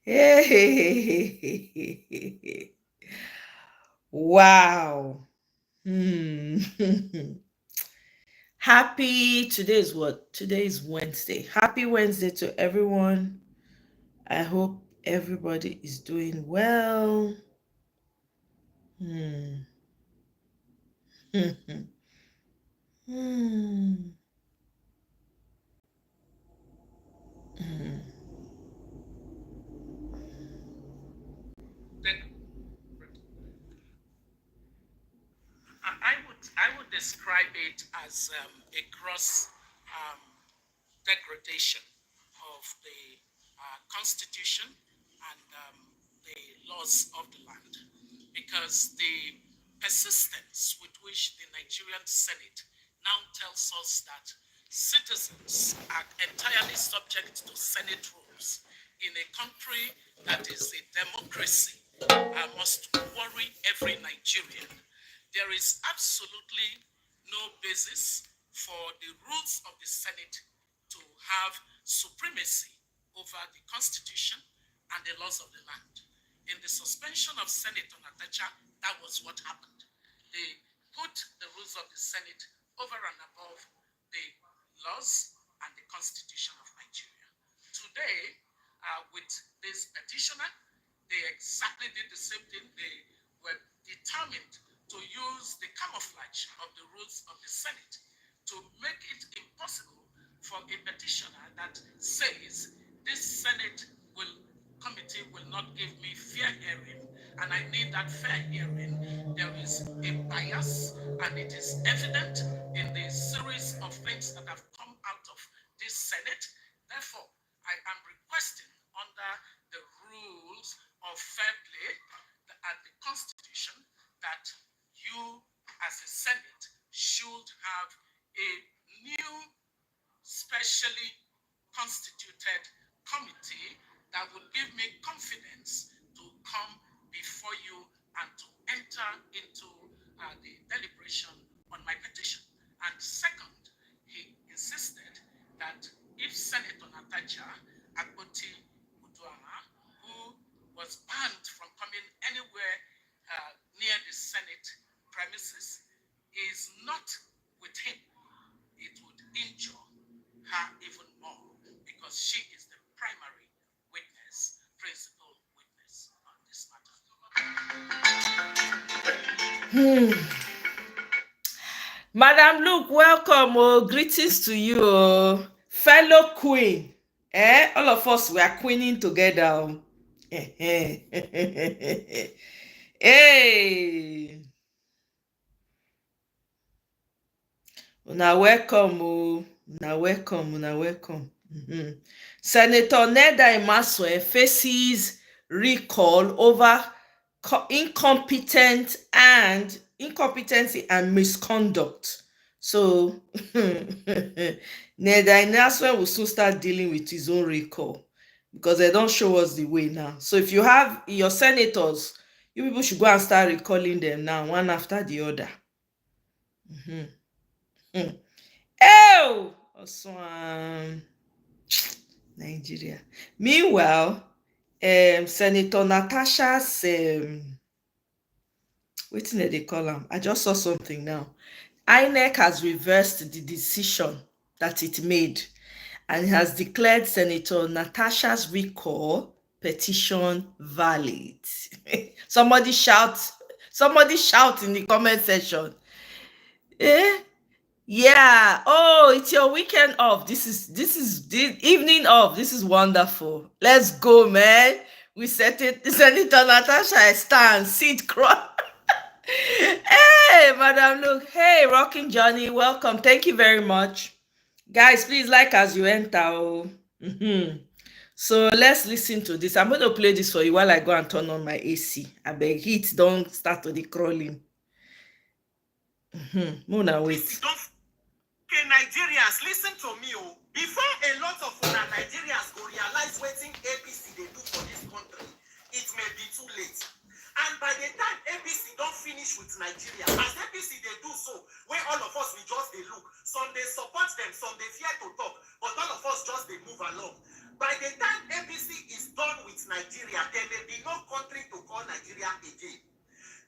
Hey. Wow. Hmm. Happy, today is what? Today is Wednesday. Happy Wednesday to everyone. I hope everybody is doing well. Hmm. Hmm. Hmm. I would describe it as a gross um, degradation of the constitution and the laws of the land, because the persistence with which the Nigerian Senate now tells us that citizens are entirely subject to Senate rules in a country that is a democracy must worry every Nigerian. There is absolutely no basis for the rules of the Senate to have supremacy over the Constitution and the laws of the land. In the suspension of Senator Natasha, that was what happened. They put the rules of the Senate over and above the laws and the Constitution of Nigeria. Today, with this petitioner, they exactly did the same thing. They were determined to use the camouflage of the rules of the Senate to make it impossible for a petitioner that says this Senate will committee will not give me fair hearing, and I need that fair hearing. There is a bias, and it is evident in the series of things that have come out of this Senate. Therefore, I am requesting under the rules of fair play and the Constitution that you, as a Senate, should have a new specially constituted committee that will give me confidence to come before you and to enter into the deliberation on my petition. And second, he insisted that if Senator Natasha Akpoti Uduama, who was banned from coming anywhere near the Senate premises, is not with him, it would injure her even more, because she is the primary witness, principal witness on this Hmm. Madam Luke, welcome. Oh, greetings to you, oh. Fellow queen. All of us we are queening together. Oh. Hey, una welcome. Oh, una welcome. Una welcome. Senator Neda Imasue faces recall over incompetency and misconduct. So Neda Imasue will soon start dealing with his own recall, because they don't show us the way now. So if you have your senators, you people should go and start recalling them now, one after the other. Mhm. Hmm. Oh, Oswan. Nigeria. Meanwhile, Senator Natasha's wetin dem dey call am? I just saw something now. INEC has reversed the decision that it made and has declared Senator Natasha's recall petition valid. somebody shout, somebody shout in the comment section. Eh? Yeah. Oh, it's your weekend off. This is the evening off. This is wonderful. Let's go, man. We set it. Senator Natasha, I stand. Sit cross. Hey, Madam Luke. Hey, Rocking Johnny. Welcome. Thank you very much. Guys, please like as you enter. Oh. So let's listen to this. I'm going to play this for you while I go and turn on my AC. I beg heat don't start to the crawling. Mona, wait. Okay, Nigerians, listen to me. Oh. Before a lot of Nigerians go realize what APC they do for this country, it may be too late. And by the time APC don't finish with Nigeria, as APC they do so, where all of us we just they look, some they support them, some they fear to talk, but all of us just they move along. By the time APC is done with Nigeria, there may be no country to call Nigeria again.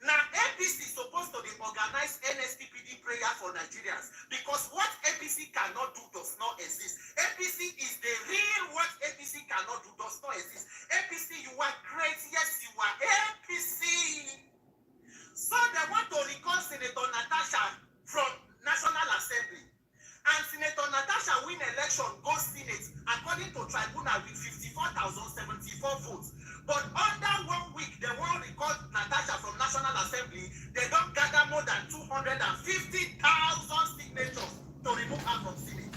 Now, APC is supposed to organize NSPPD prayer for Nigerians because what APC cannot do does not exist. APC is the real what APC cannot do does not exist. APC, you are great. Yes, you are APC. So they want to recall Senator Natasha from National Assembly. And Senator Natasha win election, go Senate, according to tribunal with 54,074 votes. But under 1 week, they won't recall Natasha from National Assembly. They don't gather more than 250,000 signatures to remove her from Senate.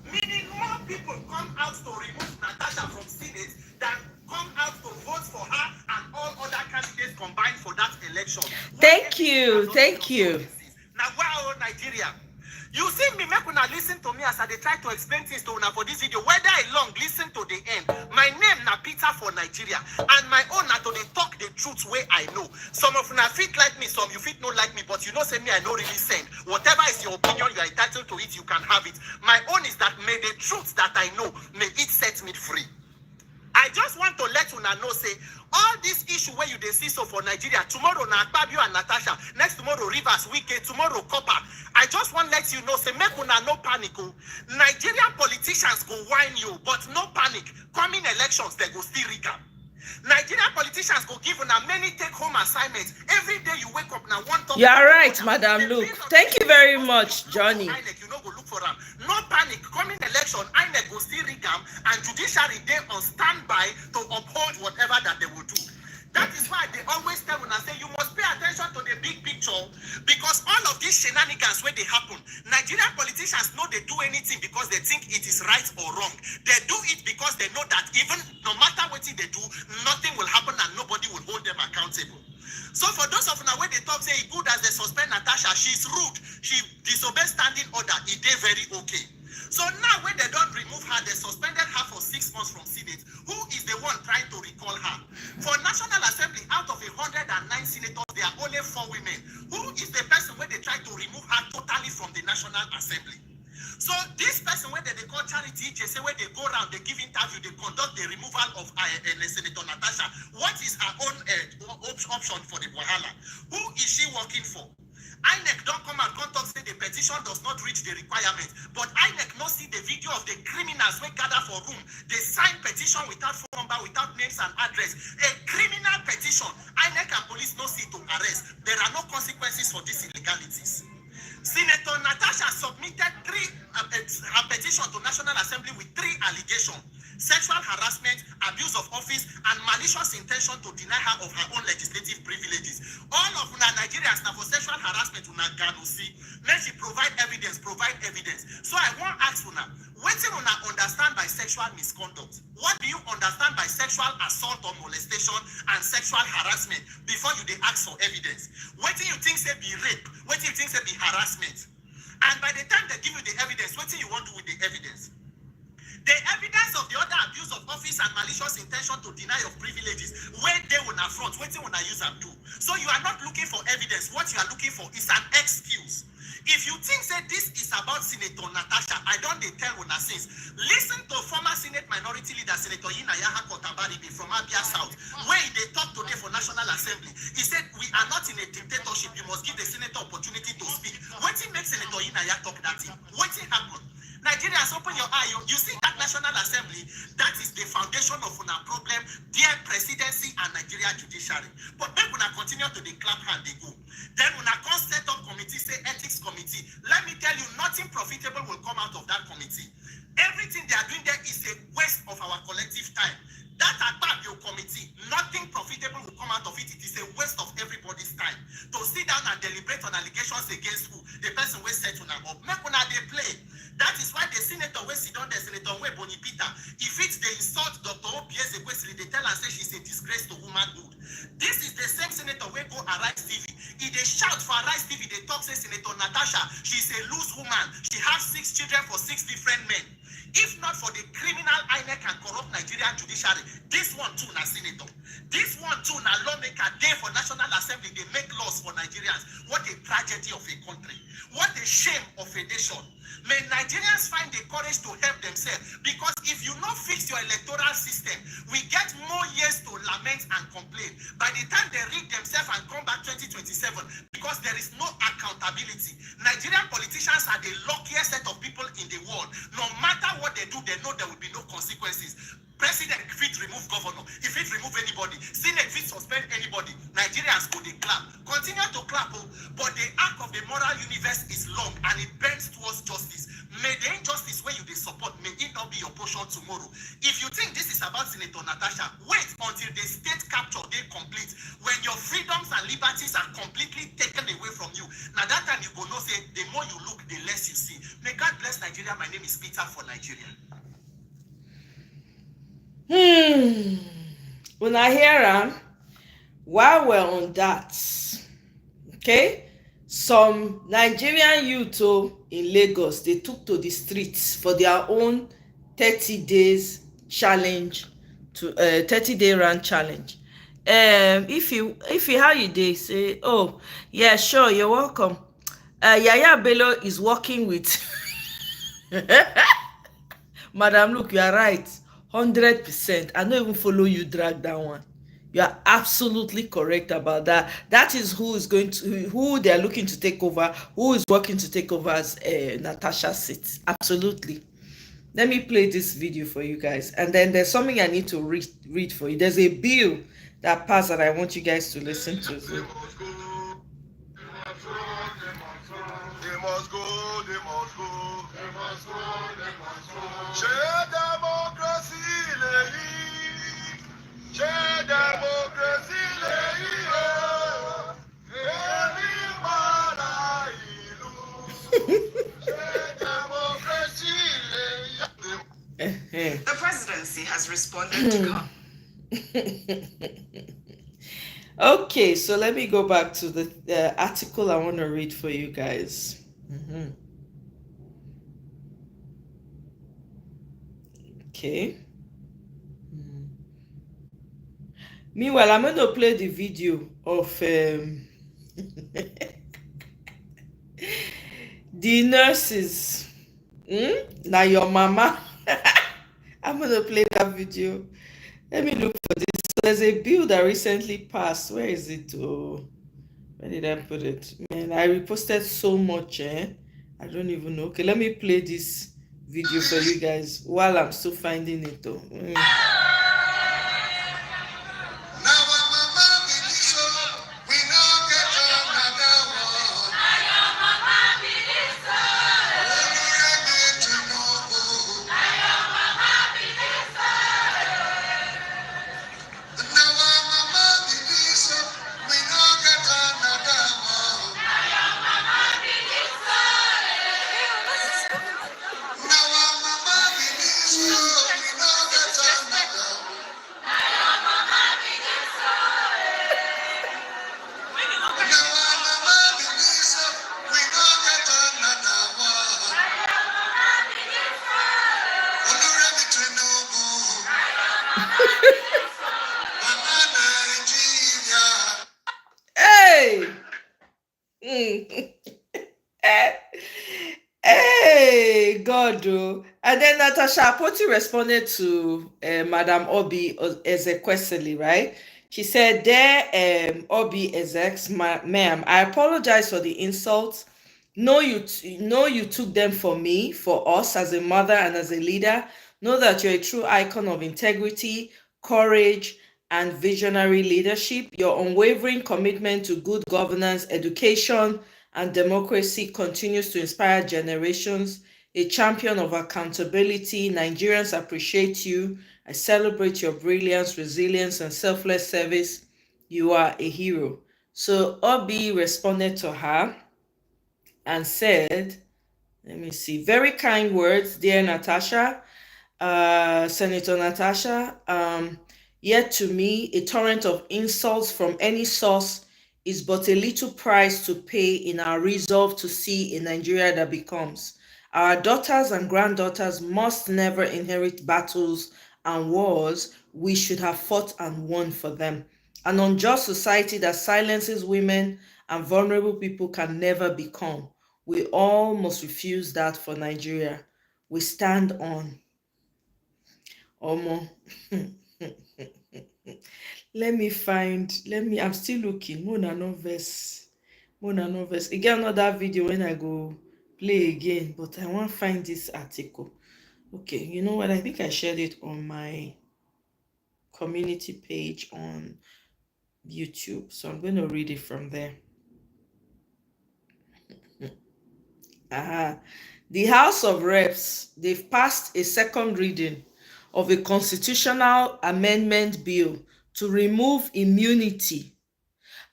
Meaning more people come out to remove Natasha from Senate than come out to vote for her and all other candidates combined for that election. Thank you. Now, wow, Nigeria. You see me, make una listen to me as I try to explain things to una for this video. Whether I long, listen to the end. My name na Peter for Nigeria, and my own na to dey talk the truth way I know. Some of una fit like me, some you fit not like me, but you know say me I no really send. Whatever is your opinion, you are entitled to it. You can have it. My own is that may the truth that I know may it set me free. I just want to let una know say all this issue where you dey see so for Nigeria, tomorrow na Akpabio and Natasha, next tomorrow Rivers, Wike, tomorrow Copper. I just want to let you know say make una no panic. Nigerian politicians go whine you, but no panic. Coming elections they go still rig am. Nigerian politicians go give una many take-home assignments. Every day you wake up now one topic. You are right, Madam Luke. Thank you very much, Johnny. INEC, you know, go look for them. No panic. Coming election, INEC go still rig am, and judiciary they on standby to uphold whatever that they will do. That is why they always tell when I say you must pay attention to the big picture, because all of these shenanigans where they happen, Nigerian politicians know they do anything because they think it is right or wrong. They do it because they know that even no matter what they do, nothing will happen and nobody will hold them accountable. So for those of now where they talk say good as they suspend Natasha, she's rude, she disobeys standing order, it is very okay. So now when they don't remove her, they suspended her for 6 months from Senate. Who is the one trying to recall her? For National Assembly, out of 109 senators, there are only 4 women. Who is the person where they try to remove her totally from the National Assembly? So this person where they call Charity, they say where they go around, they give interview, they conduct the removal of Senator Natasha. What is her own option for the Wahala? Who is she working for? INEC don't come and talk say the petition does not reach the requirement, but INEC no see the video of the criminals we gather for room. They sign petition without phone number, without names and address. A criminal petition. INEC and police no see to arrest. There are no consequences for these illegalities. Senator Natasha submitted her petition to National Assembly with 3 allegations: sexual harassment, abuse of office, and malicious intention to deny her of her own legislative privileges. All of una Nigerians now for sexual harassment una ganusi. Let she provide evidence. So I want to ask una, what do una understand by sexual misconduct? What do you understand by sexual assault or molestation and sexual harassment before you dey ask for evidence? What do you think say be rape? What do you think say be harassment? And by the time they give you the evidence, what do you want to do with the evidence? The evidence of the other abuse of office and malicious intention to deny of privileges, where they will not front, what they will not use and do. So you are not looking for evidence. What you are looking for is an excuse. If you think that this is about Senator Natasha, I don't tell una since. Listen to former Senate Minority Leader Senator Inayaha Kotabaribe from Abia South, where they talked today for National Assembly. He said, we are not in a dictatorship. You must give the senator opportunity to speak. What makes Senator Inaya talk that thing? What happened? Nigerians, open your eye. You see that National Assembly, that is the foundation of our problem, their presidency and Nigeria judiciary. But then when I continue to the clap hand, they go. Then when I come set up committee, say ethics committee, let me tell you, nothing profitable will come out of that committee. Everything they are doing there is a waste of our collective time. That Akpabio committee, nothing profitable will come out of it. It is a waste of everybody's time to sit down and deliberate on allegations against who? The person will set una up. Make una they play. That is why the senator will sit down, the senator will Boni Peter. If it's the insult Dr. O.P.S. Ekwesili, they tell and say she's a disgrace to womanhood. This is the same senator will go Arise TV. If they shout for Arise TV, they talk say Senator Natasha, she's a loose woman. She has 6 children for 6 different men. If not for the criminal INEC and corrupt Nigerian judiciary, this one too na senator. This one too na lawmaker there for National Assembly. They make laws for Nigerians. What a tragedy of a country. What a shame of a nation. May Nigerians find the courage to help themselves, because if you not fix your electoral system, we get more years to lament and complain. By the time they rig themselves and come back 2027, because there is no accountability. Nigerian politicians are the luckiest set of people in the world. No matter what they do, they know there will be no consequences. President fit remove governor, if it remove anybody, Senate fit suspend anybody, Nigerians go dey clap, continue to clap, but the arc of the moral universe is long and it bends towards justice. May the injustice where you dey support, may it not be your portion tomorrow. If you think this is about Senator Natasha, wait until the state capture dey complete, when your freedoms and liberties are completely taken away from you. Now that time you go know say the more you look, the less you see. May God bless Nigeria. My name is Peter for Nigeria. When I hear am, while we're on that, okay, some Nigerian youth in Lagos, they took to the streets for their own 30 days challenge, to 30-day run challenge. If you how you dey say, oh yeah, sure, you're welcome. Yaya Bello is working with Madam, look, you are right, 100%. I don't even follow you drag that one. You are absolutely correct about that. That is who they are looking to take over, who is working to take over as Natasha's seat. Absolutely. Let me play this video for you guys, and then there's something I need to read for you. There's a bill that passed that I want you guys to listen to. They must go, they must go. Share democracy, lady. Share democracy, lady. The presidency has responded to Okay, so let me go back to the article I want to read for you guys. Okay. Meanwhile, I'm going to play the video of the nurses. Now your mama. I'm going to play that video. Let me look for this. So there's a bill that recently passed. Where is it? Oh, where did I put it? Man, I reposted so much. I don't even know. Okay, let me play this video for you guys while I'm still finding it though. Hey! Hey, God, oh. And then Natasha Apoti responded to Madam Obi Ezekwesili, right? She said, there, Obi Ezex, ma'am, I apologize for the insults. Know you took them for me, for us as a mother and as a leader. Know that you're a true icon of integrity, courage, and visionary leadership. Your unwavering commitment to good governance, education, and democracy continues to inspire generations. A champion of accountability, Nigerians appreciate you. I celebrate your brilliance, resilience, and selfless service. You are a hero. So Obi responded to her and said, let me see, very kind words, dear Natasha, Senator Natasha. Yet to me, a torrent of insults from any source is but a little price to pay in our resolve to see a Nigeria that becomes. Our daughters and granddaughters must never inherit battles and wars we should have fought and won for them. An unjust society that silences women and vulnerable people can never become. We all must refuse that for Nigeria. We stand on. Omo. I'm still looking. Mona no verse. Again, another video when I go play again, but I want to find this article. Okay, you know what? I think I shared it on my community page on YouTube. So I'm going to read it from there. The House of Reps, they've passed a second reading of a constitutional amendment bill to remove immunity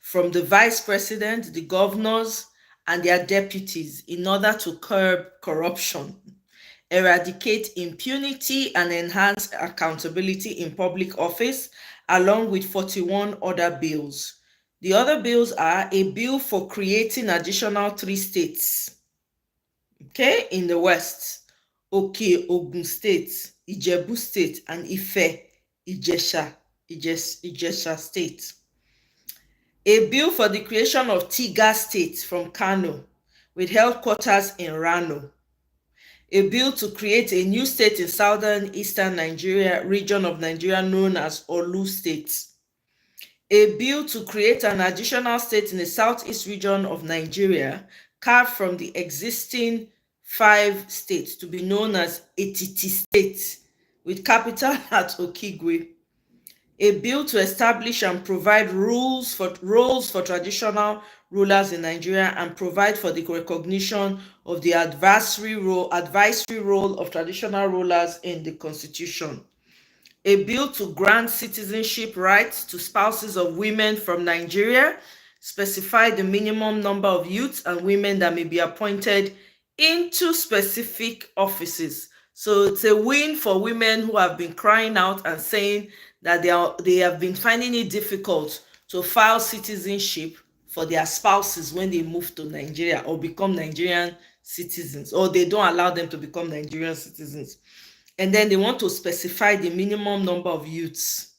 from the vice president, the governors, and their deputies in order to curb corruption, eradicate impunity, and enhance accountability in public office, along with 41 other bills. The other bills are a bill for creating additional 3 states, okay, in the West: Oke Ogun State, Ijebu State, and Ife Ijesha State. A bill for the creation of Tiga State from Kano, with headquarters in Rano. A bill to create a new state in southern eastern Nigeria region of Nigeria known as Olu State. A bill to create an additional state in the southeast region of Nigeria, carved from the existing 5 states, to be known as Etiti State, with capital at Okigwe. A bill to establish and provide roles for traditional rulers in Nigeria and provide for the recognition of the advisory role of traditional rulers in the Constitution. A bill to grant citizenship rights to spouses of women from Nigeria, specify the minimum number of youths and women that may be appointed into specific offices. So it's a win for women who have been crying out and saying that they have been finding it difficult to file citizenship for their spouses when they move to Nigeria or become Nigerian citizens, or they don't allow them to become Nigerian citizens. And then they want to specify the minimum number of youths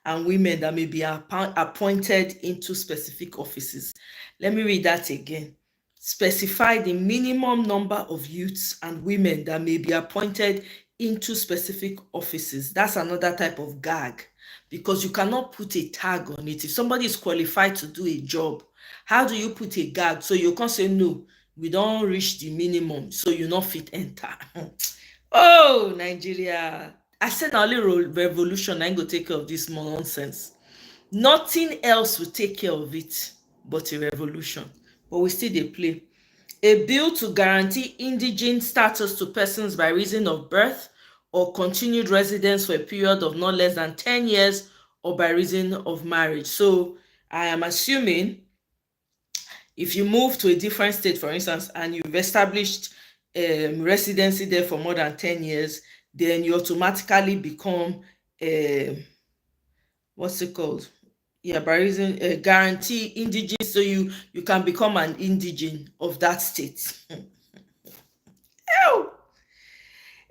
and women that may be appointed into specific offices. Let me read that again. Specify the minimum number of youths and women that may be appointed into specific offices. That's another type of gag, because you cannot put a tag on it. If somebody is qualified to do a job, how do you put a gag? So you can't say, no, we don't reach the minimum, so you not fit enter. Oh, Nigeria. I said only revolution ain't go take care of this nonsense. Nothing else will take care of it but a revolution. But we still dey play. A bill to guarantee indigent status to persons by reason of birth or continued residence for a period of not less than 10 years or by reason of marriage. So I am assuming if you move to a different state, for instance, and you've established residency there for more than 10 years, then you automatically become what's it called? Yeah, by reason guarantee indigent, so you can become an indigent of that state. Ew.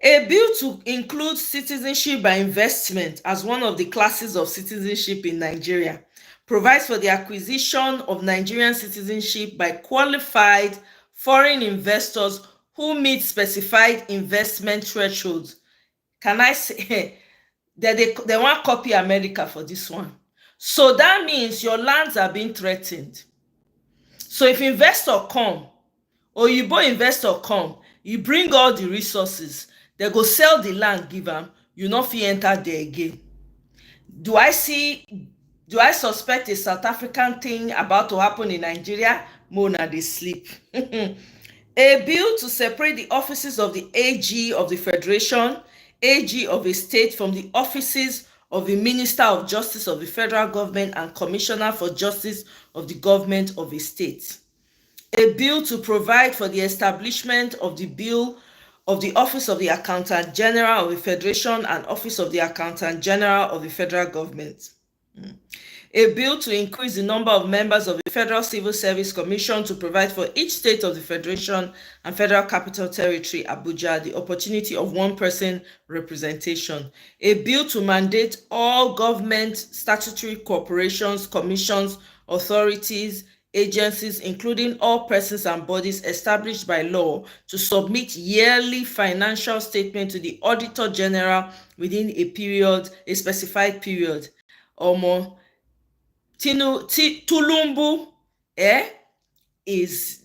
A bill to include citizenship by investment as one of the classes of citizenship in Nigeria provides for the acquisition of Nigerian citizenship by qualified foreign investors who meet specified investment thresholds. Can I say they want copy America for this one? So that means your lands are being threatened. So if investor come, or Oyibo investor come, you bring all the resources, they go sell the land, give them, you not fit enter there again. Do I suspect a South African thing about to happen in Nigeria? Mona, they sleep. A bill to separate the offices of the AG of the Federation, AG of a state from the offices of the Minister of Justice of the federal government and Commissioner for Justice of the government of a state. A bill to provide for the establishment of the Office of the Accountant General of the Federation and Office of the Accountant General of the federal government. A bill to increase the number of members of the Federal Civil Service Commission to provide for each state of the Federation and Federal Capital Territory, Abuja, the opportunity of one-person representation. A bill to mandate all government, statutory corporations, commissions, authorities, agencies, including all persons and bodies established by law, to submit yearly financial statement to the Auditor General within a specified period. Omo, Tulumbu is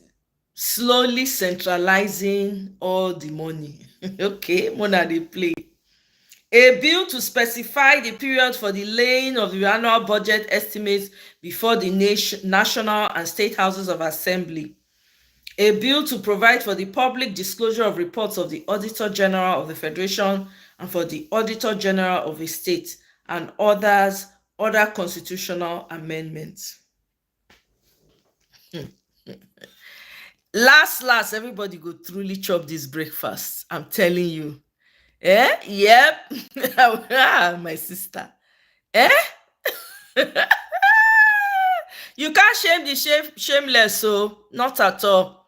slowly centralizing all the money. Okay, Mona dey play. A bill to specify the period for the laying of the annual budget estimates before the national and state houses of assembly. A bill to provide for the public disclosure of reports of the Auditor General of the Federation and for the Auditor General of a state, and other constitutional amendments. Last, everybody go truly chop this breakfast. I'm telling you. Yep. My sister. You can't shame the shameless, so not at all.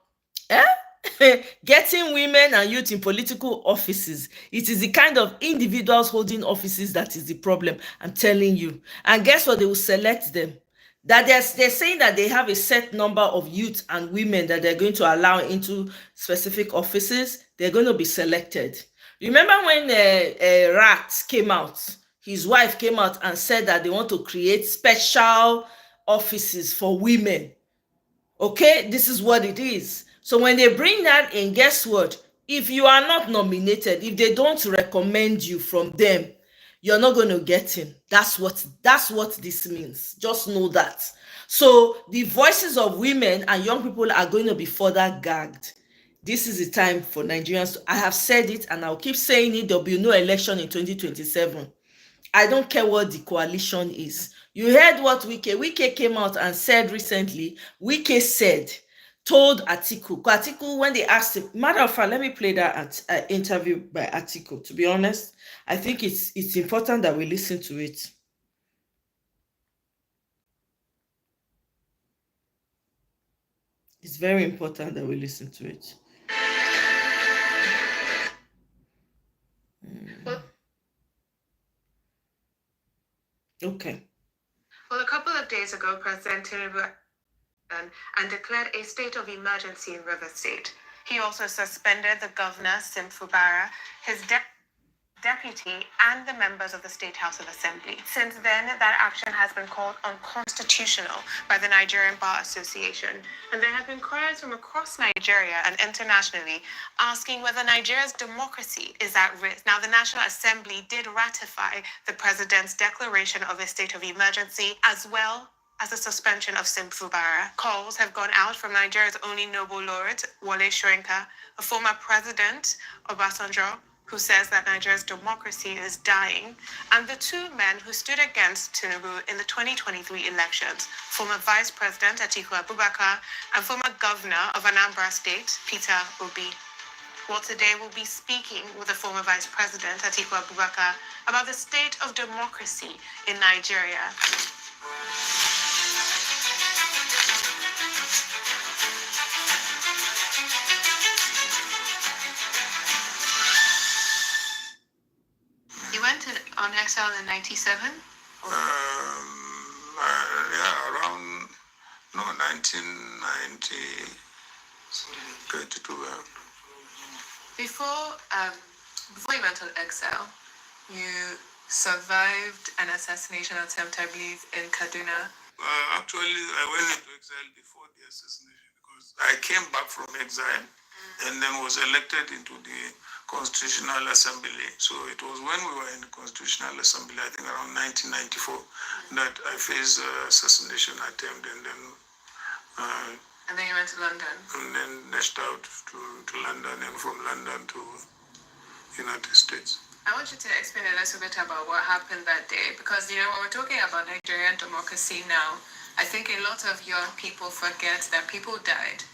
Getting women and youth in political offices, it is the kind of individuals holding offices that is the problem. I'm telling you. And guess what? They will select them. That they're saying that they have a set number of youth and women that they're going to allow into specific offices. They're going to be selected. Remember when Rat came out, his wife came out and said that they want to create special offices for women. Okay, this is what it is. So when they bring that in, guess what? If you are not nominated, if they don't recommend you from them, you're not going to get in. That's what this means. Just know that. So the voices of women and young people are going to be further gagged. This is the time for Nigerians. I have said it and I'll keep saying it. There'll be no election in 2027. I don't care what the coalition is. You heard what Wike came out and said recently. Told Atiku, when they asked him, matter of fact, let me play that interview by Atiku. To be honest, I think it's important that we listen to it. It's very important that we listen to it. Okay. Well, a couple of days ago, President Tinubu and declared a state of emergency in River State. He also suspended the governor, Sim Fubara, his deputy, and the members of the State House of Assembly. Since then, that action has been called unconstitutional by the Nigerian Bar Association. And there have been cries from across Nigeria and internationally asking whether Nigeria's democracy is at risk. Now, the National Assembly did ratify the president's declaration of a state of emergency, as well as the suspension of Sim Fubara. Calls have gone out from Nigeria's only noble lord, Wole Soyinka, a former president, Obasanjo, who says that Nigeria's democracy is dying, and the two men who stood against Tinubu in the 2023 elections, former Vice President Atiku Abubakar and former Governor of Anambra State, Peter Obi. Well, today we'll be speaking with the former Vice President Atiku Abubakar about the state of democracy in Nigeria. You went on exile in 97? Yeah, around 1990, 32. Before you went on exile, you survived an assassination attempt, I believe, in Kaduna. Actually, I went into exile before the assassination because I came back from exile and then was elected into the Constitutional Assembly. So it was when we were in the Constitutional Assembly, I think around 1994, that I faced assassination attempt, and then you went to London. And then dashed out to London, and from London to United States. I want you to explain a little bit about what happened that day, because when we're talking about Nigerian democracy now, I think a lot of young people forget that people died,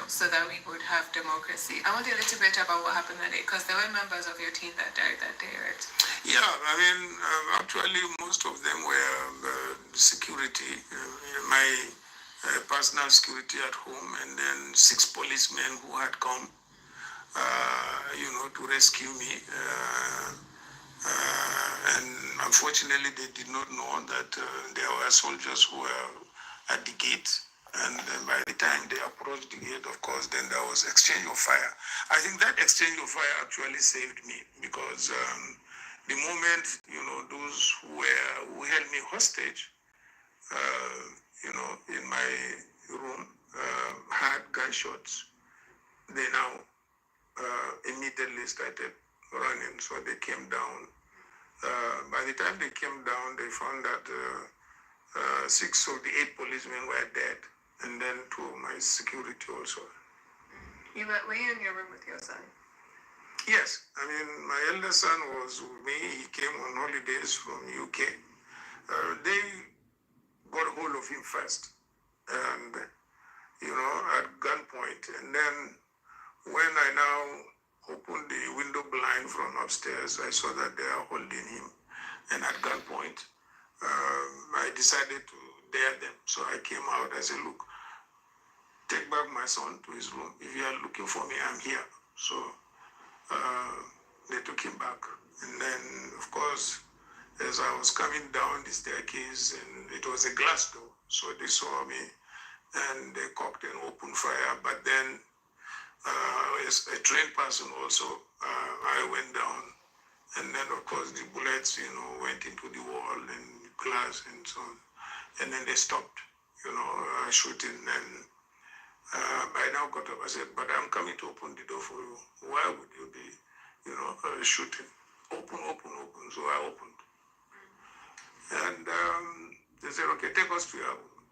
so that we would have democracy. I want a little bit about what happened that day, because there were members of your team that died that day, right? Yeah, I mean, actually, most of them were security, my personal security at home, and then 6 policemen who had come, to rescue me. And unfortunately, they did not know that there were soldiers who were at the gate. And then by the time they approached the gate, of course, then there was exchange of fire. I think that exchange of fire actually saved me because the moment, those who held me hostage, in my room, had gunshots. They now immediately started running, so they came down. By the time they came down, they found that 6 of the 8 policemen were dead, and then 2 of my security also. Were you in your room with your son? Yes, I mean, my elder son was with me. He came on holidays from UK. They got hold of him first, and at gunpoint. And then when I now opened the window blind from upstairs, I saw that they are holding him, and at gunpoint, I decided to dare them. So I came out. I said, "Look, take back my son to his room. If you are looking for me, I'm here." So they took him back. And then, of course, as I was coming down the staircase, and it was a glass door, so they saw me, and they cocked an open fire. But then, as a trained person also, I went down. And then, of course, the bullets, went into the wall and glass and so on. And then they stopped, shooting. And I now got up. I said, "But I'm coming to open the door for you. Why would you be, shooting? Open. So I opened. And they said, "Okay, take us to your room."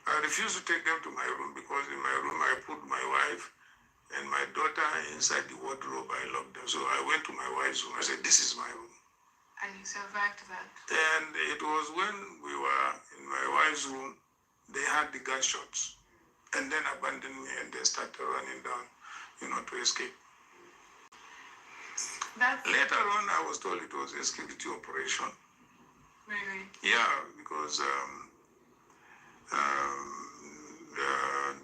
I refused to take them to my room because in my room I put my wife and my daughter inside the wardrobe. I locked them. So I went to my wife's room. I said, "This is my room." And you survived that? And it was when we were in my wife's room, they had the gunshots and then abandoned me, and they started running down, to escape. Later on, I was told it was a security operation. Really? Yeah, because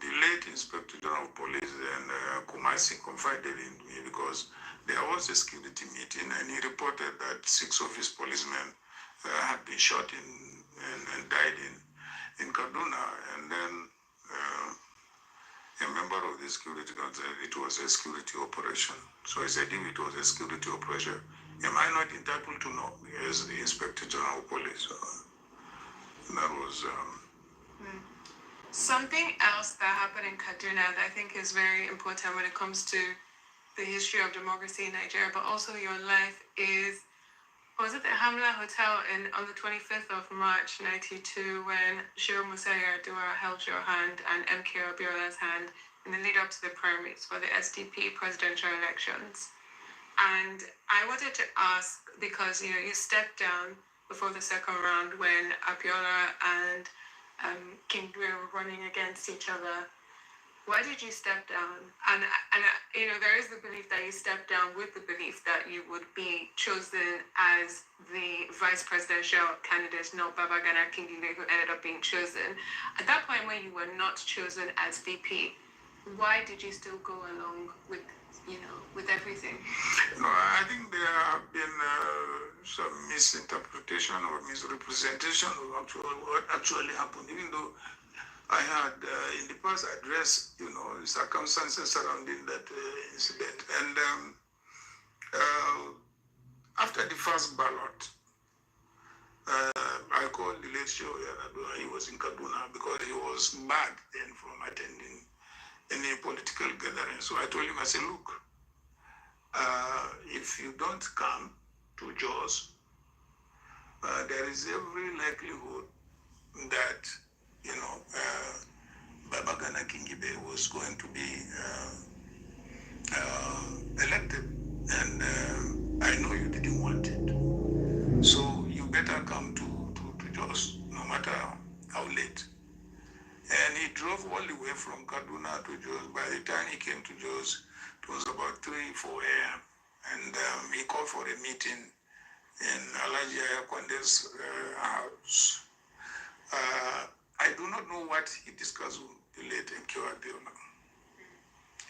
the late Inspector General of Police and Kumasi confided in me because there was a security meeting, and he reported that 6 of his policemen had been shot and died in Kaduna. And then a member of the security council said it was a security operation. So I said, if it was a security operation, am I not entitled to know as the Inspector General of Police? That was... Something else that happened in Kaduna that I think is very important when it comes to the history of democracy in Nigeria, but also your life is, was it the Hamla Hotel on the 25th of March, 92, when Shehu Musa Yar'Adua held your hand and MK Abiola's hand in the lead up to the primaries for the SDP presidential elections. And I wanted to ask, because you stepped down before the second round when Abiola and King Dwe were running against each other. Why did you step down? And there is the belief that you stepped down with the belief that you would be chosen as the vice presidential candidate, not Babagana Kingibe, who ended up being chosen. At that point, when you were not chosen as VP, why did you still go along with everything? No, I think there have been some misinterpretation or misrepresentation of what actually happened, even though I had in the past addressed, the circumstances surrounding that incident. And after the first ballot, I called the late Shehu Yar'Adua. He was in Kaduna because he was barred then from attending any political gathering. So I told him, I said, "Look, if you don't come to Jos, there is every likelihood that, Babagana Kingibe was going to be elected. And I know you didn't want it. So you better come to Jos, no matter how late." And he drove all the way from Kaduna to Jos. By the time he came to Jos, it was about 3, 4 a.m. And he called for a meeting in Alhaji Ayakwande's house. I do not know what he discussed with the late MK Abiola.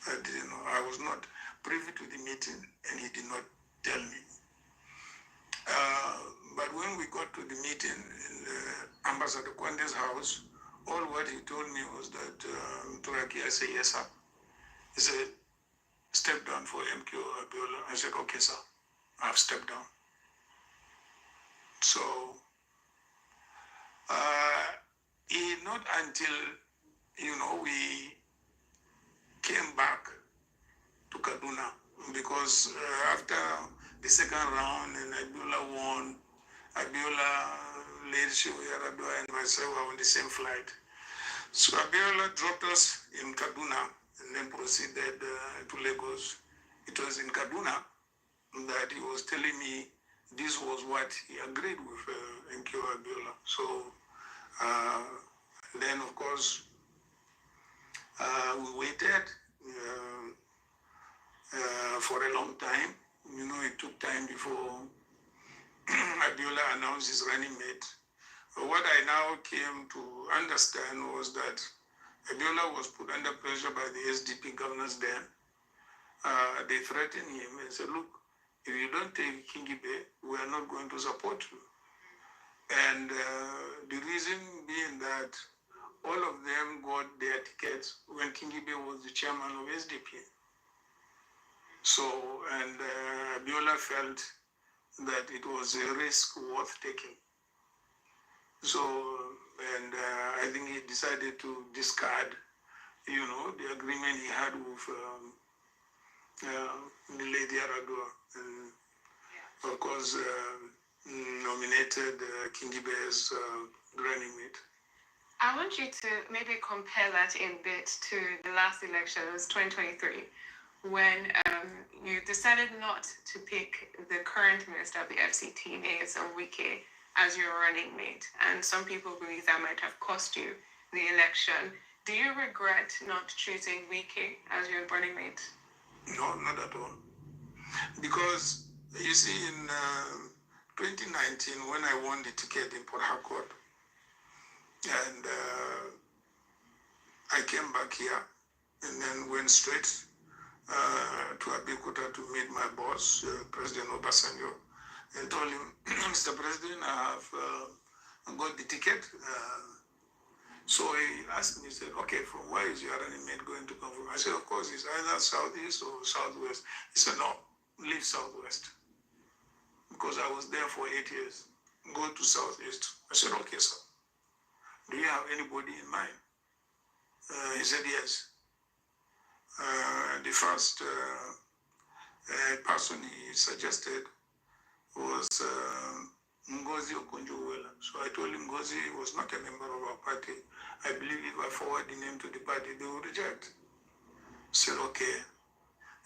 I didn't know. I was not privy to the meeting, and he did not tell me. But when we got to the meeting in Ambassador Kwande's house, All what he told me was that, Turaki, I said, yes, sir. He said, step down for MQ Abiola. I said, okay, sir. I've stepped down. So, not until, we came back to Kaduna, because after the second round and Abiola won, Abiola, Lady Yaradua, and myself were on the same flight. So Abiola dropped us in Kaduna and then proceeded to Lagos. It was in Kaduna that he was telling me this was what he agreed with MQ Abiola. So then, of course, we waited for a long time. It took time before Abiola announced his running mate. What I now came to understand was that Abiola was put under pressure by the SDP governors then. They threatened him and said, look, if you don't take Kingibe, we are not going to support you. And the reason being that all of them got their tickets when Kingibe was the chairman of SDP. So, and Abiola felt that it was a risk worth taking. So, and I think he decided to discard, the agreement he had with Lady Yaradua, and of course nominated Kingibe as running mate. I want you to maybe compare that a bit to the last election. It was 2023, when you decided not to pick the current minister of the FCT, Nyesom Wike, as your running mate. And some people believe that might have cost you the election. Do you regret not choosing Wike as your running mate? No, not at all. Because, you see, in 2019, when I won the ticket in Port Harcourt, and I came back here and then went straight to Abeokuta to meet my boss, President Obasanjo, and told him, Mr. President, I have got the ticket. So he asked me, he said, okay, from where is your running mate going to come from? I said, of course, it's either southeast or southwest. He said, no, leave southwest. Because I was there for 8 years. Go to southeast. I said, okay, sir. Do you have anybody in mind? He said, yes. The first person he suggested was Ngozi Okonjo-Iweala. So I told him Ngozi was not a member of our party. I believe if I forward the name to the party, they will reject. He said, okay.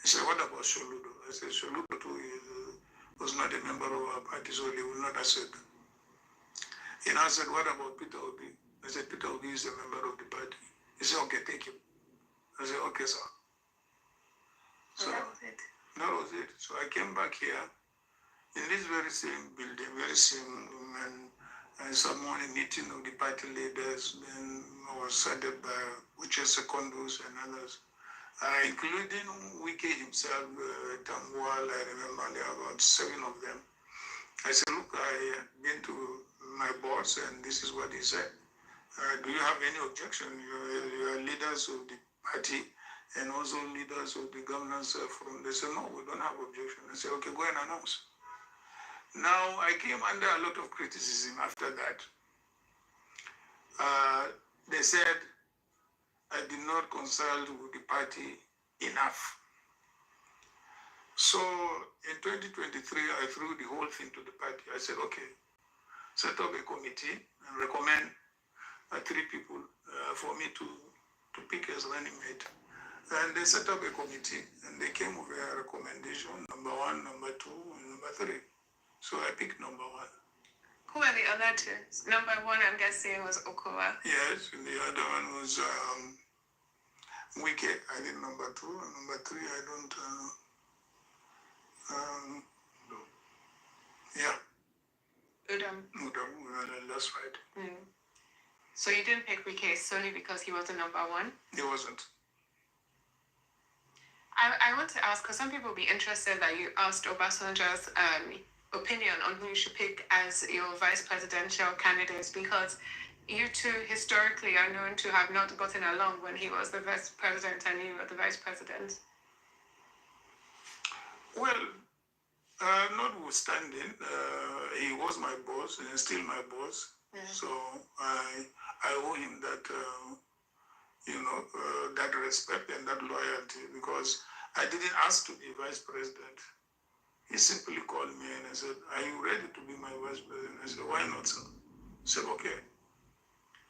He said, what about Soludo? I said, Soludo too was not a member of our party, so they will not accept. He now said, what about Peter Obi? I said, Peter Obi is a member of the party. He said, okay, take him. I said, okay, sir. So that was it. That was it. So I came back here in this very same building, very same room, and some morning meeting of the party leaders, then was started by Uche Secondus and others, including Wike himself, Tamwal, I remember there were about 7 of them. I said, look, I have been to my boss and this is what he said. Do you have any objection? You are leaders of the party and also leaders of the governance forum. They said, no, we don't have objection. I said, okay, go and announce. Now, I came under a lot of criticism after that. They said I did not consult with the party enough. So in 2023, I threw the whole thing to the party. I said, okay, set up a committee and recommend 3 people for me to pick as running mate. And they set up a committee and they came with a recommendation, number 1, number 2, and number 3. So I picked number 1. Who are the other 2? Number 1, I'm guessing, was Okowa. Yes, and the other one was Wike. I did number 2, and number 3, I don't. Yeah. Udam, that's right. So you didn't pick Wike solely because he wasn't number 1? He wasn't. I want to ask, because some people will be interested that you asked Obasanjo's opinion on who you should pick as your vice presidential candidates, because You two historically are known to have not gotten along when he was the vice president and you were the vice president. Well, notwithstanding, he was my boss and still my boss. Yeah. So I owe him that, that respect and that loyalty, because I didn't ask to be vice president. He simply called me and I said, "Are you ready to be my vice president?" I said, "Why not, sir?" He said, "Okay."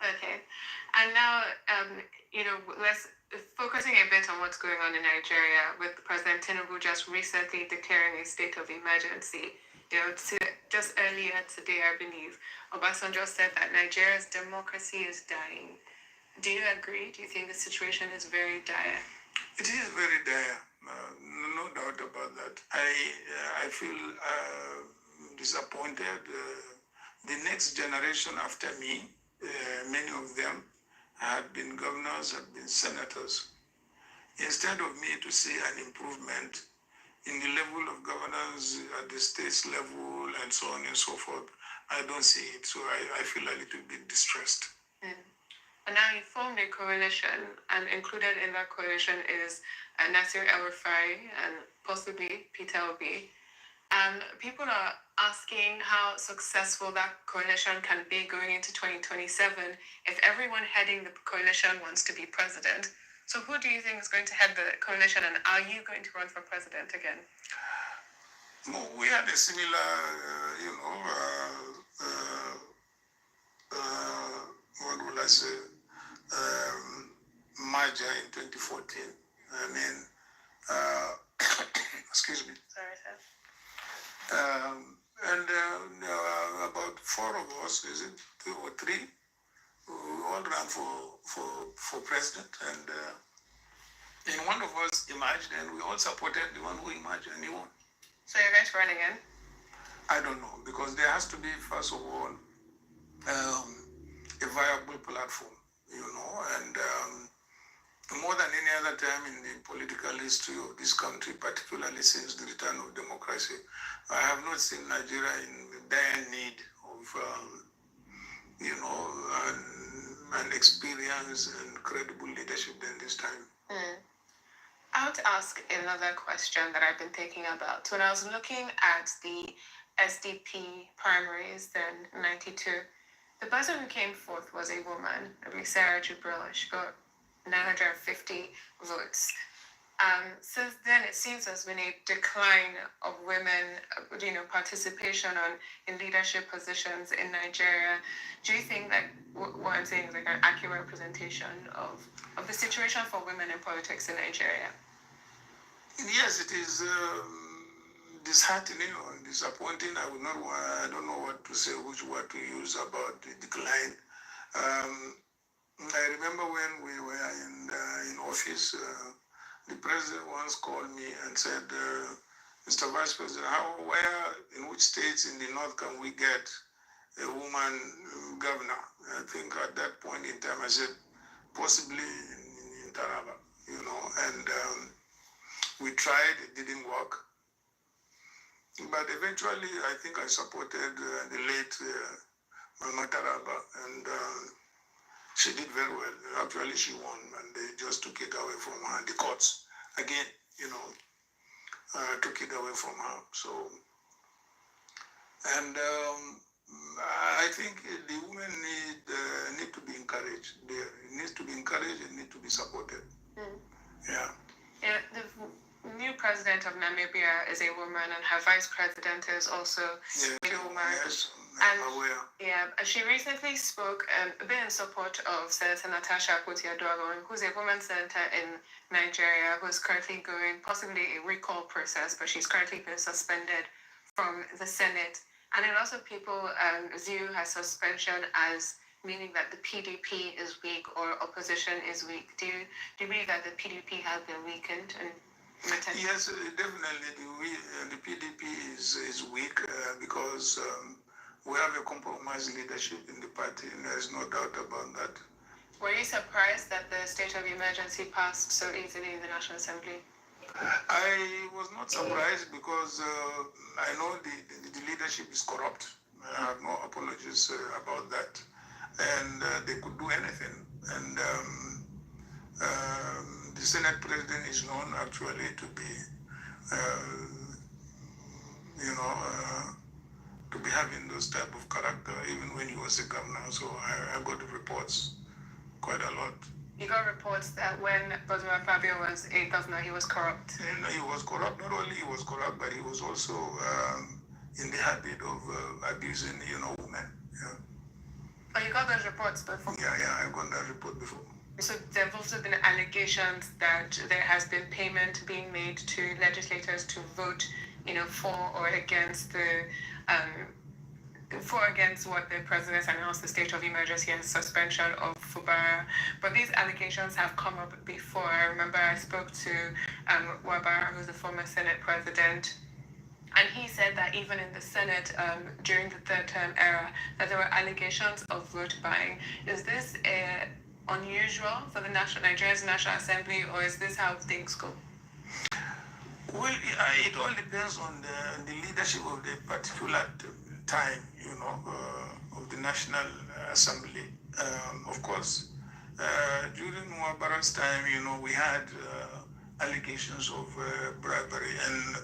Okay. And now, let's focusing a bit on what's going on in Nigeria with President Tinubu just recently declaring a state of emergency. Just earlier today, I believe, Obasanjo said that Nigeria's democracy is dying. Do you agree? Do you think the situation is very dire? It is very dire. No doubt about that. I feel disappointed. The next generation after me, many of them have been governors, have been senators. Instead of me to see an improvement in the level of governance at the state level and so on and so forth, I don't see it. So I feel a little bit distressed. Mm. And now you formed a coalition, and included in that coalition is Nasir El-Rufai and possibly Peter Obi. People are asking how successful that coalition can be going into 2027 if everyone heading the coalition wants to be president. So who do you think is going to head the coalition, and are you going to run for president again? We had a similar, what will I say, merger in 2014. I mean, excuse me. Sorry, sir. About four of us, is it two or three, we all ran for president, and one of us emerged, and we all supported the one who emerged, and he won. So you're going to run again? I don't know, because there has to be, first of all, a viable platform, and more than any other time in the political history of this country, particularly since the return of democracy, I have not seen Nigeria in dire need of, an experience and credible leadership than this time. Mm. I want to ask another question that I've been thinking about. When I was looking at the SDP primaries in '92, the person who came forth was a woman, Sarah Jibril. She got 950 votes. Since then, it seems there's been a decline of women, participation in leadership positions in Nigeria. Do you think that what I'm saying is like an accurate representation of the situation for women in politics in Nigeria? Yes, it is disheartening or disappointing. I don't know what to say, which word to use about the decline. I remember when we were in office, the president once called me and said, "Mr. Vice President, in which states in the north can we get a woman governor?" I think at that point in time I said, possibly in Taraba, and we tried, it didn't work. But eventually, I think I supported the late Mama Taraba, and she did very well. Actually, she won, and they just took it away from her. The courts, again, took it away from her. So, and I think the women need to be encouraged. They need to be encouraged and need to be supported. Mm. Yeah. Yeah, the new president of Namibia is a woman, and her vice president is also a woman. Yes, I'm aware. Yeah, she recently spoke a bit in support of Senator Natasha, who's a woman senator in Nigeria, who's currently going possibly a recall process, but she's currently been suspended from the Senate. And a lot of people view her suspension as meaning that the PDP is weak or opposition is weak. Do you believe that the PDP has been weakened? Yes, definitely. The PDP is weak because we have a compromised leadership in the party, and there's no doubt about that. Were you surprised that the state of emergency passed so easily in the National Assembly? I was not surprised because I know the leadership is corrupt. I have no apologies about that. and they could do anything. And the Senate President is known actually to be, you know, to be having those type of character, even when he was a governor. So I got reports quite a lot. You got reports that when Boswell Fabio was a governor, he was corrupt. And he was corrupt. Not only he was corrupt, but he was also in the habit of abusing, women. Yeah. Oh, you got those reports before? Yeah, I got that report before. So there have also been allegations that there has been payment being made to legislators to vote, for or against what the president announced, the state of emergency and suspension of Fubara. But these allegations have come up before. I remember I spoke to Wabara, who's the former Senate president, and he said that even in the Senate, during the third term era, that there were allegations of vote buying. Is this unusual for the Nigeria's National Assembly, or is this how things go? Well, it all depends on the leadership of the particular time, of the National Assembly. Of course, during Mubarak's time, we had allegations of bribery, and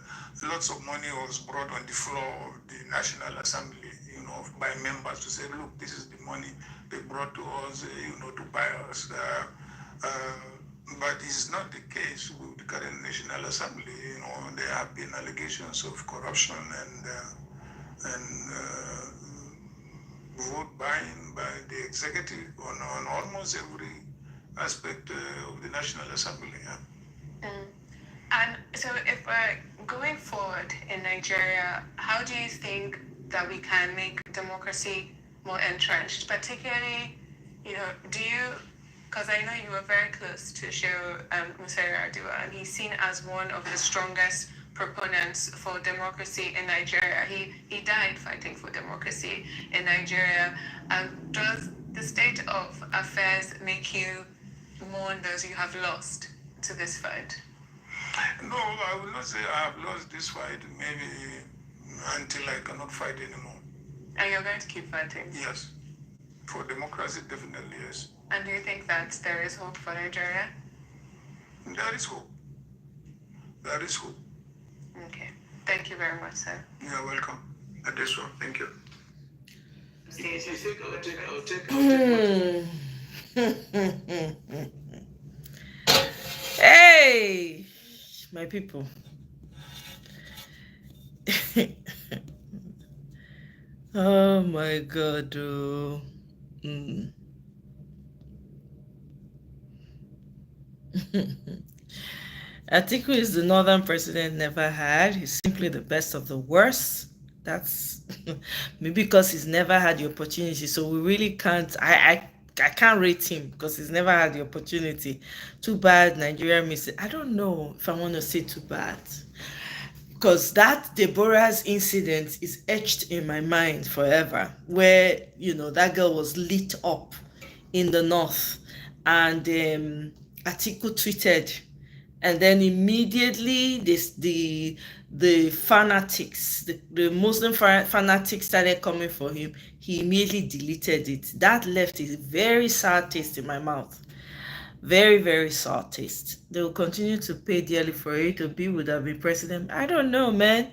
lots of money was brought on the floor of the National Assembly, by members to say, look, this is the money they brought to us, to buy us. But it's not the case with the current National Assembly. There have been allegations of corruption and vote buying by the executive on almost every aspect of the National Assembly. Yeah. And so if we're going forward in Nigeria, how do you think that we can make democracy more entrenched? Particularly, do you, because I know you were very close to Shehu Musari Adua, and he's seen as one of the strongest proponents for democracy in Nigeria. He died fighting for democracy in Nigeria. Does the state of affairs make you mourn those you have lost to this fight? No, I will not say I have lost this fight, maybe until I cannot fight anymore. And you're going to keep fighting? Yes. For democracy, definitely, yes. And do you think that there is hope for Nigeria? There is hope. There is hope. Okay. Thank you very much, sir. You're welcome. Adeswa, thank you. Hey, my people. Oh my God. Oh. Atiku is the northern president never had. He's simply the best of the worst. That's maybe because he's never had the opportunity. So we really can't. I can't rate him because he's never had the opportunity. Too bad Nigeria missed it. I don't know if I want to say too bad, because that Deborah's incident is etched in my mind forever, where that girl was lit up in the north, and Atiku tweeted, and then immediately the fanatics, the Muslim fanatics started coming for him. He immediately deleted it. That left a very sour taste in my mouth. Very, very sour taste. They will continue to pay dearly for it. Obi would have been president. I don't know, man.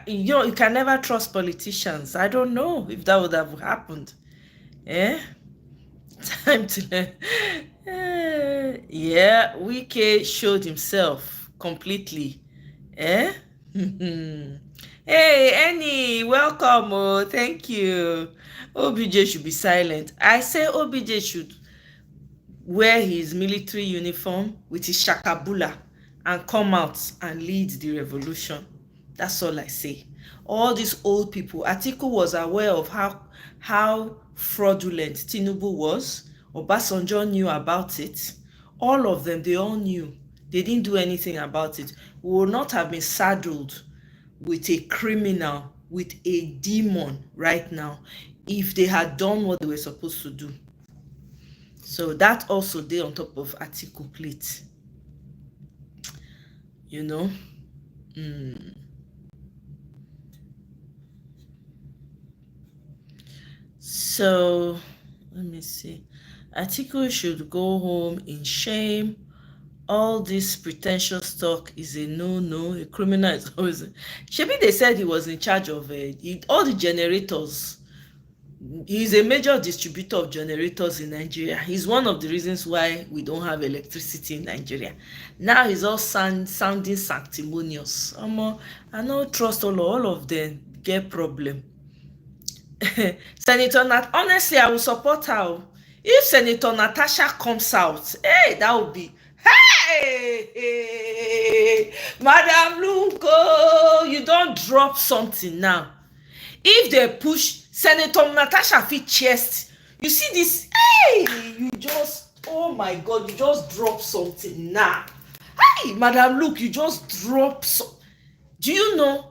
You can never trust politicians. I don't know if that would have happened. Time to yeah, Wike showed himself completely. Hey, Annie, welcome. Oh, thank you. OBJ should be silent. I say OBJ should wear his military uniform with his shakabula and come out and lead the revolution. That's all I say. All these old people, Atiku was aware of how fraudulent Tinubu was. Obasanjo knew about it. All of them, they all knew. They didn't do anything about it. We would not have been saddled with a criminal, with a demon right now, if they had done what they were supposed to do. So that also they on top of Atiku plate. So Let me see. Atiku should go home in shame. All this pretentious talk is a no-no. A criminal is always. Shebi they said he was in charge of all the generators. He's a major distributor of generators in Nigeria. He's one of the reasons why we don't have electricity in Nigeria. Now he's all sounding sanctimonious. I no trust all of them get problem. Senator Nat, honestly, I will support her. If Senator Natasha comes out, hey, that would be, hey, Madam Lunko, you don't drop something now. If they push Senator Natasha fit chest, you see this, hey, you just, oh my God, you just drop something now. Hey, Madam Luke, you just drop some. Do you know?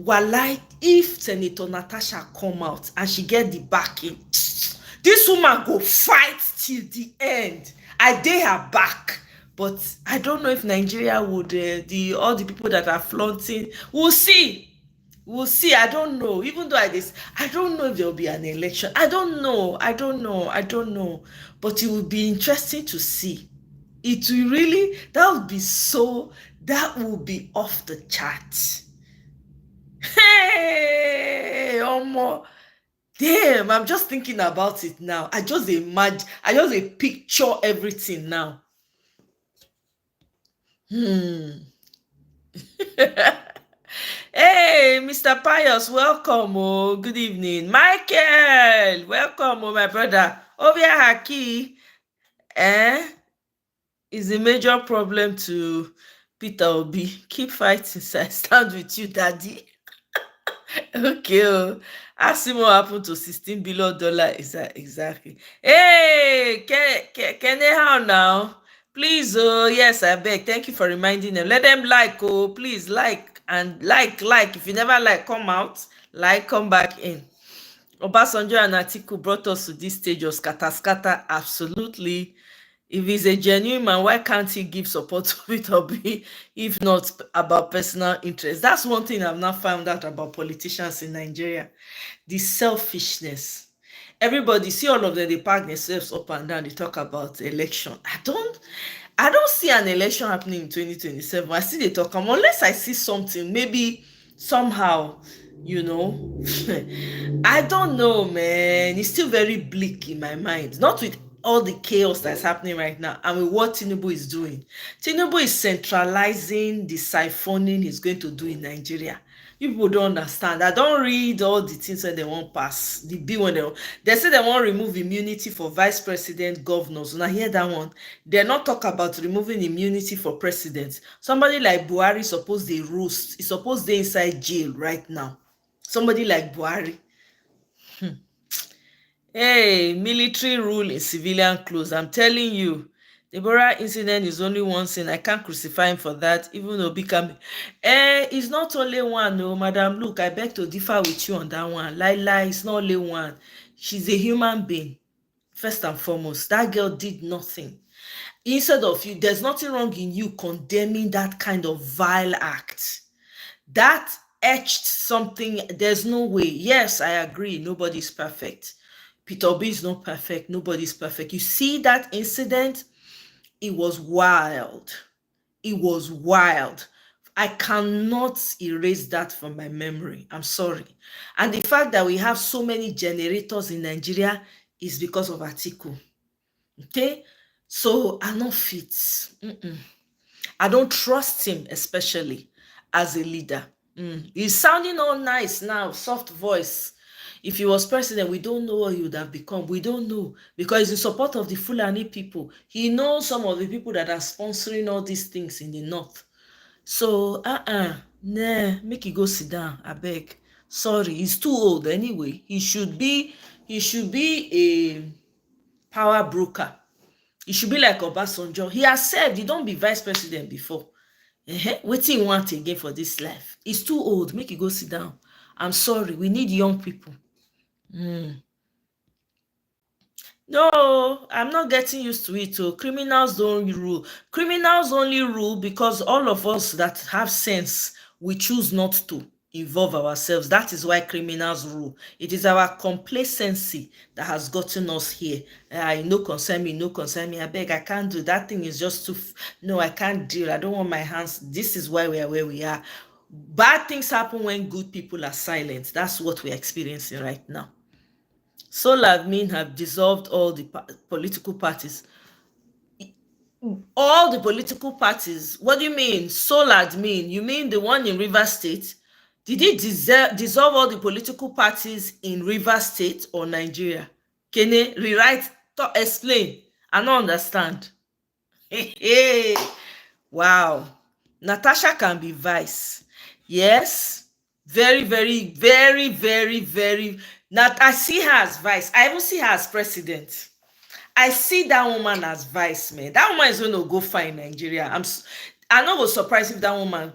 Walai, if Senator Natasha come out and she get the backing, this woman go fight till the end. I dey her back. But I don't know if Nigeria would, all the people that are flaunting, we'll see. We'll see. I don't know. Even though I don't know if there will be an election. I don't know. But it will be interesting to see. It will really, that would be off the chart. Hey, Omo. Damn, I'm just thinking about it now. I just picture everything now. Hey, Mr. Pius, welcome. Oh, good evening. Michael, welcome, my brother. Ovia Haki, is a major problem to Peter Obi. Keep fighting, sir. I stand with you, daddy. Okay, ask him what happened to $16 billion. Exactly. Hey, Kenny, how now? Please, yes, I beg. Thank you for reminding them. Let them please like and like. If you never like, come out. Come back in. Obasanjo and Atiku brought us to this stage of scatter. Absolutely. If he's a genuine man, why can't he give support to Peter Obi if not about personal interest? That's one thing I've not found out about politicians in Nigeria. The selfishness. Everybody, see all of them, they pack themselves up and down, they talk about election. I don't see an election happening in 2027. I see they talk, unless I see something, maybe somehow, I don't know, man. It's still very bleak in my mind. Not with all the chaos that's happening right now and with what Tinubu is doing. Tinubu is centralizing the siphoning he's going to do in Nigeria. People don't understand. I don't read all the things when they won't pass. The bill when they say they won't remove immunity for vice president, governors. When I hear that one, they're not talk about removing immunity for presidents. Somebody like Buhari suppose they roast. He's supposed they inside jail right now. Somebody like Buhari. Hey, military rule in civilian clothes. I'm telling you, the Deborah incident is only one sin. I can't crucify him for that, even though become. It's not only one, no, Madam. Look, I beg to differ with you on that one. Lie, it's not only one. She's a human being, first and foremost. That girl did nothing. Instead of you, there's nothing wrong in you condemning that kind of vile act. That etched something. There's no way. Yes, I agree. Nobody's perfect. Peter Obi is not perfect. Nobody's perfect. You see that incident? It was wild. It was wild. I cannot erase that from my memory. I'm sorry. And the fact that we have so many generators in Nigeria is because of Atiku. Okay? So I'm not fit. I don't trust him, especially as a leader. He's sounding all nice now, soft voice. If he was president, we don't know what he would have become. We don't know, because he's in support of the Fulani people. He knows some of the people that are sponsoring all these things in the north. So, nah, make he go sit down, I beg. Sorry, he's too old anyway. He should be a power broker. He should be like Obasanjo. He has said he don't be vice president before. What do you want again for this life? He's too old. Make he go sit down. I'm sorry. We need young people. No, I'm not getting used to it. Criminals don't rule. Criminals only rule because all of us that have sense, we choose not to. involve ourselves. That is why criminals rule. It is our complacency that has gotten us here. No concern me, no concern me. I beg, I can't do that thing. Is just too. No, I can't deal. I don't want my hands. This is why we are where we are. Bad things happen when good people are silent. That's what we're experiencing right now. Soladmin have dissolved all the political parties. All the political parties? What do you mean? Soladmin? You mean the one in Rivers State? Did he dissolve all the political parties in Rivers State or Nigeria? Can you rewrite? Explain. I don't understand. Hey, wow. Natasha can be vice. Yes. Very, very, very, very, very. I see her as vice. I even see her as president. I see that woman as vice, man. That woman is going to go far in Nigeria. I'm not surprised if that woman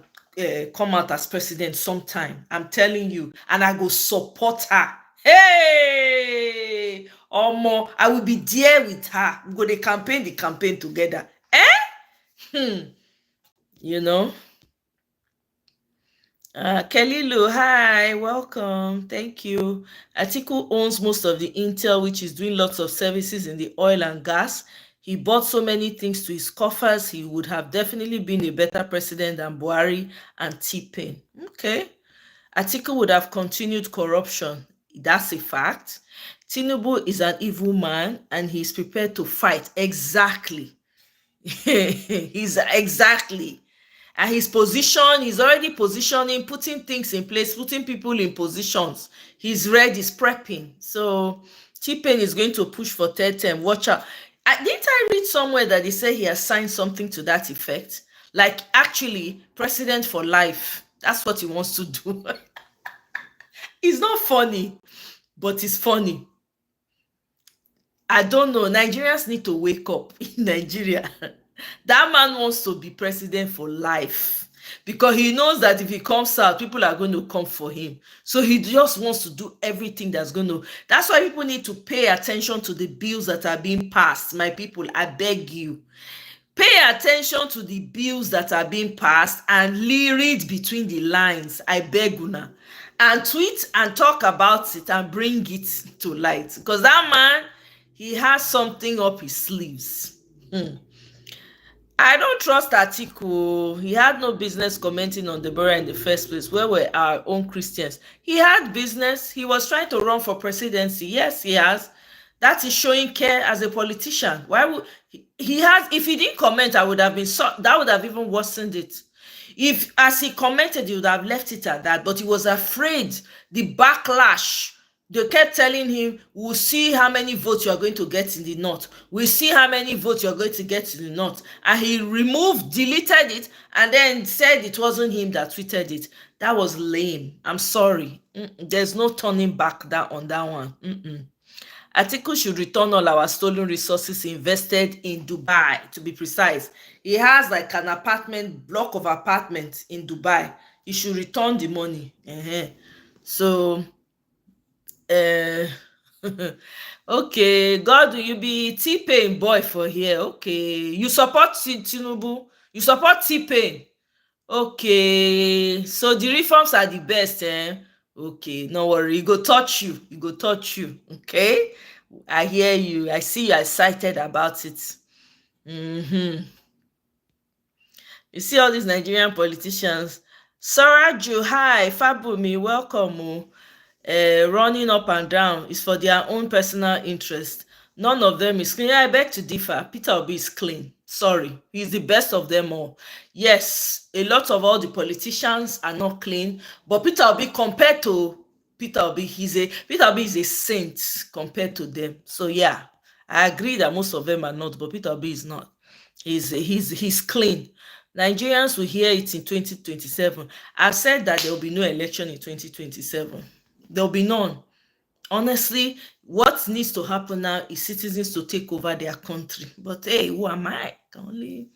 come out as president sometime. I'm telling you. And I go support her. Hey! Omo, I will be there with her. We go the campaign together. You know? Kelilu, hi, welcome, thank you. Atiku owns most of the intel, which is doing lots of services in the oil and gas. He bought so many things to his coffers. He would have definitely been a better president than Buhari and T-Pain. Okay. Atiku would have continued corruption. That's a fact. Tinubu is an evil man and he's prepared to fight. Exactly. He's exactly. And his position, he's already positioning, putting things in place, putting people in positions. He's ready, he's prepping. So T-Pain is going to push for third term. Watch out. Didn't I read somewhere that they say he has signed something to that effect? Like, actually, president for life. That's what he wants to do. It's not funny, but it's funny. I don't know. Nigerians need to wake up in Nigeria. That man wants to be president for life because he knows that if he comes out, people are going to come for him. So he just wants to do everything that's going to. That's why people need to pay attention to the bills that are being passed. My people, I beg you. Pay attention to the bills that are being passed and read between the lines. I beg una. And tweet and talk about it and bring it to light. Because that man, he has something up his sleeves. I don't trust Atiku. He had no business commenting on the burial in the first place. Where were our own Christians? He had business. He was trying to run for presidency. Yes, he has. That is showing care as a politician. Why would he has? If he didn't comment, I would have been that would have even worsened it. If as he commented, he would have left it at that. But he was afraid the backlash. They kept telling him, we'll see how many votes you are going to get in the north. We'll see how many votes you're going to get in the north. And he deleted it, and then said it wasn't him that tweeted it. That was lame. I'm sorry. There's no turning back on that one. Atiku should return all our stolen resources invested in Dubai, to be precise. He has like an block of apartments in Dubai. He should return the money. So... okay, God, will you be T-Pain boy for here? Okay, you support Tinubu, you support T-Pain. Okay, so the reforms are the best, Okay, no worry, he go touch you, okay? I hear you, I see you are excited about it. You see all these Nigerian politicians. Saraju, hi, Fabumi, welcome. Running up and down is for their own personal interest. None of them is clean. I beg to differ. Peter Obi is clean. Sorry, he's the best of them all. Yes, a lot of all the politicians are not clean, but Peter Obi, compared to Peter Obi, Peter Obi is a saint compared to them. So yeah, I agree that most of them are not, but Peter Obi is not. He's clean. Nigerians will hear it in 2027. I've said that there will be no election in 2027. There will be none. Honestly, what needs to happen now is citizens to take over their country. But hey, who am I? Only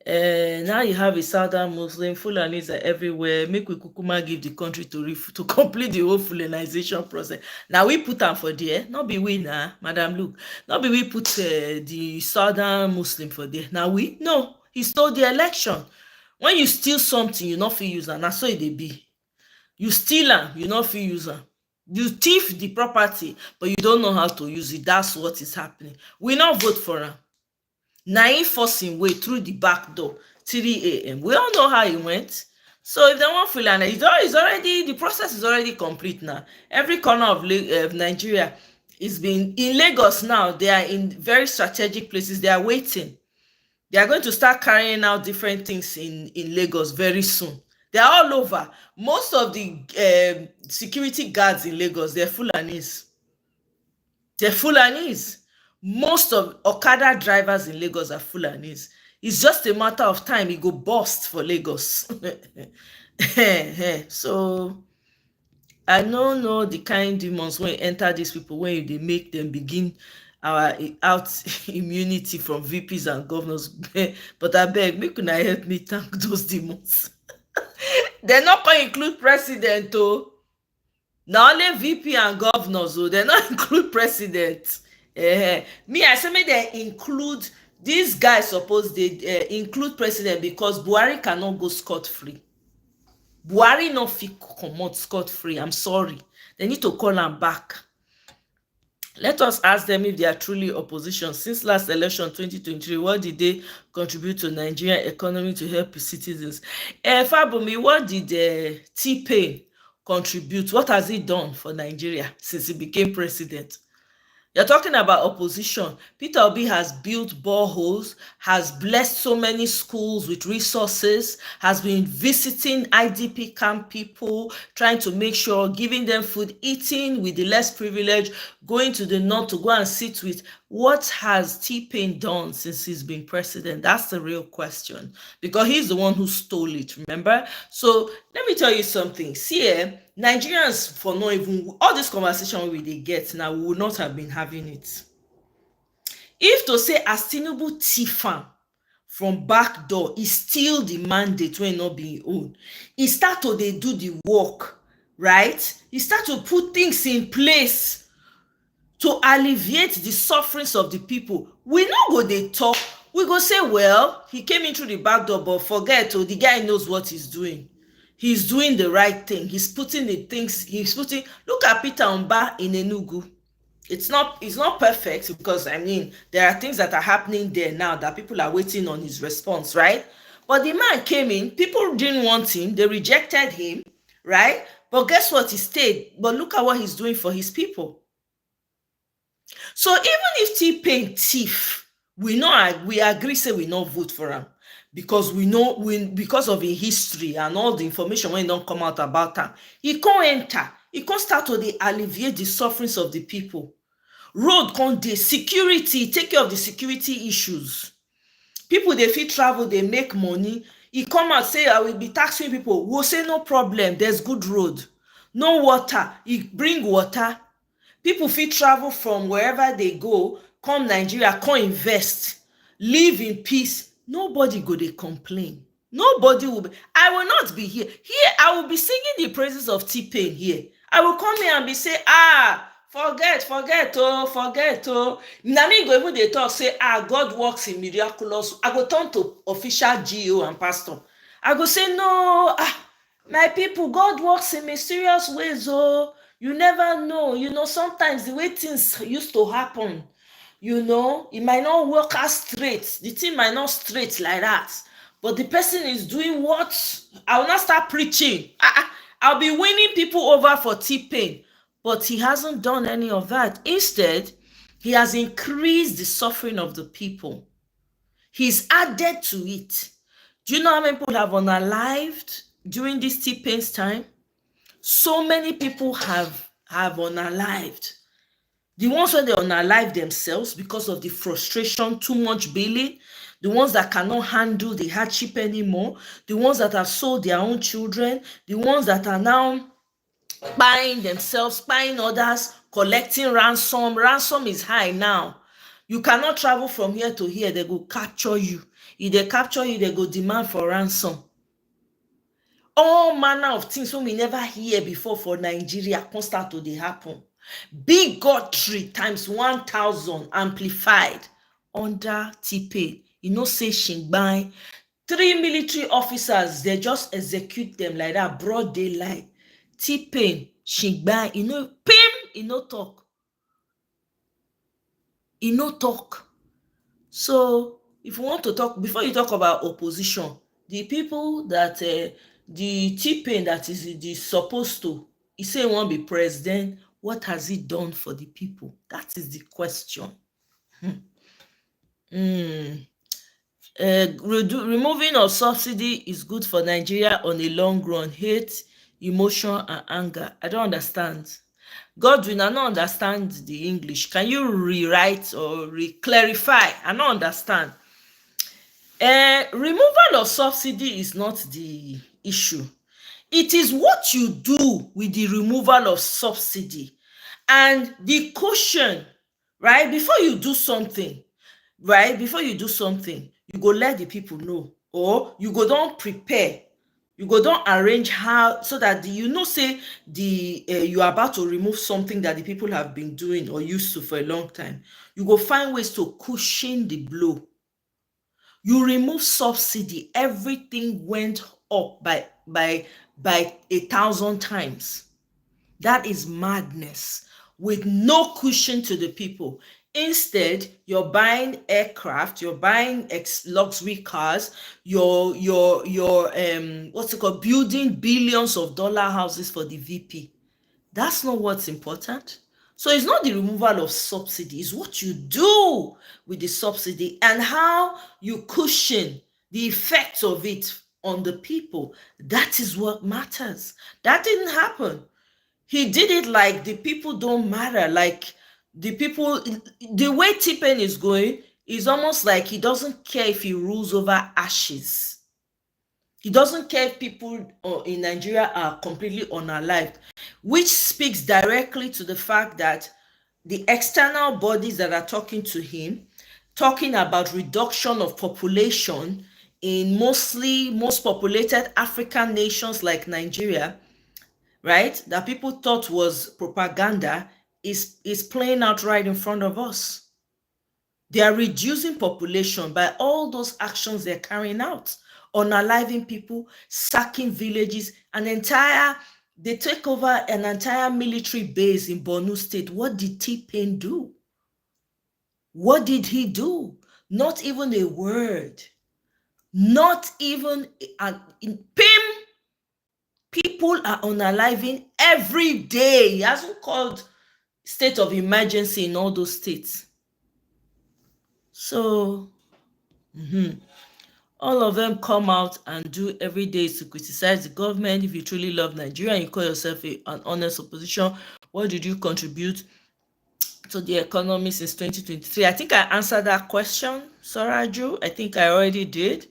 now you have a southern Muslim, Fulanis are everywhere. Make we kukuma give the country to complete the whole Fulanization process. Now we put them for there. Not be we now, Madam Luke. Not be we put the southern Muslim for there. Now we no. He stole the election. When you steal something, you not feel use, and that's so it be. You steal am, you no fit use am. You thief the property, but you don't know how to use it. That's what is happening. We no vote for am. Na him force him way through the back door, 3 a.m. We all know how it went. So if they wan feel am, it's already, the process is already complete now. Every corner of Nigeria is been in Lagos now. They are in very strategic places. They are waiting. They are going to start carrying out different things in Lagos very soon. They are all over. Most of the security guards in Lagos, they're Fulanis. They're Fulanis. Most of Okada drivers in Lagos are Fulanis. It's just a matter of time it go bust for Lagos. So I no know the kind demons when enter these people, when they make them begin our out immunity from VPs and governors. But I beg, make una help me thank those demons. They're not going to include president, oh. Not only VP and governors, oh, they're not include president. Me, I say make they include, these guys suppose they include president, because Buhari cannot go scot-free. Buhari no fit comot scot-free. I'm sorry. They need to call am back. Let us ask them if they are truly opposition. Since last election 2023, what did they contribute to Nigerian economy to help its citizens? Fabumi, what did T-Pain contribute? What has he done for Nigeria since he became president? You're talking about opposition. Peter Obi has built boreholes, has blessed so many schools with resources, has been visiting IDP camp people, trying to make sure, giving them food, eating with the less privileged, going to the north to go and sit with. What has T-Pain done since he's been president? That's the real question, because he's the one who stole it, remember? So let me tell you something. See, Nigerians, for not even all this conversation we dey get now, we would not have been having it if to say as Tinubu thief am from back door, he steal the mandate when not being owned. He start to dey do the work, right? He start to put things in place to alleviate the sufferings of the people. We no go dey talk. We go say, well, he came in through the back door, but forget, oh, the guy knows what he's doing. He's doing the right thing. He's putting the things, look at Peter Mba in Enugu. It's not perfect, because I mean, there are things that are happening there now that people are waiting on his response, right? But the man came in, people didn't want him, they rejected him, right? But guess what? He stayed. But look at what he's doing for his people. So even if T-Pain thief, we agree, say we not vote for him, because we know, because of his history and all the information when don't come out about him, he can't enter, he can't start to alleviate the sufferings of the people. Road can't dey, security, take care of the security issues. People, they fit travel, they make money. He come out, say, I will be taxing people. We'll say, no problem, there's good road. No water, he bring water. People fit travel from wherever they go, come Nigeria, come invest, live in peace. Nobody go dey complain. Nobody will be. I will not be here. Here, I will be singing the praises of T-Pain here. I will come here and be say, forget, oh. Na me go even dey talk, say, God works in miraculous. I go turn to official GO and pastor. I go say, no, my people, God works in mysterious ways, oh. You never know. You know, sometimes the way things used to happen, you know, it might not work out straight. The thing might not straight like that. But the person is doing what? I will not start preaching. I'll be winning people over for T-Pain. But he hasn't done any of that. Instead, he has increased the suffering of the people. He's added to it. Do you know how many people have unalived during this T-Pain's time? So many people have unalived. The ones where they unalive themselves because of the frustration, too much billing, the ones that cannot handle the hardship anymore, the ones that have sold their own children, the ones that are now buying themselves, buying others, collecting ransom. Ransom is high now. You cannot travel from here to here, they go capture you. If they capture you, they go demand for ransom. All manner of things we never hear before for Nigeria can start to dey happen. Bigotry times 1,000 amplified under T-Pain. You know, say Shingbai, 3 military officers, they just execute them like that, broad daylight. T-Pain, Shigban, pim, no talk. No talk. So if you want to talk, before you talk about opposition, the people that the T-Pain that is supposed to, he say he wan be president, what has he done for the people? That is the question. Removing of subsidy is good for Nigeria on a long run. Hate, emotion, and anger. I don't understand. Godwin, I don't understand the English. Can you rewrite or clarify? I don't understand. Removal of subsidy is not the issue. It is what you do with the removal of subsidy and the caution, right? Before you do something, you go let the people know, or you go don prepare, you go don arrange how, so that say you are about to remove something that the people have been doing or used to for a long time. You go find ways to cushion the blow. You remove subsidy, everything went up by 1,000 times. That is madness, with no cushion to the people. Instead, you're buying aircraft, you're buying luxury cars, you're what's it called, building billions of dollar houses for the VP. That's not what's important. So it's not the removal of subsidy, it's what you do with the subsidy and how you cushion the effects of it on the people. That is what matters. That didn't happen. He did it like the people don't matter. Like the people, the way T-Pain is going is almost like he doesn't care if he rules over ashes. He doesn't care if people in Nigeria are completely unalived, which speaks directly to the fact that the external bodies that are talking to him, talking about reduction of population in most populated African nations like Nigeria, right, that people thought was propaganda, is playing out right in front of us. They are reducing population by all those actions they're carrying out, unaliving people, sacking villages, they take over an entire military base in Borno State. What did T-Pain do? What did he do? Not even a word. Not even PIM. People are unaliving every day. He hasn't called state of emergency in all those states. So, all of them come out and do every day to criticize the government. If you truly love Nigeria and you call yourself an honest opposition, what did you contribute to the economy since 2023? I think I answered that question, Soraju. I think I already did.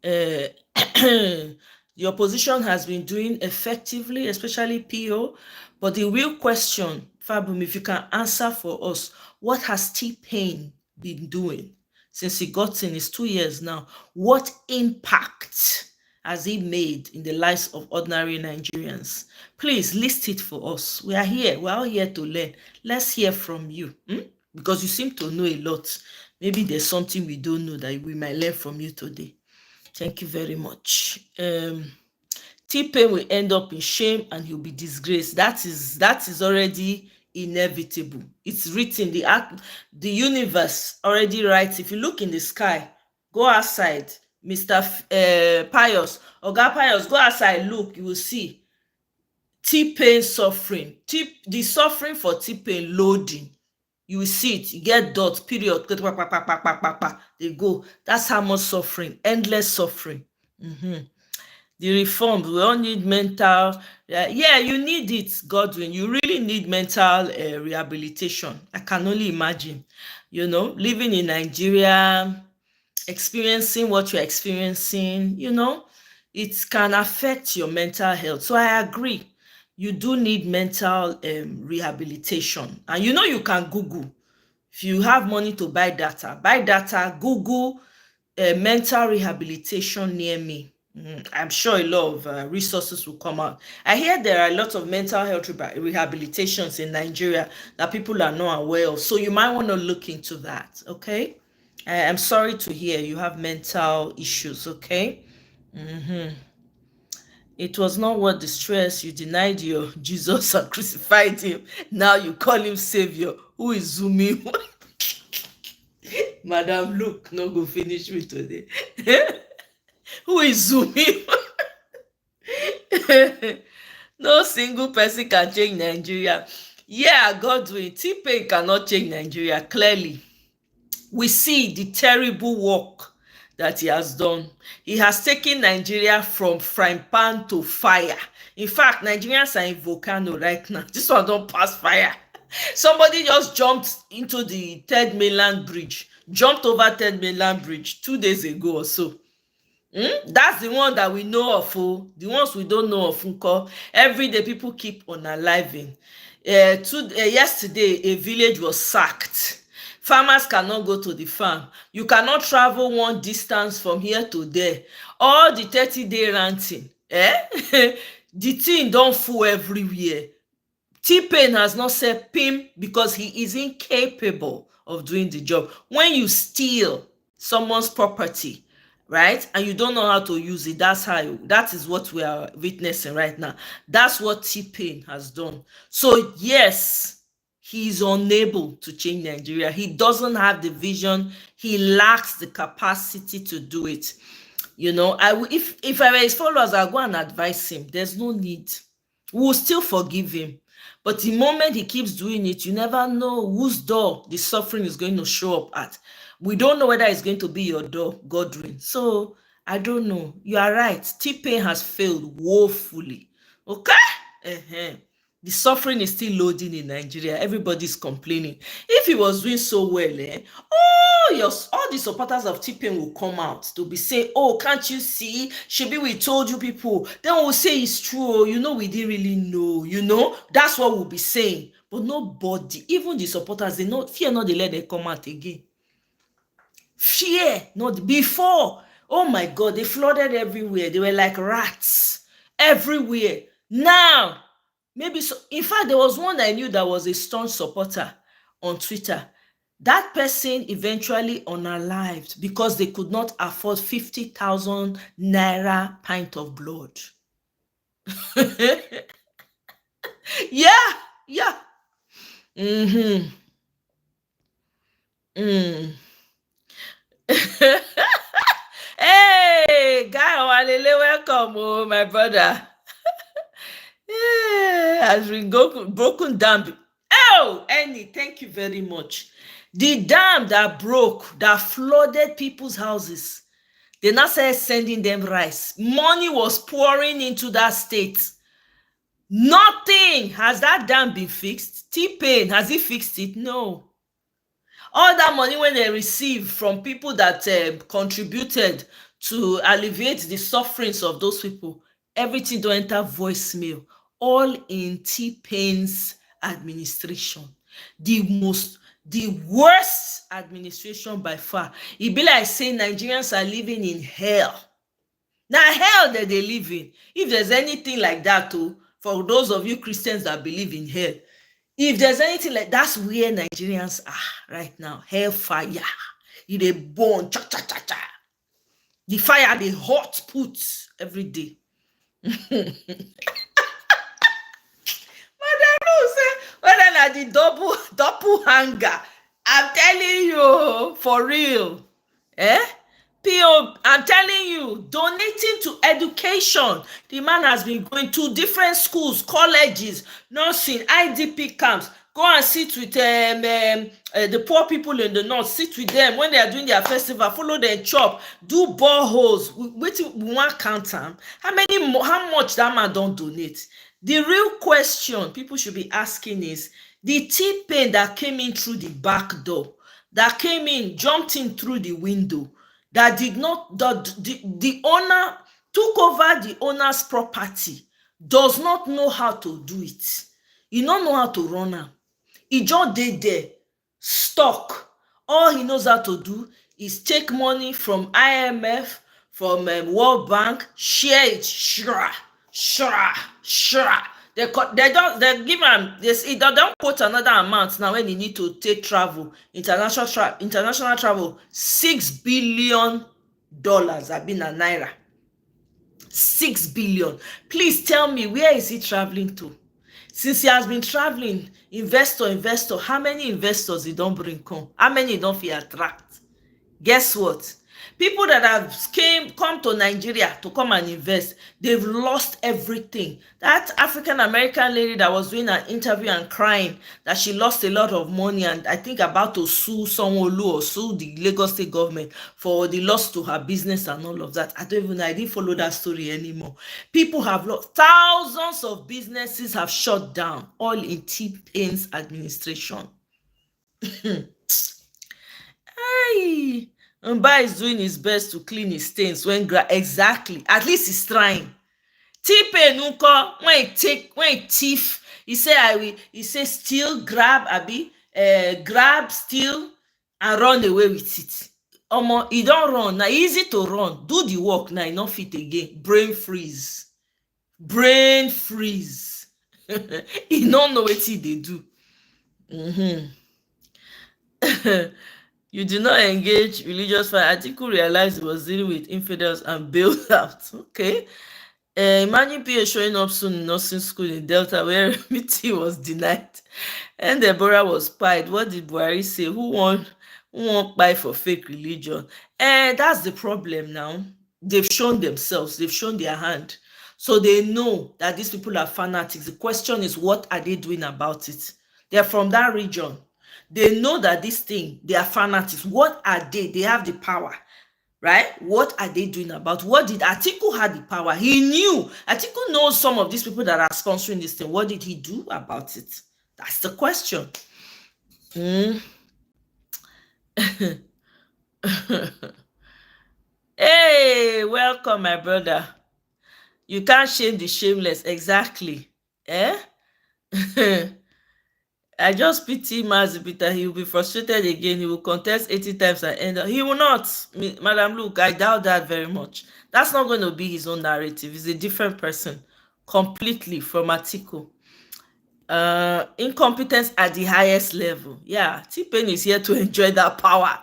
The opposition has been doing effectively, especially PO. But the real question, Fabum, if you can answer for us, what has T-Pain been doing since he got in? It's 2 years now. What impact has he made in the lives of ordinary Nigerians? Please list it for us. We are here. We're all here to learn. Let's hear from you, because you seem to know a lot. Maybe there's something we don't know that we might learn from you today. Thank you very much. T-Pain will end up in shame and he'll be disgraced. That is already inevitable. It's written. The universe already writes. If you look in the sky, go outside, Mr. Pius, Oga Pius, go outside, look, you will see T-Pain suffering. The suffering for T-Pain loading. You will see it. You get dots, period. They go. That's how much suffering. Endless suffering. The reforms, we all need mental. Yeah, you need it, Godwin. You really need mental rehabilitation. I can only imagine. Living in Nigeria, experiencing what you're experiencing, it can affect your mental health. So I agree. You do need mental rehabilitation. And you can Google. If you have money to buy data, Google mental rehabilitation near me. I'm sure a lot of resources will come out. I hear there are a lot of mental health rehabilitations in Nigeria that people are not aware of. So you might want to look into that, okay? I'm sorry to hear you have mental issues, okay? It was not worth the stress. You denied your Jesus and crucified him. Now you call him savior. Who is zooming? Madam Luke no go finish me today. Who is zooming? No single person can change Nigeria. Yeah, Godwin, T-Pain cannot change Nigeria. Clearly, we see the terrible work that he has done. He has taken Nigeria from frying pan to fire. In fact, Nigerians are in volcano right now. This one don't pass fire. Somebody just jumped into the third mainland bridge, jumped over third mainland bridge 2 days ago or so. That's the one that we know of. Oh. The ones we don't know of, every day people keep unaliving. Yesterday, a village was sacked. Farmers cannot go to the farm. You cannot travel one distance from here to there. All the 30-day ranting, the thing don't full everywhere. T-Pain has not said PIM because he is incapable of doing the job. When you steal someone's property, right, and you don't know how to use it, that is what we are witnessing right now. That's what T-Pain has done. So yes, he is unable to change Nigeria. He doesn't have the vision. He lacks the capacity to do it. You know, if I were his followers, I'll go and advise him. There's no need. We will still forgive him. But the moment he keeps doing it, you never know whose door the suffering is going to show up at. We don't know whether it's going to be your door, Godwin. So, I don't know. You are right. T-Pain has failed woefully. Okay? The suffering is still loading in Nigeria. Everybody's complaining. If he was doing so well, all the supporters of T-Pain will come out to be saying, oh, can't you see? Shebi, we told you people. Then we'll say it's true. You know, we didn't really know. You know, that's what we'll be saying. But nobody, even the supporters, fear not, they let them come out again. Fear not. Before, oh my God, they flooded everywhere. They were like rats everywhere. Now, maybe so. In fact, there was one I knew that was a staunch supporter on Twitter. That person eventually unalived because they could not afford 50,000 naira pint of blood. Yeah. Hey, Guy Owalele, welcome, oh, my brother. Has been broken down. Oh, Annie, thank you very much. The dam that broke, that flooded people's houses, they now started sending them rice. Money was pouring into that state. Nothing. Has that dam been fixed? T-Pain, has he fixed it? No. All that money when they received from people that contributed to alleviate the sufferings of those people, everything don't enter voicemail. All in T-Pain's administration. The worst administration by far. It be like saying Nigerians are living in hell. Now hell that they live in. If there's anything like that too, for those of you Christians that believe in hell, if there's anything like that's where Nigerians are right now. Hellfire. It dey burn. Cha cha cha cha. The fire be hot put every day. Whether na the double hanger, I'm telling you, for real. I'm telling you, donating to education. The man has been going to different schools, colleges, nursing, IDP camps. Go and sit with the poor people in the north. Sit with them when they are doing their festival. Follow them, chop, do boreholes. Wait, we want count them. How much that man don't donate? The real question people should be asking is, the T-Pain that came in through the back door, that came in, jumped in through the window, that did not, the owner took over the owner's property, does not know how to do it. He don't know how to run am. He just dey there, stuck. All he knows how to do is take money from IMF, from World Bank, share it, shra. They give him this. They don't quote another amount now when he need to take travel, international travel. $6 billion have been a naira. 6 billion. Please tell me, where is he traveling to? Since he has been traveling, investor, how many investors he don't bring come? How many he don't feel attract? Guess what? People that have come to Nigeria to come and invest, they've lost everything. That African American lady that was doing an interview and crying that she lost a lot of money, and I think about to sue Sanwo-Olu or sue the Lagos state government for the loss to her business and all of that. I don't even know. I didn't follow that story anymore. People have lost. Thousands of businesses have shut down, all in T-Pain's administration. Hey, Mba is doing his best to clean his stains when exactly. At least he's trying. T-Pain nko when he thief, he say steal, grab, grab, steal, and run away with it. Omo, he don't run. Now easy to run. Do the work now, he not fit again. Brain freeze. Brain freeze. He don't know what they do. You do not engage religious fight. Atiku realized he was dealing with infidels and bailed out. Okay. Imagine PA showing up soon in nursing school in Delta where meeting was denied. And Deborah was pied. What did Buhari say? Who won't buy for fake religion? And that's the problem now. They've shown themselves. They've shown their hand. So they know that these people are fanatics. The question is, what are they doing about it? They're from that region. They know that this thing, they are fanatics. What are they? They have the power, right? What are they doing about? What did Atiku have the power? He knew. Atiku knows some of these people that are sponsoring this thing. What did he do about it? That's the question. Hey, welcome, my brother. You can't shame the shameless. Exactly. Eh? I just pity Mazi Peter. He will be frustrated again. He will contest 80 times and end up. He will not. Madam, look, I doubt that very much. That's not going to be his own narrative. He's a different person completely from Atiku. Incompetence at the highest level. Yeah, T-Pain is here to enjoy that power.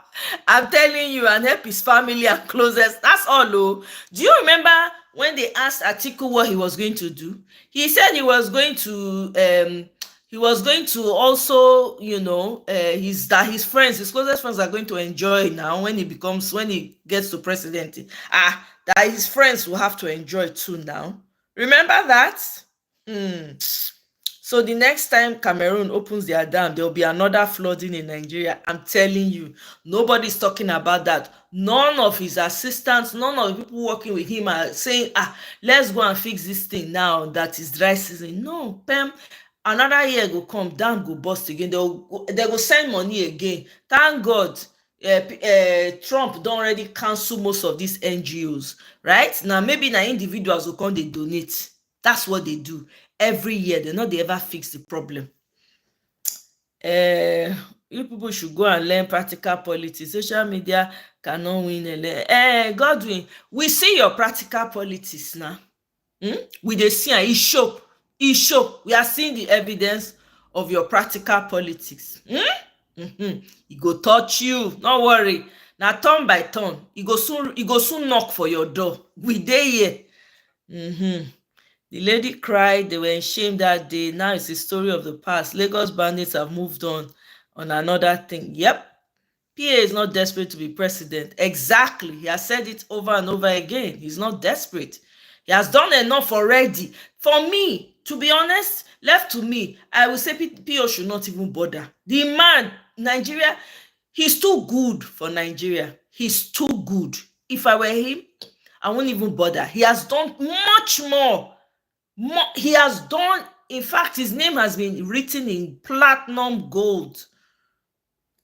I'm telling you, and help his family and closest. That's all. Oh. Do you remember when they asked Atiku what he was going to do? He said he was going to also, his friends, his closest friends are going to enjoy now when he gets to presidency. That his friends will have to enjoy too now. Remember that? So the next time Cameroon opens their dam, there will be another flooding in Nigeria. I'm telling you, nobody's talking about that. None of his assistants, none of the people working with him are saying, let's go and fix this thing now that is dry season. No, Pam. Another year go come, dam go burst again. They go send money again. Thank God, Trump don already cancel most of these NGOs, right? Now maybe na individuals go come dey donate. That's what they do every year. They ever fix the problem. You people should go and learn practical politics. Social media cannot win. Godwin, we see your practical politics now. We dey see am. E show. We are seeing the evidence of your practical politics. E go touch you. No worry. Now turn by turn. E go soon knock for your door. We dey here. The lady cried. They were ashamed that day. Now it's the story of the past. Lagos bandits have moved on another thing. Yep. PA is not desperate to be president. Exactly. He has said it over and over again. He's not desperate. He has done enough already. For me, to be honest, left to me, I would say PO should not even bother. The man, Nigeria, he's too good for Nigeria. He's too good. If I were him, I wouldn't even bother. He has done much more. He has done, in fact, his name has been written in platinum gold.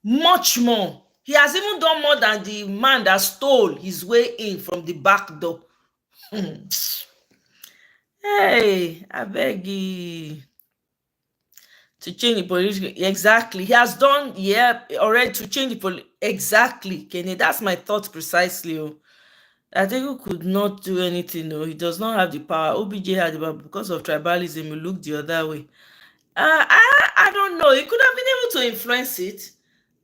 Much more. He has even done more than the man that stole his way in from the back door. Hey, I beg you to change the political. Exactly. He has done, already to change the political. Exactly, Kenny. That's my thought precisely. I think he could not do anything. He does not have the power. OBJ had the power because of tribalism. He looked the other way. I don't know. He could have been able to influence it.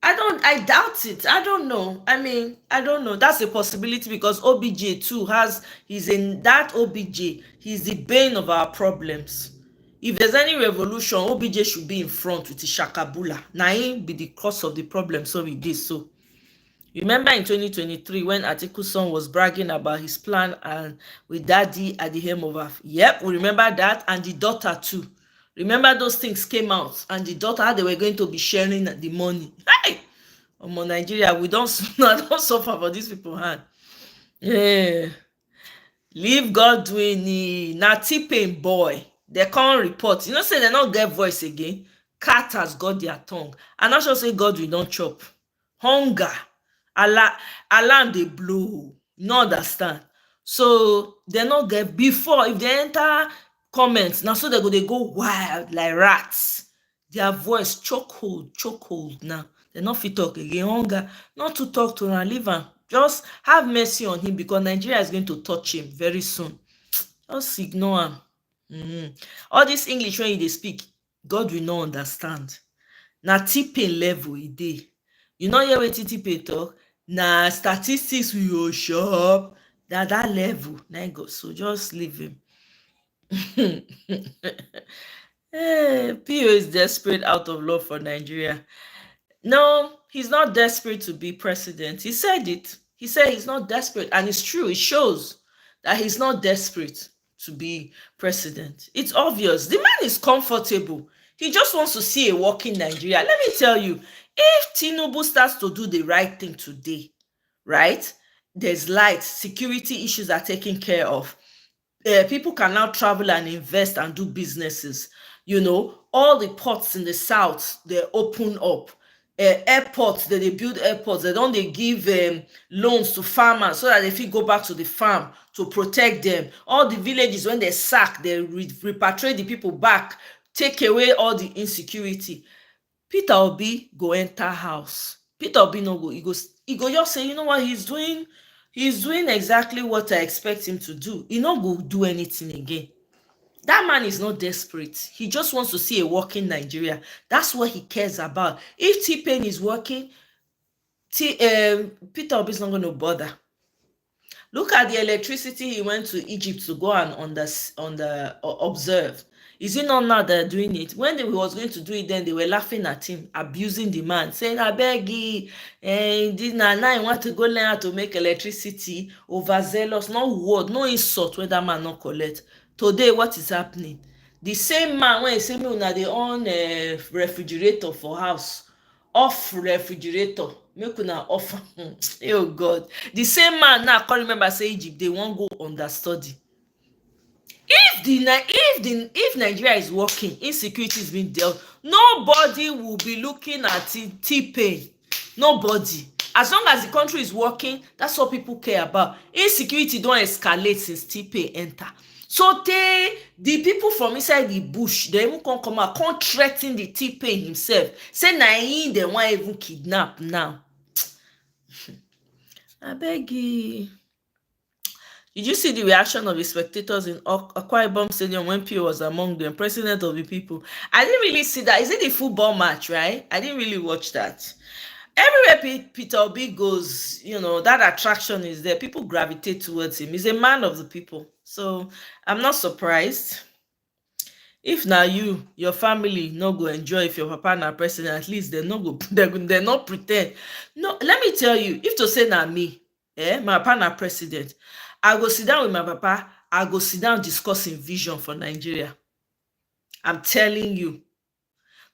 I doubt it. I don't know. I mean, I don't know. That's a possibility because OBJ too he's in that OBJ. He's the bane of our problems. If there's any revolution, OBJ should be in front with the Shakabula. Na him be the cause of the problem. So it is so. Remember in 2023 when Atiku's son was bragging about his plan and with daddy at the helm of her. Yep, we remember that, and the daughter too. Remember those things came out and the daughter, how they were going to be sharing the money. Hey! Omo Nigeria, we don't suffer for these people hand. Yeah. Leave God doing it. Na T-Pain boy. They can't report. You know, say they not get voice again. Cat has got their tongue. And I shall say God will not chop. Hunger. Alarm they blow. You no understand. So they not get before if they enter comments. Now so they go wild like rats. Their voice chokehold now. They not fit talk again. Hunger. Not to talk to and leave am. Just have mercy on him because Nigeria is going to touch him very soon. Just ignore am. All this English when they speak, God will not understand. Na T-Pain level e dey. You no hear wetin T-Pain talk? Na statistics we go show up. That level. Na go. So just leave him. P.O. is desperate out of love for Nigeria. No, he's not desperate to be president. He said it. He said he's not desperate. And it's true. It shows that he's not desperate to be president. It's obvious. The man is comfortable. He just wants to see a working Nigeria. Let me tell you, if Tinubu starts to do the right thing today, right, there's light, security issues are taken care of. People can now travel and invest and do businesses. You know, all the ports in the south, they open up. Airports, they build airports. They give loans to farmers so that they fit go back to the farm to protect them. All the villages, when they sack, they repatriate the people back, take away all the insecurity. Peter Obi go enter house. Peter Obi no go. He go just say, you know what he's doing? He's doing exactly what I expect him to do. He no go do anything again. That man is not desperate. He just wants to see a working Nigeria. That's what he cares about. If T-Pain is working, Peter Obi is not going to bother. Look at the electricity he went to Egypt to go and observe. Is it not now they're doing it? When he was going to do it, then they were laughing at him, abusing the man, saying, I beg you, now you want to go learn how to make electricity, overzealous, no word, no insult when that man not collect. Today, what is happening? The same man, when he say me una dey on refrigerator for house, off refrigerator, make una off. Oh God. The same man now, I can't remember, say Egypt, they won't go understudy. If Nigeria is working, insecurity is being dealt, nobody will be looking at T-Pain. Nobody. As long as the country is working, that's what people care about. Insecurity don't escalate since T-Pain enter. So the people from inside the bush, they even come out, come threaten the T-Pain himself. Say na him they want even kidnap now. I beg you. Did you see the reaction of the spectators in Akwa Ibom Stadium when P.O. was among them, president of the people? I didn't really see that. Is it the football match, right? I didn't really watch that. Everywhere Peter Obi goes, you know, that attraction is there. People gravitate towards him. He's a man of the people. So I'm not surprised. If now your family no go enjoy if your papa na president, at least they not pretend. No, let me tell you, if to say na me, my papa na president, I go sit down with my papa, I go sit down discussing vision for Nigeria. I'm telling you.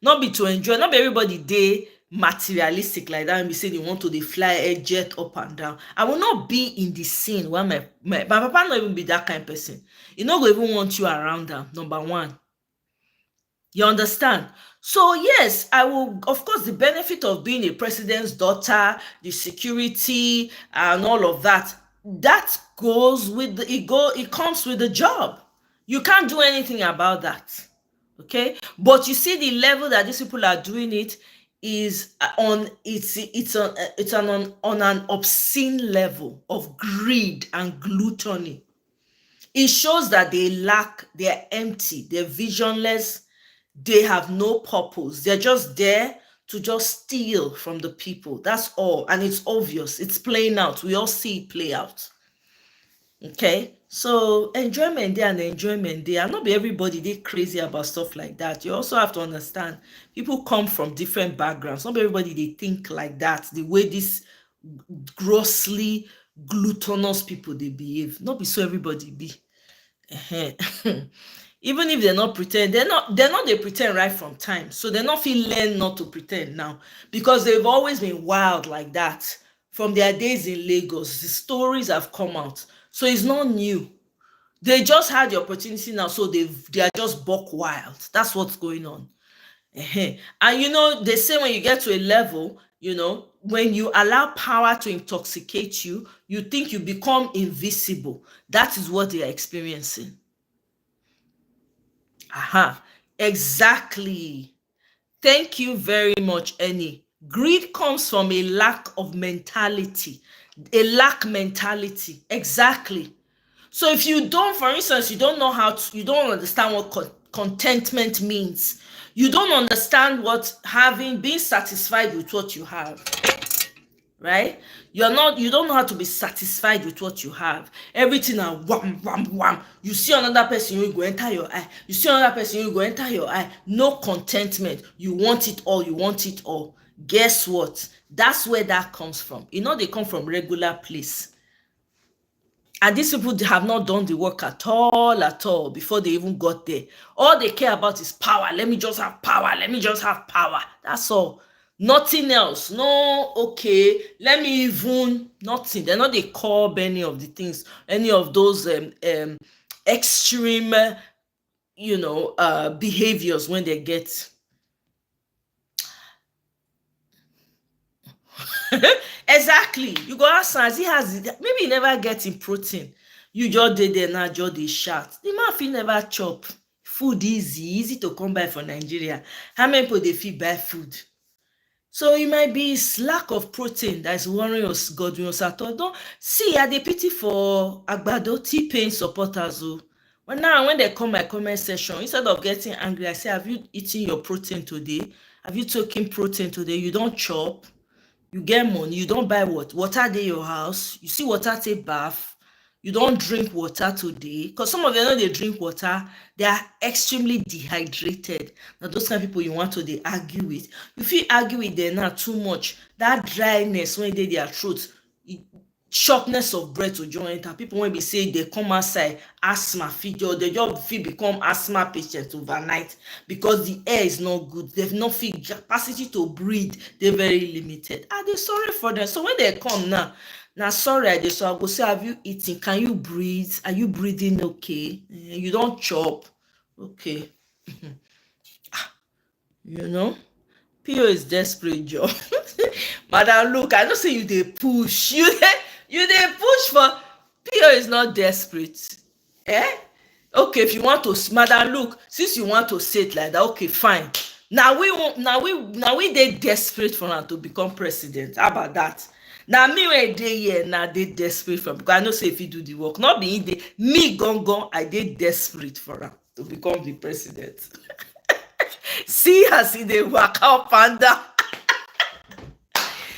Not be to enjoy, not be everybody dey materialistic like that and be saying you want to dey fly a jet up and down. I will not be in the scene where my papa not even be that kind of person. He not go even want you around them, number one. You understand? So yes, I will, of course, the benefit of being a president's daughter, the security and all of that, that goes with it comes with the job. You can't do anything about that. Okay? But you see the level that these people are doing it is on an obscene level of greed and gluttony. It shows that they're empty, they're visionless, they have no purpose. They're just there to just steal from the people. That's all. And it's obvious. It's playing out. We all see it play out. Okay? So enjoyment there and enjoyment there. And not be everybody they crazy about stuff like that. You also have to understand people come from different backgrounds. Not everybody they think like that. The way this grossly gluttonous people they behave. Not be so everybody be. Even if they're not pretend, they're not they pretend right from time. So they're not feel learn not to pretend now, because they've always been wild like that from their days in Lagos. The stories have come out, so it's not new. They just had the opportunity now, so they are just buck wild. That's what's going on. And they say when you get to a level, when you allow power to intoxicate you, you think you become invisible. That is what they are experiencing. Exactly. Thank you very much, Annie. Greed comes from a lack of mentality. A lack mentality. Exactly. So if you don't, for instance, you don't know you don't understand what contentment means. You don't understand what being satisfied with what you have. Right? You don't know how to be satisfied with what you have. Everything are wham, wham, wham. You see another person, you go enter your eye. You see another person, you go enter your eye. No contentment. You want it all. You want it all. Guess what? That's where that comes from. They come from regular place. And these people have not done the work at all before they even got there. All they care about is power. Let me just have power. Let me just have power. That's all. Nothing else. No, okay. Let me even nothing. They're not they curb any of the things, any of those extreme, behaviors when they get. Exactly. You go ask as he has it. Maybe he never get in protein. You just did there now, just dey shout. The man fit never chop. Food easy to come by for Nigeria. How many people they fit buy food? So it might be lack of protein that is worrying us, God us at all. Don't see, I dey pity for Agbado T-Pain supporters. When they come my comment section, instead of getting angry, I say, have you eaten your protein today? Have you taken protein today? You don't chop. You get money, you don't buy water dey your house. You see water take bath. You don't drink water today. Because some of them know they drink water, they are extremely dehydrated. Now those kind of people you want to they argue with. If you argue with them now too much, that dryness when they their throat, shortness of breath to join enter. People when we say they come outside, asthma figure, they just feel become asthma patients overnight because the air is not good. They've not feel capacity to breathe. They're very limited. Are they sorry for them? So when they come now sorry, I go say, have you eaten? Can you breathe? Are you breathing okay? You don't chop. Okay. PO is desperate, Joe. Madam, look, I don't say you they push. You they push for PO is not desperate. Okay, if you want to, Madam, look, since you want to say it like that, okay, fine. Now we they desperate for her to become president. How about that? Now me when they here now they desperate for, because I know say if you do the work, not being the me gone, I did desperate for her to become the president. See how see they work out, panda.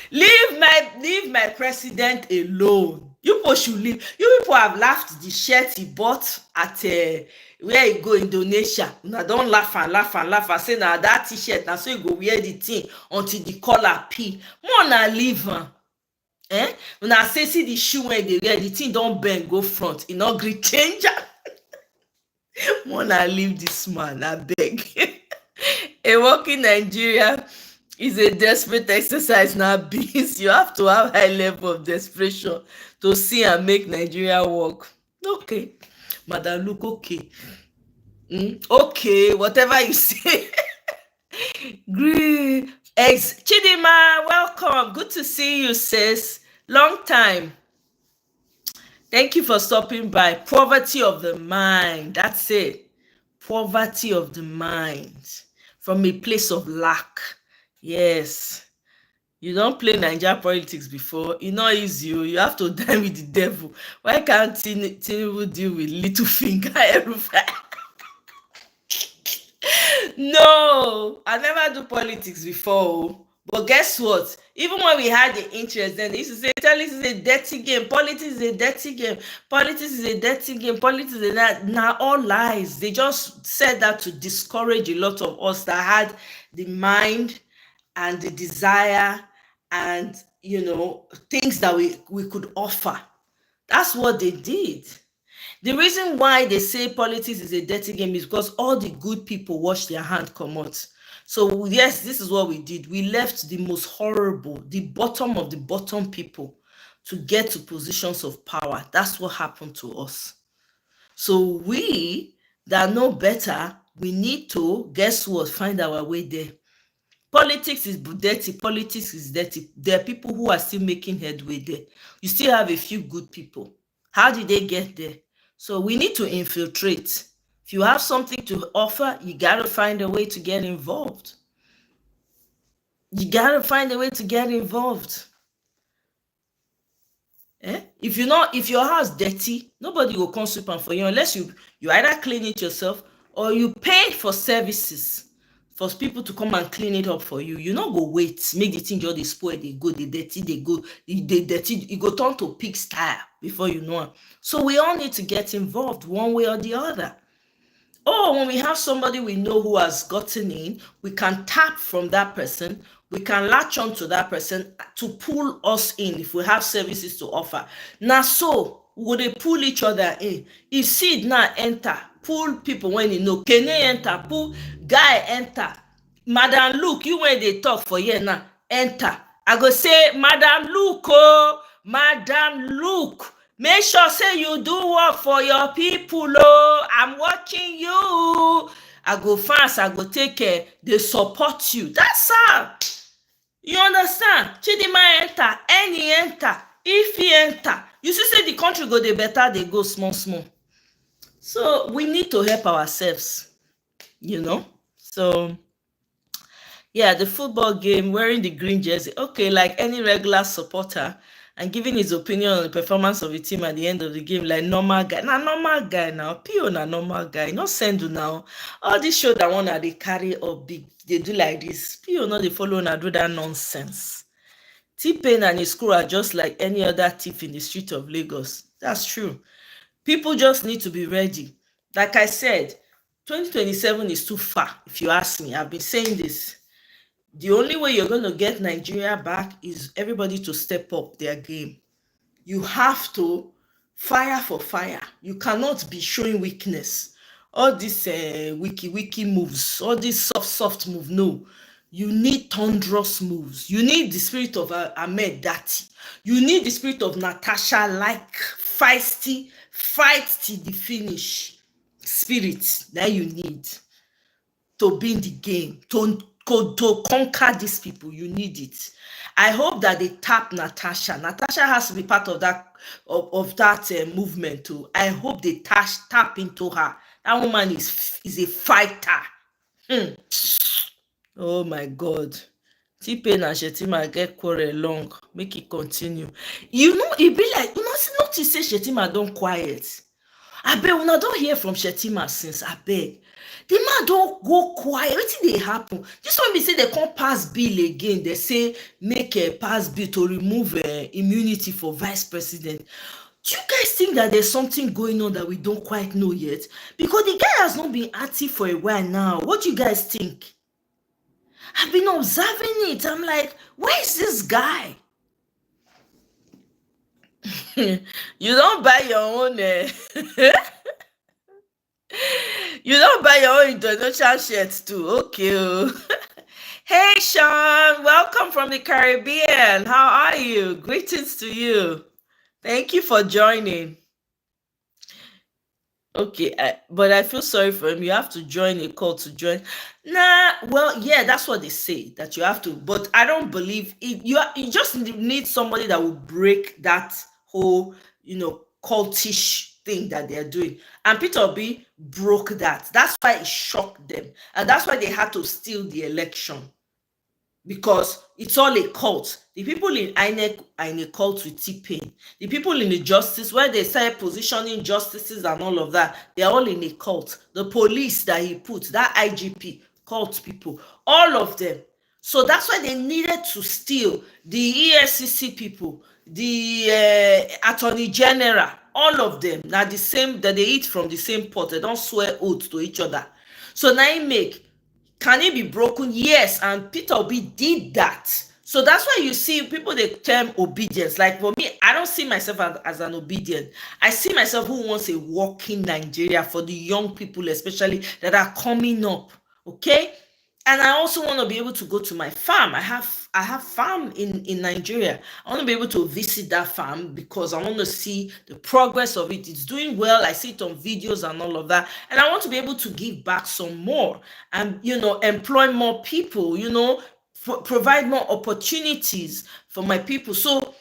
Leave my president alone. You people should leave. You people have laughed the shirt he bought at where he go Indonesia. Una don't laugh and say now that t-shirt now so you go wear the thing until the color pee. More na leave am. Una say see the shoe when they wear the thing don't bend go front. E no gree change am. More na leave this man, I beg. A working Nigeria is a desperate exercise now, beans. You have to have high level of desperation to see and make Nigeria work. Okay, Madam, look, okay. Okay, whatever you say. Great. Chidima, welcome. Good to see you, sis. Long time. Thank you for stopping by. Poverty of the mind. That's it. Poverty of the mind. From a place of lack. Yes. You don't play Nigeria politics before. It's not easy. You have to die with the devil. Why can't Tinubu deal with little finger? No, I never do politics before. But guess what? Even when we had the interest, then they used to say, politics is a dirty game. Politics is a dirty game. Politics is a dirty game. Politics is that. Now, all lies. They just said that to discourage a lot of us that had the mind and the desire and, things that we could offer. That's what they did. The reason why they say politics is a dirty game is because all the good people wash their hand come out. So yes, this is what we did. We left the most horrible, the bottom of the bottom people to get to positions of power. That's what happened to us. So we that know better, we need to, guess what, find our way there. Politics is dirty. Politics is dirty. There are people who are still making headway there. You still have a few good people. How did they get there? So we need to infiltrate. If you have something to offer, you got to find a way to get involved. You got to find a way to get involved. If your house dirty, nobody will come sweep am for you unless you either clean it yourself or you pay for services for people to come and clean it up for you. You no go wait make the thing just dey spoil, dey go, the dirty dey go, the dirty e go turn to pig style before you know am. So we all need to get involved one way or the other. When we have somebody we know who has gotten in, we can tap from that person. We can latch on to that person to pull us in if we have services to offer. Now, so we dey pull each other in. If seed now enter, pull people when you know. Kene enter, pull guy enter. Madam Luke, you when they talk for here now, enter. I go say, Madam Luke, Madam Luke, make sure say you do work for your people, I'm watching you. I go fast, I go take care, they support you. That's how. You understand? Chidima enter, any enter, if he enter. You see say the country go dey better, they go small. So we need to help ourselves, So yeah, the football game, wearing the green jersey, okay, like any regular supporter, and giving his opinion on the performance of the team at the end of the game, like normal guy. Normal guy now. Pio na normal guy. Not send now. All this show that one they carry up big, they do like this. Pio no they follow and do that nonsense. T-Pain and his crew are just like any other thief in the street of Lagos. That's true. People just need to be ready. Like I said, 2027 is too far, if you ask me. I've been saying this. The only way you're going to get Nigeria back is everybody to step up their game. You have to fire for fire. You cannot be showing weakness. All these wiki moves, all these soft move. No, you need thunderous moves. You need the spirit of Ahmed Dati. You need the spirit of Natasha, like feisty, fight till the finish spirit that you need to be in the game, to conquer these people. You need it. I hope that they tap Natasha. Natasha has to be part of that movement too. I hope they tap into her. That woman is a fighter. Oh my God. T-Pain and Shetima get quarrel long. Make it continue. It be like, notice say Shetima don't quiet. I beg, una don't hear from Shetima since. I beg. The man don't go quiet. Wetin dey happen? This one be say they can't pass bill again. They say make a pass bill to remove immunity for vice president. Do you guys think that there's something going on that we don't quite know yet? Because the guy has not been active for a while now. What do you guys think? I've been observing it. I'm like, where is this guy? You don't buy your own. You don't buy your own international shirts too. Okay. Hey, Sean. Welcome from the Caribbean. How are you? Greetings to you. Thank you for joining. Okay, but I feel sorry for him. You have to join a call to join. Well, yeah, that's what they say, that you have to. But I don't believe it. You just need somebody that will break that whole, cultish thing that they're doing. And Peter Obi broke that. That's why it shocked them. And that's why they had to steal the election. Because it's all a cult. The people in INEC are in a cult with T-Pain. The people in the justice, where they say positioning justices and all of that, they're all in a cult. The police that he put, that IGP, cult people, all of them. So that's why they needed to steal the EFCC people, the Attorney General, all of them. Now the same, that they eat from the same pot. They don't swear oath to each other. So now it make, can it be broken? Yes, and Peter Obi did that. So that's why you see people, they term obedience. Like for me, I don't see myself as an obedient. I see myself who wants a working Nigeria for the young people, especially that are coming up. Okay, and I also want to be able to go to my farm. I have farm in Nigeria. I want to be able to visit that farm because I want to see the progress of it. It's doing well. I see it on videos and all of that. And I want to be able to give back some more and, employ more people, provide more opportunities for my people. So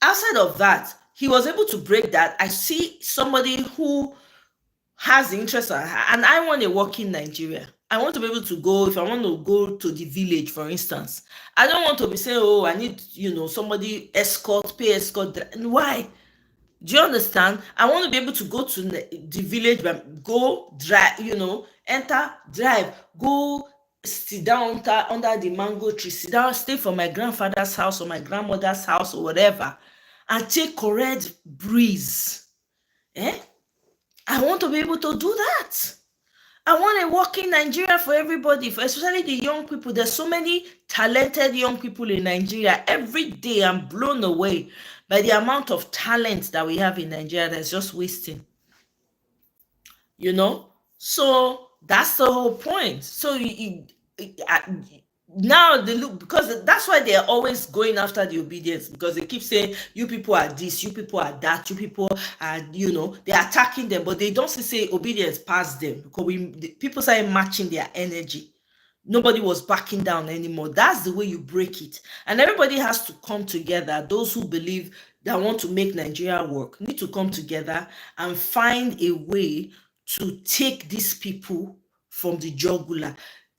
outside of that, he was able to break that. I see somebody who has the interest, and I want to work in Nigeria. I want to be able to go, if I want to go to the village, for instance. I don't want to be saying, oh, I need, somebody pay escort. Why? Do you understand? I want to be able to go to the village, go drive, enter, drive, go sit down under the mango tree, sit down, stay for my grandfather's house or my grandmother's house or whatever, and take correct breeze. I want to be able to do that. I want a working Nigeria for everybody, for especially the young people. There's so many talented young people in Nigeria. Every day I'm blown away by the amount of talent that we have in Nigeria that's just wasting. So that's the whole point. So now they look, because that's why they're always going after the obedience, because they keep saying, you people are this, you people are that, you people are, they're attacking them, but they don't say obedience past them, because people started matching their energy. Nobody was backing down anymore. That's the way you break it. And everybody has to come together. Those who believe that want to make Nigeria work need to come together and find a way to take these people from the jugular.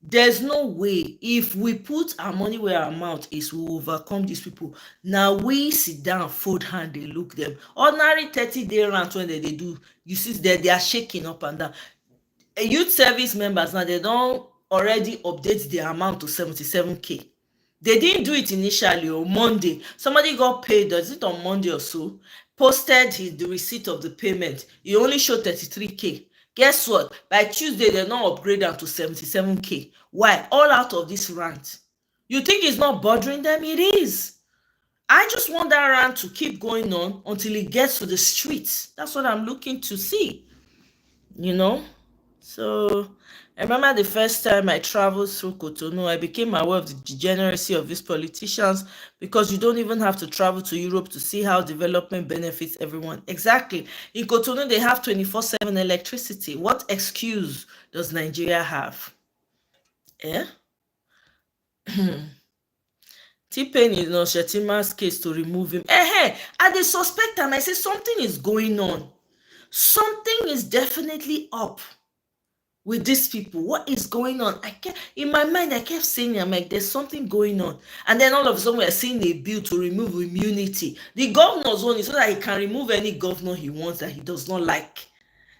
There's no way, if we put our money where our mouth is, we will overcome these people. Now we sit down, fold hand, they look them. Ordinary 30-day rounds when they do, you see they are shaking up and down. Youth service members now, they don't already update their amount to 77k. They didn't do it initially on Monday. Somebody got paid, is it on Monday or so? Posted the receipt of the payment. He only showed 33k. Guess what? By Tuesday, they're not upgrade them to 77k. Why? All out of this rant. You think it's not bothering them? It is. I just want that rant to keep going on until it gets to the streets. That's what I'm looking to see. So I remember the first time I traveled through Cotonou, I became aware of the degeneracy of these politicians, because you don't even have to travel to Europe to see how development benefits everyone. Exactly. In Cotonou, they have 24/7 electricity. What excuse does Nigeria have? T-Pain is on Shetima's case to remove him. I dey suspect him. I say something is going on. Something is definitely up with these people. What is going on? In my mind, I kept saying, I'm like, there's something going on. And then all of a sudden, we're seeing a bill to remove immunity. The governor's one is so that he can remove any governor he wants that he does not like.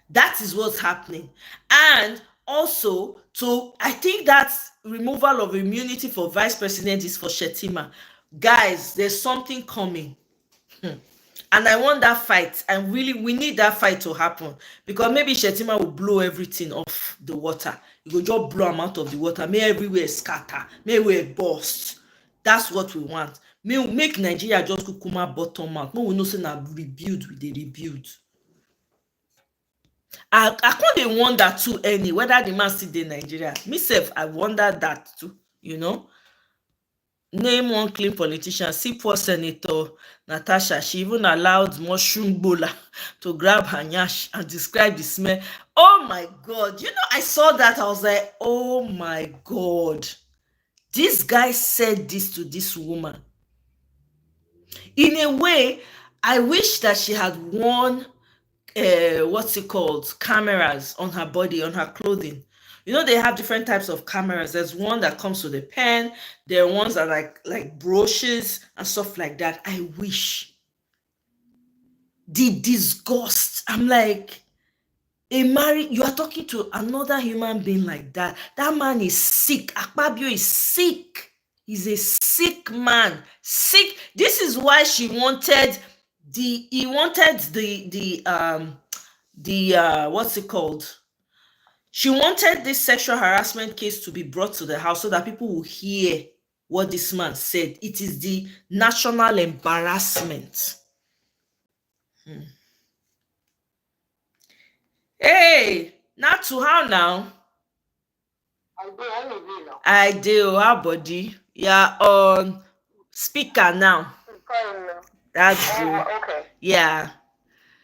That is what's happening. And also, I think that removal of immunity for vice president is for Shetima. Guys, there's something coming. And I want that fight. And really, we need that fight to happen. Because maybe Shetima will blow everything off the water. He will just blow them out of the water. May everywhere scatter. May everywhere burst. That's what we want. May make Nigeria just kukuma bottom out. May we know say na rebuild with the rebuild. I can't wonder too whether the man still in Nigeria. Myself, I wonder that too, Name one clean politician. See poor Senator Natasha. She even allowed mushroom bowler to grab her nyash and describe the smell. Oh my God. I saw that. I was like, oh my God. This guy said this to this woman. In a way, I wish that she had worn cameras on her body, on her clothing. They have different types of cameras. There's one that comes with a pen. There are ones that are like brooches and stuff like that. I wish. The disgust. I'm like, You are talking to another human being like that. That man is sick. Akpabio is sick. He's a sick man. Sick. This is why he wanted what's it called? She wanted this sexual harassment case to be brought to the house so that people will hear what this man said. It is the national embarrassment. Hey, not to how now? I do. How body? Yeah, on speaker now. That's good. Okay. Yeah.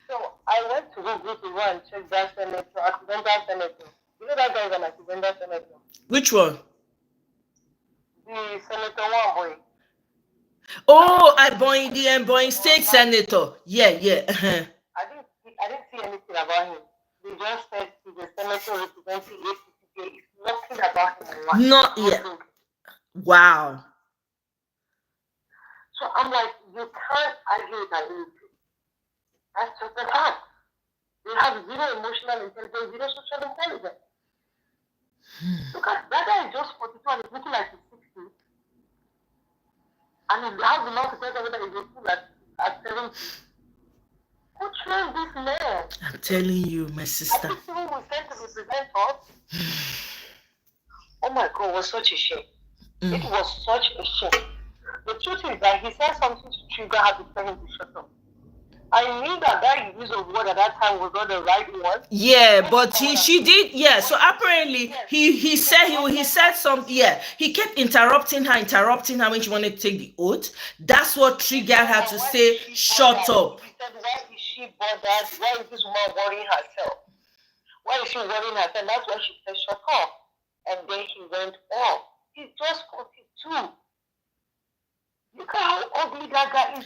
So I went to Google to go and check that senator, accidental senator. You know that guy is an accidental senator. Which one? The senator one boy. Oh, the Boeing state senator. Yeah. I didn't see anything about him. They just said he's a senator representing APC. It's nothing about him. Not yet. Wow. So I'm like, you can't argue that anything. That's just a fact. They have zero emotional intelligence, zero social intelligence. Look at that guy is just 42 and he's looking like he's 60. And he has the mouth to tell them whether he's a fool at 70. Who trained this man? I'm telling you, my sister. I think people will send to represent us. Oh my God, it was such a shame. It was such a shame. The truth is that he said something to trigger her to tell him to shut up. I knew that use of word at that time was not the right one. Yeah, but she did. Yeah, so apparently he said something. Yeah, he kept interrupting her when she wanted to take the oath. That's what triggered her to say, "Shut up." He said, "Why is she bothered? Why is this woman worrying herself? Why is she worrying herself?" And that's why she said, "Shut up." And then he went off. He's just 42. Look at how ugly that guy is.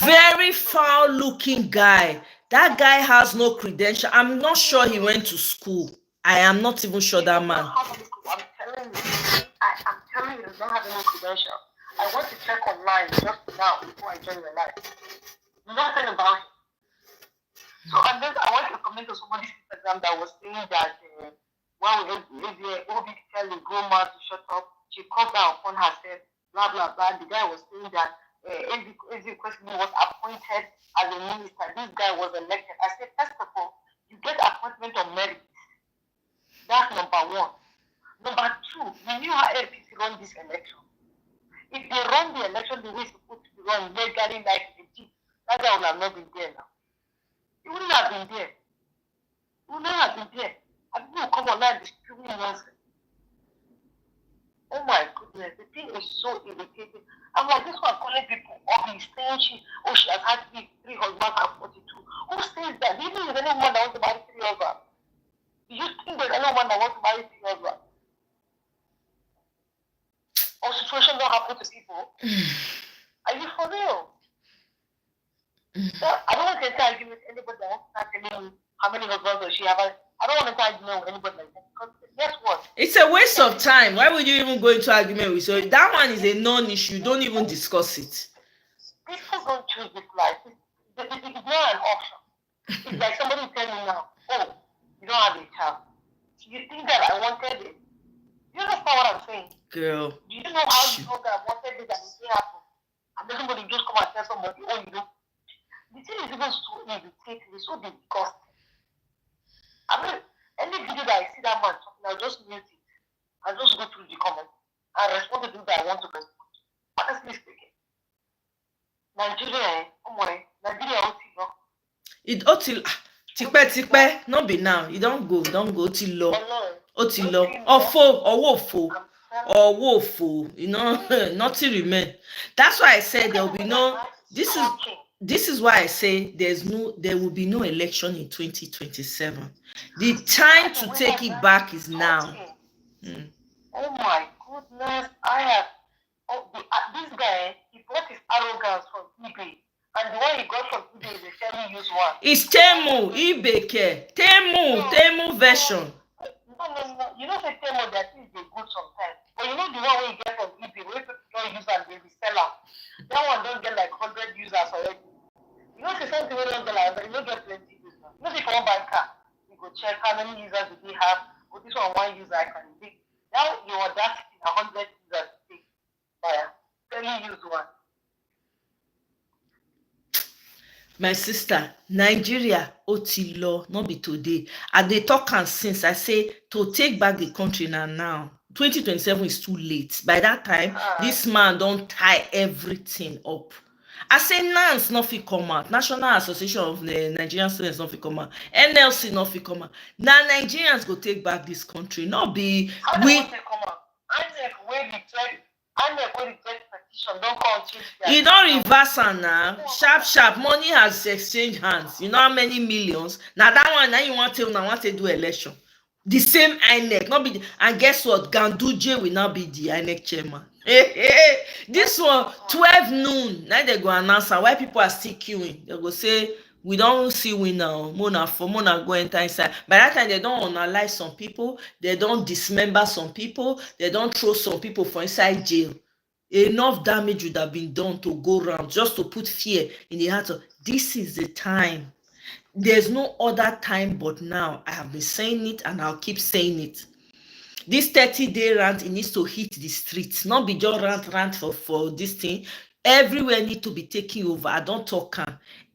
Very foul-looking guy. That guy has no credential. I'm not sure he went to school. I am not even sure that man. I'm telling you, he does not have any credential. I want to check online just now before I join your life. Nothing about him. So, and then I want to comment on somebody's Instagram that was saying that when Obi tell a grown man to shut up, she cut down upon herself. Blah blah blah. The guy was saying that Ezi Kwesili was appointed as a minister. This guy was elected. I said, first of all, you get appointment on merit. That's number one. Number two, you knew how APC run this election. If they run the election the way it's supposed to be run, legally like the G, that guy would have not been there now. He wouldn't have been there. He would not have been there. And people come online and spewing nonsense. Oh my goodness, the thing is so irritating. I'm like, this one calling people ugly, saying she has had three husbands at 42. Who says that? Do you think there's any woman that wants to marry 3 husbands? Do you think there's any woman that wants to marry 3 husbands? Or situation don't happen to people? Are you for real? So, I don't want to enter argument with anybody that wants to start telling me how many husbands does she have. I don't want to argue with anybody like that. Because guess what? It's a waste of time. Why would you even go into argument with? So that one is a non-issue. Don't even discuss it. People don't choose this life. It's not an option. It's like somebody telling me now, "Oh, you don't have a child. You think that I wanted it?" You understand what I'm saying? Girl. Do you know how you know that I wanted it and it didn't happen? And then somebody just come and tell somebody, "Oh, you know." The thing is even so irritating, it's so disgusting. I mean, any video that I see that man talking, I'll just mute it. I'll just go through the comments and respond to things that I want to respond to. Honestly speaking. Nigeria, Nigeria, It tipe, not be now. You don't go till low. Till low. Or woeful. You know, nothing remain. That's why I said there will be no. This is why I say there will be no election in 2027. The time to take it back is now. Oh my goodness! This guy, he brought his arrogance from eBay, and the one he got from eBay is a fairly used one. It's Temu, eBay, Temu version. No. You know, say Temu that is a good sometimes, but you know the one we get from eBay, where people don't use and they resell out. That one don't get like 100 users already. You know, say something we don't get like, but you don't get plenty users. You know, if you want to buy a car, you go check how many users did they have? Oh, this one user I can take. Now your audacity 100 users to take. Barry use one. My sister, Nigeria otilo not be today. And they talk and since I say to take back the country now. 2027 is too late. By that time, this man don't tie everything up. I say NANS not fit come out. National Association of the Nigerian Students not fit come out. NLC not fit come out. Now Nigerians go take back this country. Not be how we come out. You don't reverse am now. Sharp. Money has exchanged hands. You know how many millions? Now that one, now you want to do election. The same INEC, not be and guess what? Ganduje will now be the INEC chairman. This one, 12 noon. Now they go announce why people are still queuing. They go say we don't see winner. Mona go enter inside. By that time, they don't analyze some people, they don't dismember some people, they don't throw some people for inside jail. Enough damage would have been done to go around just to put fear in the heart of this is the time. There's no other time but now. I have been saying it and I'll keep saying it. This 30-day rant, it needs to hit the streets, not be just rant for this thing. Everywhere need to be taken over. I don't talk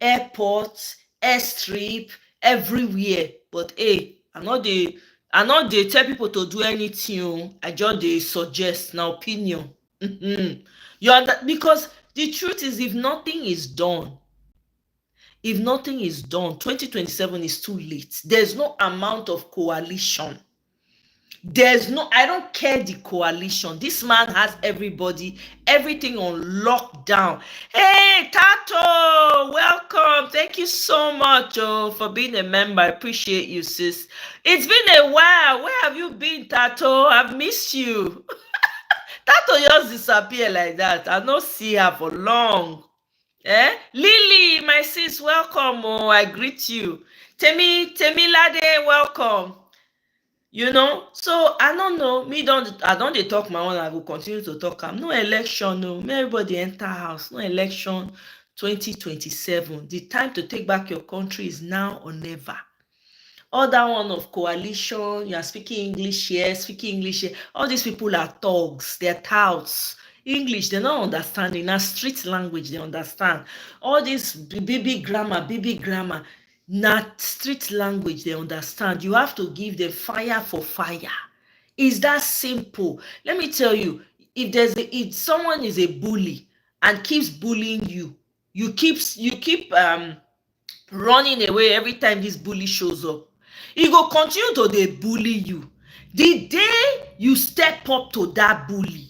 airports, airstrip, everywhere. But hey, I know they tell people to do anything. I just they suggest now opinion. Because the truth is, if nothing is done, 2027 is too late. There's no amount of coalition. I don't care the coalition. This man has everybody, everything on lockdown. Hey, Tato, welcome. Thank you so much for being a member. I appreciate you, sis. It's been a while. Where have you been, Tato? I've missed you. Tato just disappear like that. I don't see her for long. Lily, my sis, welcome. Oh, I greet you. Temilade, welcome. You know, so I don't know. I don't they talk my own. I will continue to talk. I'm no election. No, everybody enter house. No election. 2027. The time to take back your country is now or never. All that one of coalition. You are speaking English here, All these people are thugs. They're touts. English, they don't understand. In a street language, they understand. All this baby grammar. Not street language, they understand. You have to give them fire for fire. It's that simple. Let me tell you, if someone is a bully and keeps bullying you, you keep running away every time this bully shows up. He go continue to dey bully you. The day you step up to that bully,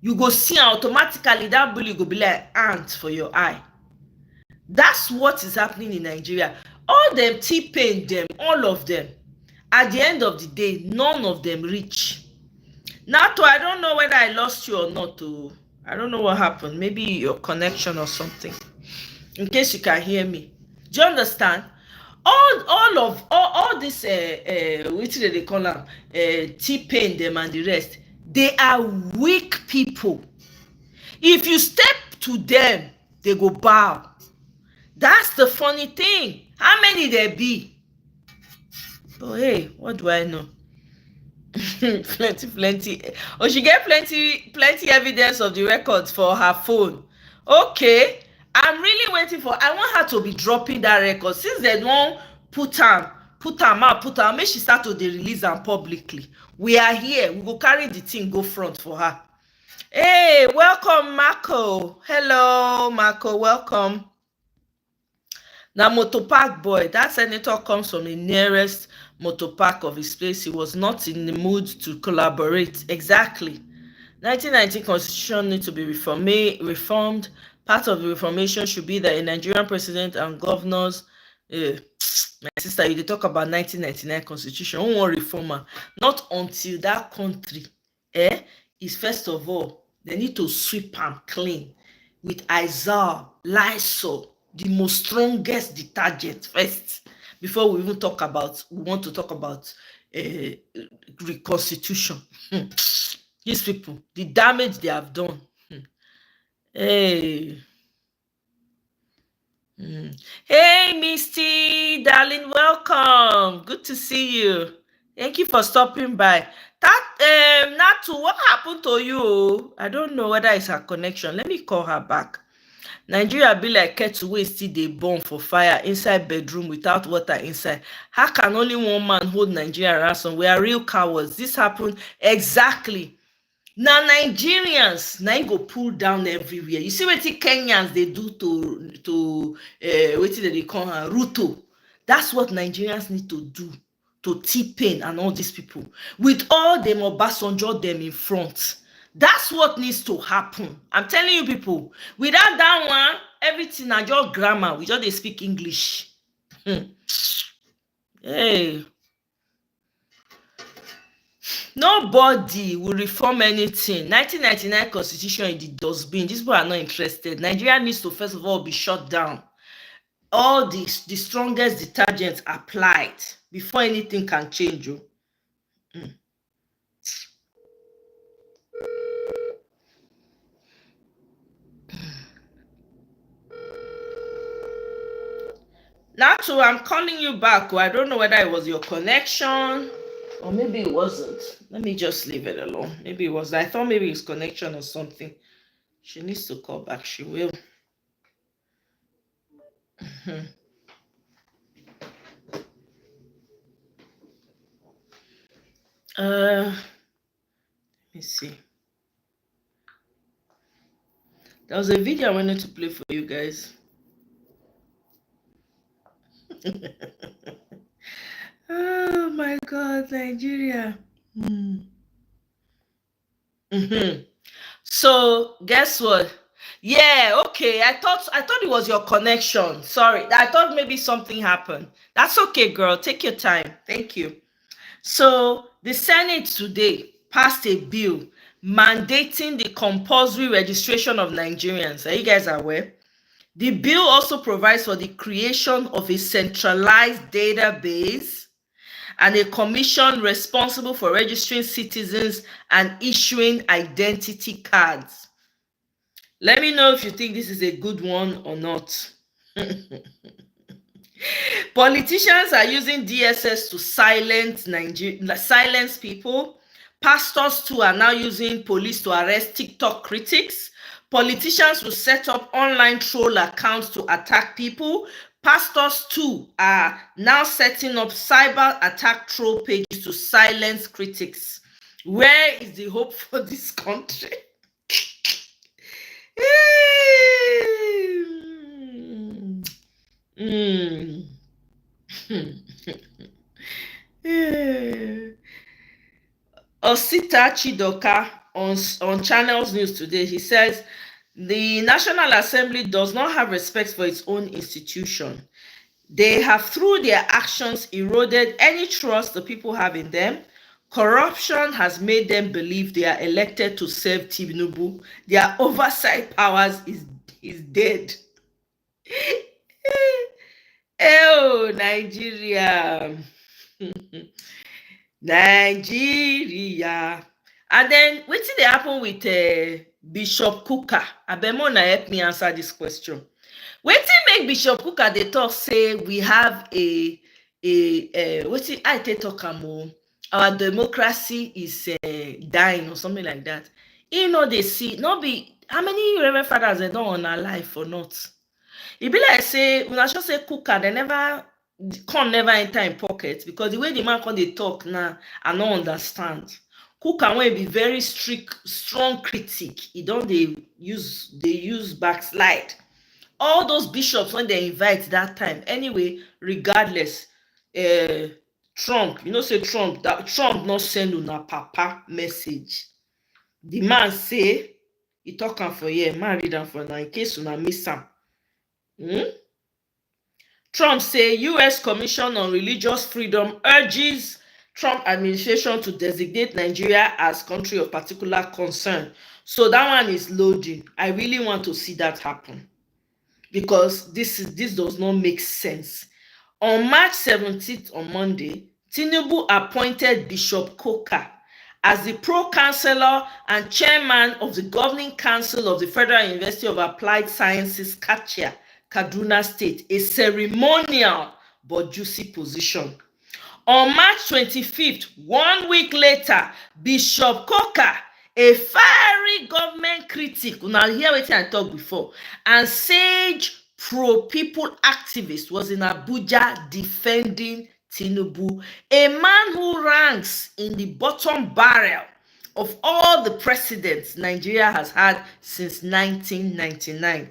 you go see automatically that bully go be like ant for your eye. That's what is happening in Nigeria. All them T-Pain them, all of them. At the end of the day, none of them reach. Nato, I don't know whether I lost you or not. I don't know what happened. Maybe your connection or something. In case you can hear me. Do you understand? All this which they call them T-Pain them and the rest, they are weak people. If you step to them, they go bow. That's the funny thing. How many there be? But hey, what do I know? plenty. Oh, she get plenty evidence of the records for her phone. Okay, I'm really waiting I want her to be dropping that record since they don't put am out, make she start to release them publicly. We are here. We go carry the thing, go front for her. Hey, welcome, Marco. Hello, Marco. Welcome. Now, motopark boy, that senator comes from the nearest motopark of his place. He was not in the mood to collaborate. Exactly. 1919 constitution needs to be reformed. Part of the reformation should be that a Nigerian president and governors. My sister, you talk about 1999 constitution. Who want reformer? Not until that country is first of all, they need to sweep and clean with Izal, Lysol, the most strongest detergent first before we want to talk about reconstitution. These people, the damage they have done. Hey. Hey, Misty, darling, welcome. Good to see you. Thank you for stopping by. That Natu, what happened to you? I don't know whether it's her connection. Let me call her back. Nigeria be like kettle wey still dey burn for fire inside bedroom without water inside. How can only one man hold Nigeria ransom? We are real cowards. This happened exactly. Na Nigerians na im go pull down everywhere. You see wetin Kenyans dey do to wetin dem dey call am Ruto. That's what Nigerians need to do to T-Pain and all these people with all dem Obasanjo dem in front. That's what needs to happen. I'm telling you people, without that one, everything na just grammar. We just dey speak English. Hey. Nobody will reform anything. 1999 constitution in the dustbin. These people are not interested. Nigeria needs to first of all be shut down. All the strongest detergents applied before anything can change. Natu, I'm calling you back. I don't know whether it was your connection or maybe it wasn't. Let me just leave it alone. Maybe it was. I thought maybe it's connection or something. She needs to call back. She will. Let me see. There was a video I wanted to play for you guys. Oh my God, Nigeria. So guess what? Yeah, okay. I thought it was your connection. Sorry. I thought maybe something happened. That's okay, girl. Take your time. Thank you. So the Senate today passed a bill mandating the compulsory registration of Nigerians. Are you guys aware? The bill also provides for the creation of a centralized database and a commission responsible for registering citizens and issuing identity cards. Let me know if you think this is a good one or not. Politicians are using DSS to silence people. Pastors too are now using police to arrest TikTok critics. Politicians will set up online troll accounts to attack people. Pastors too are now setting up cyber attack troll pages to silence critics. Where is the hope for this country? Osita Chidoka on Channels News today, he says, the National Assembly does not have respect for its own institution. They have, through their actions, eroded any trust the people have in them. Corruption has made them believe they are elected to serve Tinubu. Their oversight powers is dead. Oh, Nigeria. Nigeria. And then wetin dey happen with Bishop Kuka? Abemo na help me answer this question. Wetin make Bishop Kuka dey talk say we have a wetin I take talk am o? Our democracy is dying or something like that. He no dey see, no be how many Reverend fathers dem don on our life or not? E be like say una sure say Kuka dem never enter in pocket, because the way the man come dey talk now, I no understand. Kuka wey be very strict, strong critic, he don dey use backslide. All those bishops when they invite that time, anyway, regardless, Trump, you know, say Trump not send una papa message. The man say, he talk am for here, man read am for now in case una miss am. Trump say US Commission on Religious Freedom urges Trump administration to designate Nigeria as country of particular concern. So that one is loading. I really want to see that happen, because this does not make sense. On March 17th, on Monday, Tinubu appointed Bishop Kuka as the pro-chancellor and chairman of the governing council of the Federal University of Applied Sciences, Kaduna State, a ceremonial but juicy position. On March 25th, 1 week later, Bishop Coker, a fiery government critic, una hear wetin I talk before, and sage pro-people activist, was in Abuja defending Tinubu, a man who ranks in the bottom barrel of all the presidents Nigeria has had since 1999.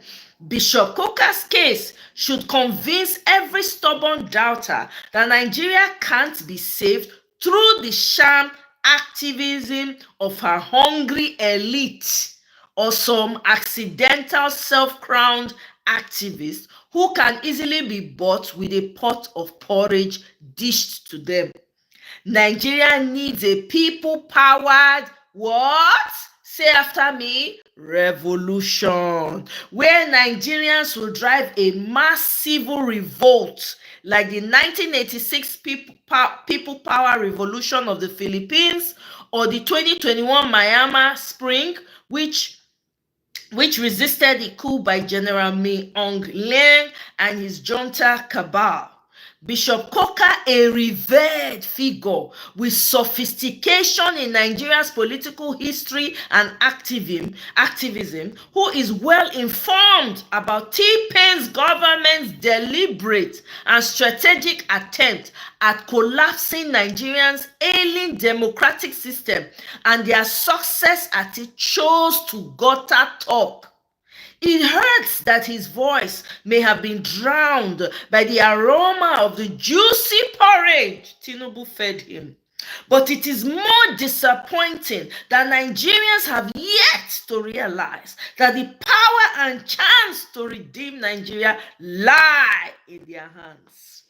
Bishop Coker's case should convince every stubborn doubter that Nigeria can't be saved through the sham activism of her hungry elite or some accidental self-crowned activists who can easily be bought with a pot of porridge dished to them. Nigeria needs a people-powered what? Say after me, revolution, where Nigerians will drive a mass civil revolt like the 1986 people power revolution of the Philippines or the 2021 Myanmar Spring, which resisted the coup by General Min Aung Hlaing and his junta cabal. Bishop Coker, a revered figure with sophistication in Nigeria's political history and activism, who is well informed about T-Pain's government's deliberate and strategic attempt at collapsing Nigeria's ailing democratic system and their success at it, chose to gutter talk. It hurts that his voice may have been drowned by the aroma of the juicy porridge Tinubu fed him. But it is more disappointing that Nigerians have yet to realize that the power and chance to redeem Nigeria lie in their hands.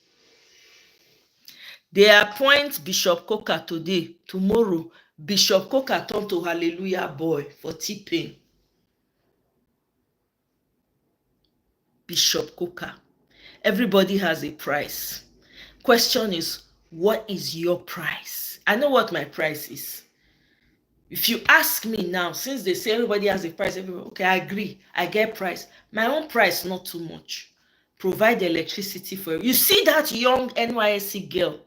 They appoint Bishop Coker today. Tomorrow, Bishop Coker turn to Hallelujah boy for T-Pain. Bishop Coker. Everybody has a price. Question is, what is your price? I know what my price is. If you ask me now, since they say everybody has a price, okay, I agree, I get price. My own price, not too much. Provide electricity for you. You see that young NYSC girl,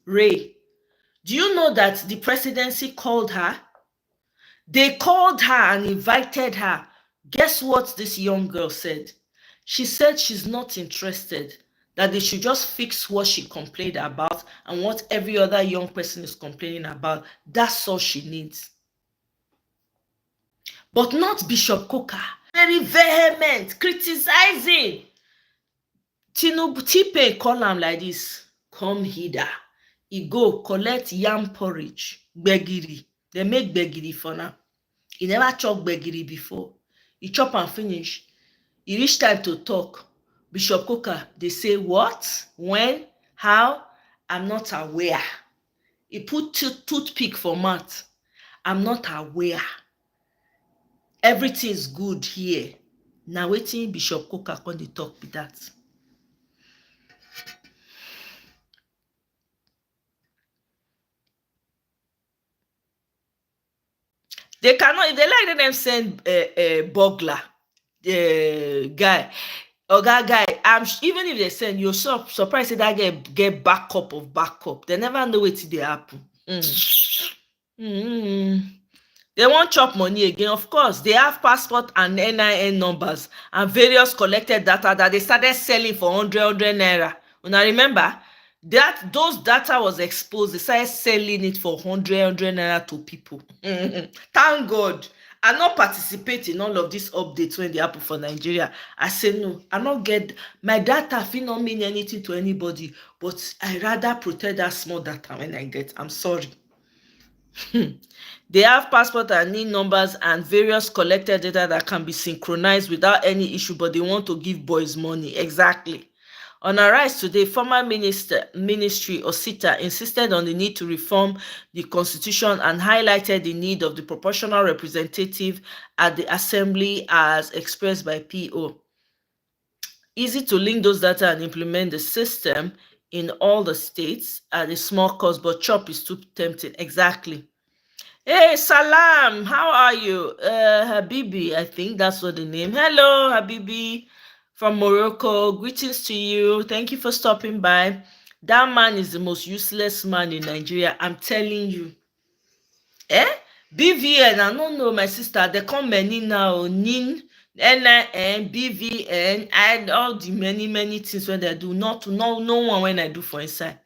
Ray, do you know that the presidency called her? They called her and invited her. Guess what this young girl said? She said she's not interested, that they should just fix what she complained about and what every other young person is complaining about. That's all she needs. But not Bishop Coker. Very vehement, criticizing. Tinubu, T-Pain call am like this. Come hither. He go collect yam porridge, gbegiri. They make gbegiri for now. He never chop gbegiri before. He chop and finish. E reach time to talk. Bishop Coker, they say what? When? How? I'm not aware. He put toothpick for mouth. I'm not aware. Everything is good here. Now waiting Bishop Coker when they talk with that. They cannot, if they like them send a burglar. Guy, even if they send, you're so surprised that get backup of backup. They never know what they happen. They won't chop money again. Of course, they have passport and NIN numbers and various collected data that they started selling for 100 naira. Now remember that those data was exposed. They started selling it for 100 naira to people. Thank God. I not participate in all of these updates when they happen for Nigeria. I say no, I not get my data fit not mean anything to anybody, but I rather protect that small data when I get. I'm sorry. They have passport and NIN numbers and various collected data that can be synchronized without any issue, but they want to give boys money. Exactly. On our rise today, former Ministry Osita insisted on the need to reform the constitution and highlighted the need of the proportional representative at the assembly as expressed by PO. Easy to link those data and implement the system in all the states at a small cost, but chop is too tempting. Exactly. Hey, Salam, how are you? Habibi, I think that's what the name. Hello, Habibi. from Morocco. Greetings to you. Thank you for stopping by. That man is the most useless man in Nigeria. I'm telling you. BVN, I don't know, my sister. They come many now. NIN, NIN, BVN, and all the many things when they do. No one when I do for inside.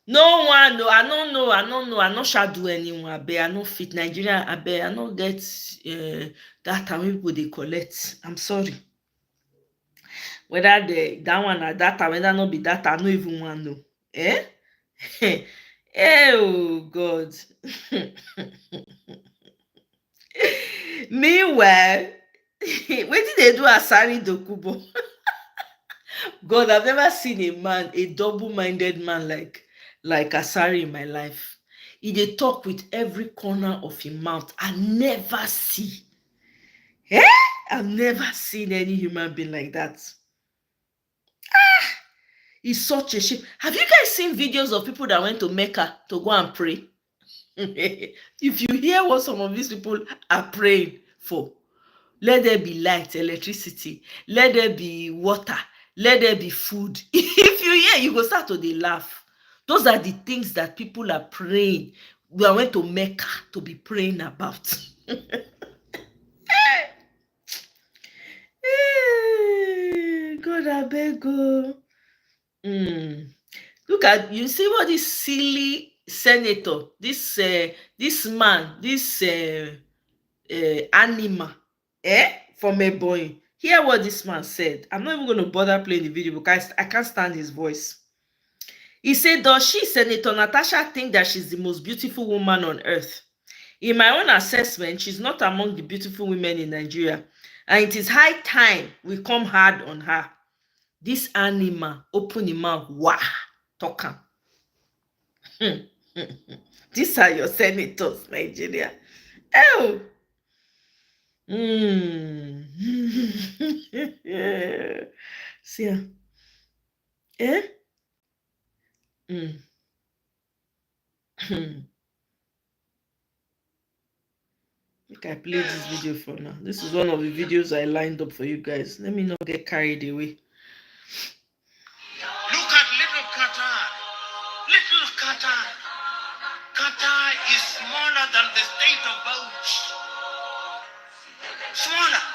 No one, no, I don't know. I no shall do anyone. I no fit Nigeria. I no get data wey people they collect. I'm sorry. Whether that one or data, whether not be data, I no even want to know. Oh God. Meanwhile, wetin dey do Asari Dokubo? God, I've never seen a double-minded man like Asari in my life. He dey talk with every corner of him mouth. I've never seen any human being like that. It's such a shame. Have you guys seen videos of people that went to Mecca to go and pray? If you hear what some of these people are praying for, let there be light, electricity, let there be water, let there be food. If you hear, you go start to dey laugh. Those are the things that people are praying. We went to Mecca to be praying about. God, I beg you. Look at, you see what this silly senator, this man, this animal, from a boy. Hear what this man said. I'm not even going to bother playing the video because I can't stand his voice. He said, does she, Senator Natasha, think that she's the most beautiful woman on earth? In my own assessment, she's not among the beautiful women in Nigeria, and it is high time we come hard on her. This animal open his mouth, wah, talk am. These are your senators, Nigeria. Oh. See, Make I play this video for now. This is one of the videos I lined up for you guys. Let me not get carried away. Look at little Qatar. Little Qatar. Qatar is smaller than the state of Bauchi. Smaller.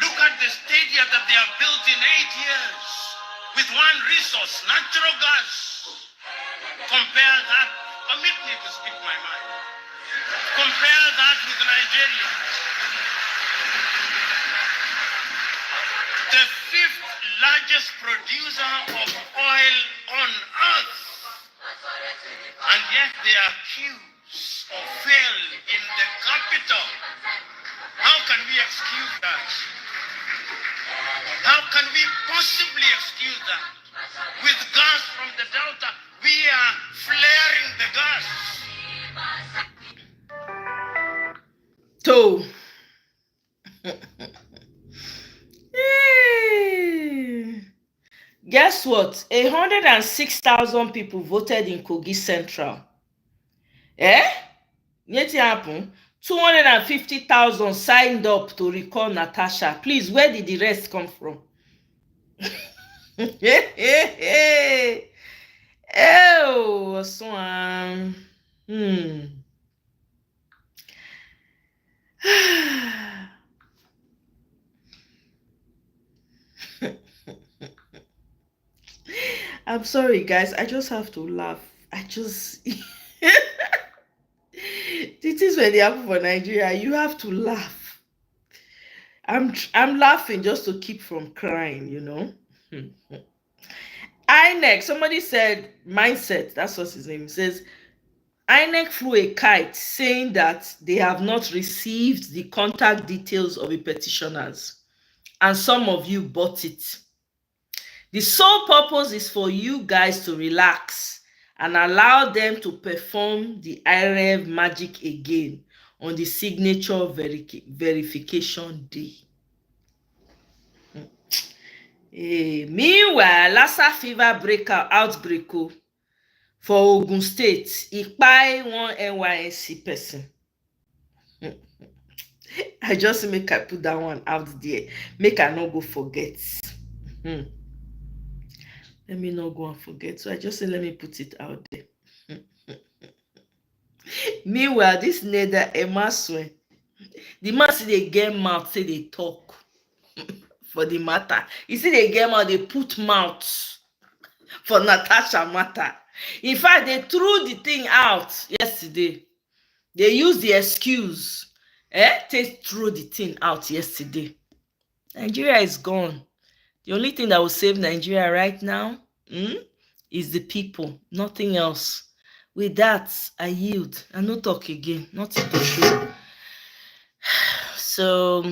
Look at the stadium that they have built in 8 years with one resource, natural gas. Compare that. Permit me to speak my mind. Compare that with Nigeria. The 5th largest producer of oil on earth. And yet they are accused of fail in the capital. How can we excuse that? How can we possibly excuse that? With gas from the Delta, we are flaring the gas. So, guess what? 106,000 people voted in Kogi Central. What happened? 250,000 signed up to recall Natasha. Please, where did the rest come from? Oh, Swan. I'm sorry, guys. I just have to laugh. This is when they happen for Nigeria. You have to laugh. I'm laughing just to keep from crying, you know. INEC, somebody said mindset, that's what his name says. INEC flew a kite saying that they have not received the contact details of the petitioners, and some of you bought it. The sole purpose is for you guys to relax and allow them to perform the IREV magic again on the signature verification day. Meanwhile, Lassa fever outbreak for Ogun State. Ikpai one NYSC person. I just make I put that one out there. Make I not go forget. Hmm. Let me not go and forget. So I just say let me put it out there. Meanwhile, this nether Emaswe, the man say they get mouth, say they talk for the matter. You see, they get mouth, they put mouth for Natasha matter. In fact, they threw the thing out yesterday. They used the excuse. They threw the thing out yesterday. Nigeria is gone. The only thing that will save Nigeria right now is the people, nothing else. With that, I yield. I no talk again. Nothing to show. So,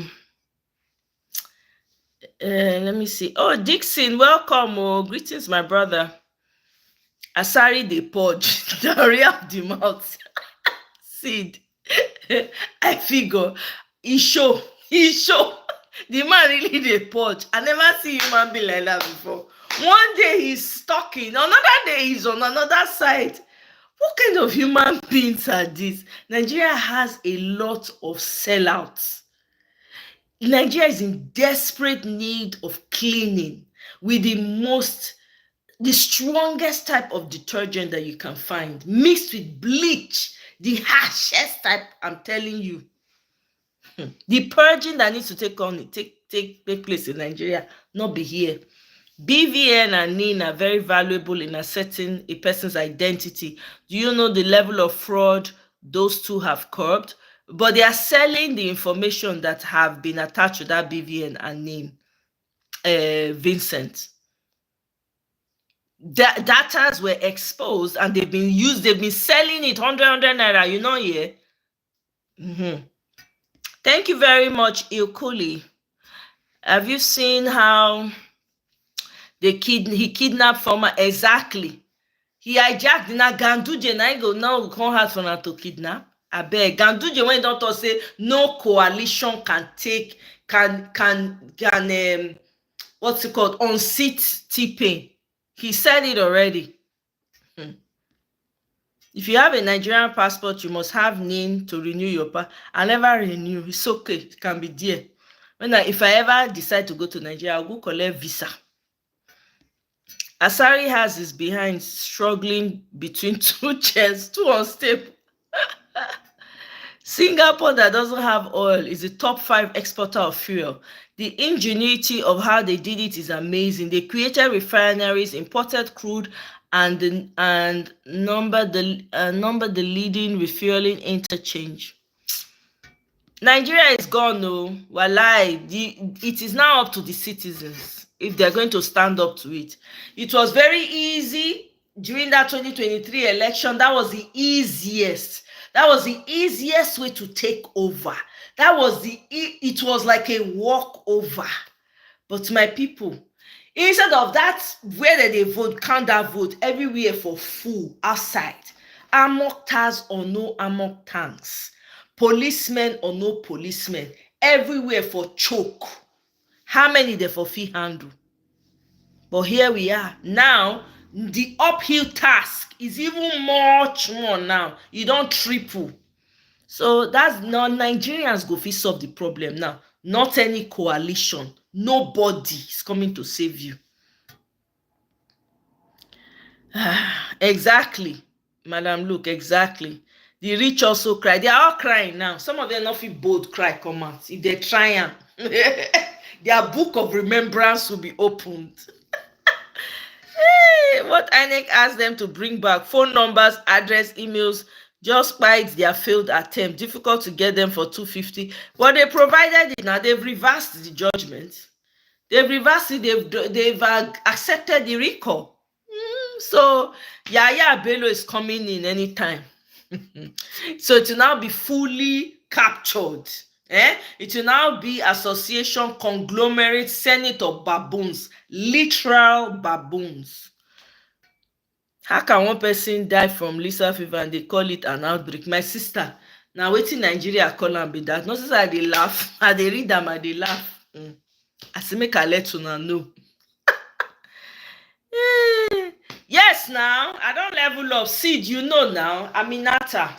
let me see. Oh, Dixon, welcome. Oh, greetings, my brother. Asari the purge, diarrhea of the mouth. Seed. I figure. He show. The man really the purge. I never see human being like that before. One day he's talking, another day he's on another side. What kind of human beings are these? Nigeria has a lot of sellouts. Nigeria is in desperate need of cleaning with the strongest type of detergent that you can find, mixed with bleach, the harshest type, I'm telling you. The purging that needs to take place in Nigeria, not be here. BVN and NIN are very valuable in ascertaining a person's identity. Do you know the level of fraud those two have curbed? But they are selling the information that have been attached to that BVN and NIN. Vincent. Datas were exposed and they've been selling it 100 naira, you know, yeah. Thank you very much, Ilkuli. Have you seen how he kidnapped former? Exactly. He hijacked na Ganduje na go now come hard for to kidnap. Abeg, Ganduje when don talk say no coalition can what's it called, unseat T-Pain. He said it already. If you have a Nigerian passport, you must have NIN to renew your passport. I never renew. It's okay. It can be there. If I ever decide to go to Nigeria, I'll go collect visa. Asari has his behind struggling between two chairs, too unstable. Singapore, that doesn't have oil, is the top 5 exporter of fuel. The ingenuity of how they did it is amazing. They created refineries, imported crude, and number the leading refueling interchange. Nigeria is gone, no. Wallahi, it is now up to the citizens if they're going to stand up to it. It was very easy during that 2023 election. That was the easiest. That was the easiest way to take over. It was like a walkover. But my people, instead of that, where they vote, count that vote everywhere for full outside. Amok tanks or no amok tanks, policemen or no policemen, everywhere for choke. How many they for fee handle? But here we are. Now, the uphill task is even much more now. You don't triple. So that's now Nigerians go fit solve the problem now. Not any coalition. Nobody is coming to save you. Exactly, Madam Luke, exactly. The rich also cry. They are all crying now. Some of them not feel bold cry come out. If they try their book of remembrance will be opened. What INEC asked them to bring back: phone numbers, address, emails, just by their failed attempt. Difficult to get them for 250. But they provided it now. They've reversed the judgment. They've reversed it. They've accepted the recall. So Yaya Bello is coming in anytime. So it will now be fully captured. It will now be association, conglomerate, senate of baboons, literal baboons. How can one person die from Lassa fever and they call it an outbreak? My sister, now waiting Nigeria call and be that. Not since I they laugh, I they read them and they laugh. I say make I let you know. Yes, now I don't level up. Seed, you know now. Aminata.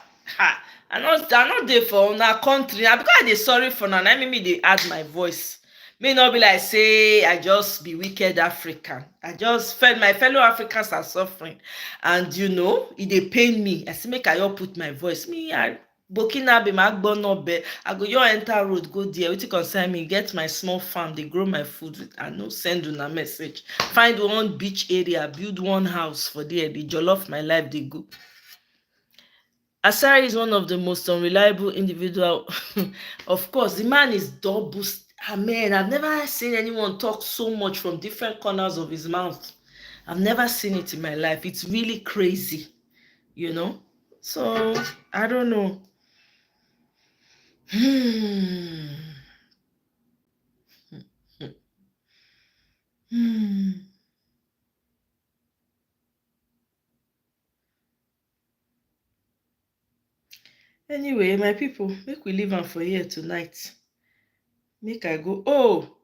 I not there for una country. Na because I dey sorry for now. Na me dey add my voice. May not be like say I just be wicked African. I just felt my fellow Africans are suffering, and it dey pain me. I say make I all put my voice. Me, I Burkina be my Agbonobe. I go your enter road go there. Wetin concern me? Get my small farm. They grow my food with. I no send una message. Find one beach area, build one house for there. The jollof my life they go. Asari is one of the most unreliable individual. Of course, the man is double. Amen. I've never seen anyone talk so much from different corners of his mouth. I've never seen it in my life. It's really crazy, So, I don't know. Anyway, my people, make we leave am for here tonight. Make I go. Oh,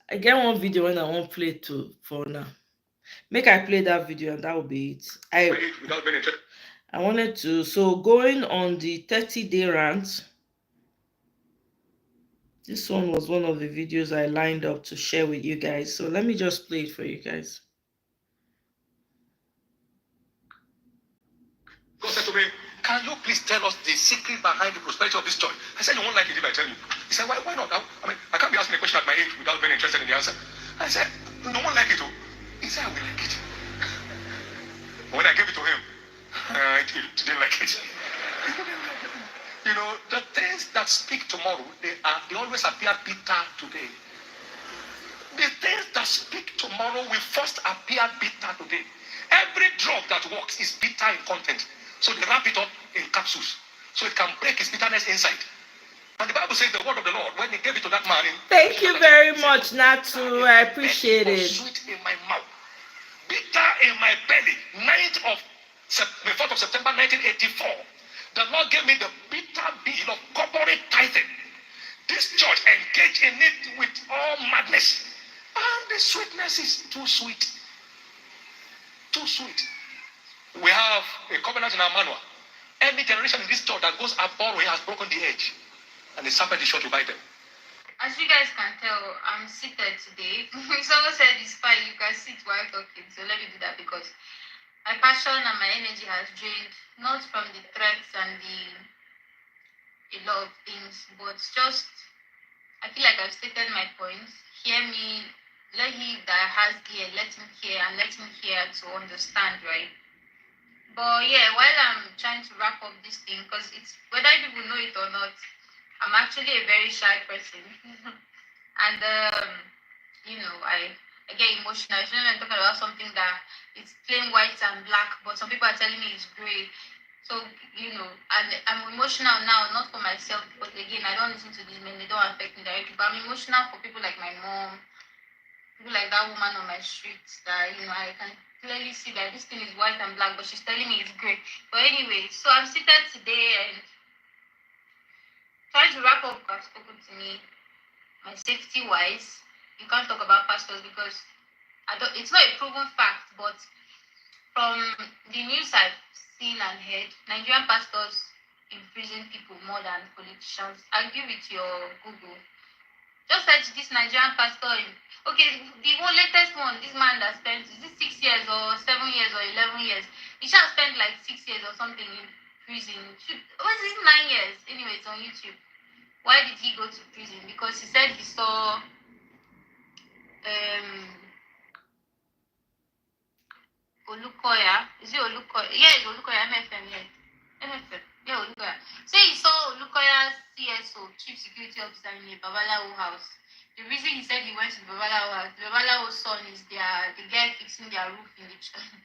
I get one video when I want play for now. Make I play that video and that will be it. I wanted to. So going on the 30-day rant. This one was one of the videos I lined up to share with you guys. So let me just play it for you guys. God said to me, can you please tell us the secret behind the prosperity of this church? I said, you won't like it if I tell you. He said, why not? I can't be asking a question at my age without being interested in the answer. I said, no one like it. He said, I will like it. When I gave it to him, he didn't like it. The things that speak tomorrow, they always appear bitter today. The things that speak tomorrow will first appear bitter today. Every drug that works is bitter in content. So they wrap it up in capsules so it can break its bitterness inside. And the Bible says the word of the Lord, when he gave it to that man. Thank you very much, Natu. I appreciate it. Sweet in my mouth, bitter in my belly. 4th of September 1984, the Lord gave me the bitter bill of corporate tithing. This church engaged in it with all madness. And the sweetness is too sweet. Too sweet. We have a covenant in our manual. Any generation in this church that goes above has broken the edge. And the serpent is sure to bite them. As you guys can tell, I'm seated today. Someone said it's fine, you can sit while talking. So let me do that because my passion and my energy has drained, not from the threats and a lot of things, but just, I feel like I've stated my points. Hear me, let he that has ear, let him hear, and let him hear to understand, right? But yeah, while I'm trying to wrap up this thing, because it's, whether people know it or not, I'm actually a very shy person. And, I get emotional. Especially when I'm talking about something that it's plain white and black, but some people are telling me it's gray. So, and I'm emotional now, not for myself, but again, I don't listen to these men, they don't affect me directly, but I'm emotional for people like my mom, people like that woman on my street that, I can clearly see that this thing is white and black, but she's telling me it's gray. But anyway, so I'm seated today and trying to wrap up what I've spoken to me, my safety wise. You can't talk about pastors because it's not a proven fact, but from the news I've seen and heard, Nigerian pastors imprison people more than politicians. I'll give it your Google. Just search this Nigerian pastor. The one latest one, this man that spent, is it 6 years or 7 years or 11 years? He shall spend like 6 years or something in prison. Was it 9 years? Anyway, it's on YouTube. Why did he go to prison? Because he said he saw Olukoya. Is it Olukoya? Yeah, it's Olukoya. MFM, yeah. MFM. Yeah, Olukoya. So he saw Olukoya's CSO, Chief Security Officer, in a Babalawo house. The reason he said he went to the Babalawo house, the Babalawo son is the guy fixing their roof in the church.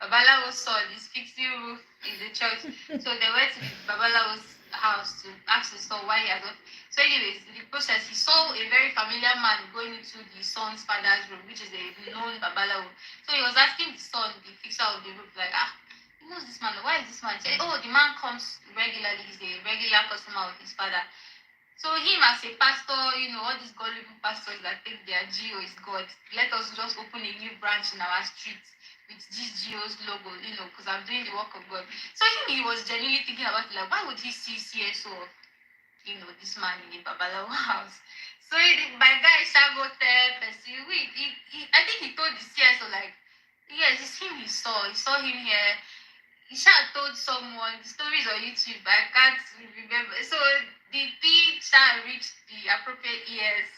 Babalawo's son is fixing roof in the church. So they went to the Babalawo's house to ask the son why he had not. So anyways, in the process, he saw a very familiar man going into the son's father's room, which is a known Babalawo. So he was asking the son, the fixer of the roof, like, he knows this man. Why is this man? He said, the man comes regularly. He's a regular customer of his father. So him as a pastor, all these gullible pastors that think their GO is God, let us just open a new branch in our streets. with GGO's logo, because I'm doing the work of God. So he was genuinely thinking about it, like, why would he see CSO of, this man in a Babalawo house? So my guy Shago pursue wait, I think he told the CSO, like, yes, it's him he saw. He saw him here. He told someone, the stories on YouTube, I can't remember. So the thing reached the appropriate ears.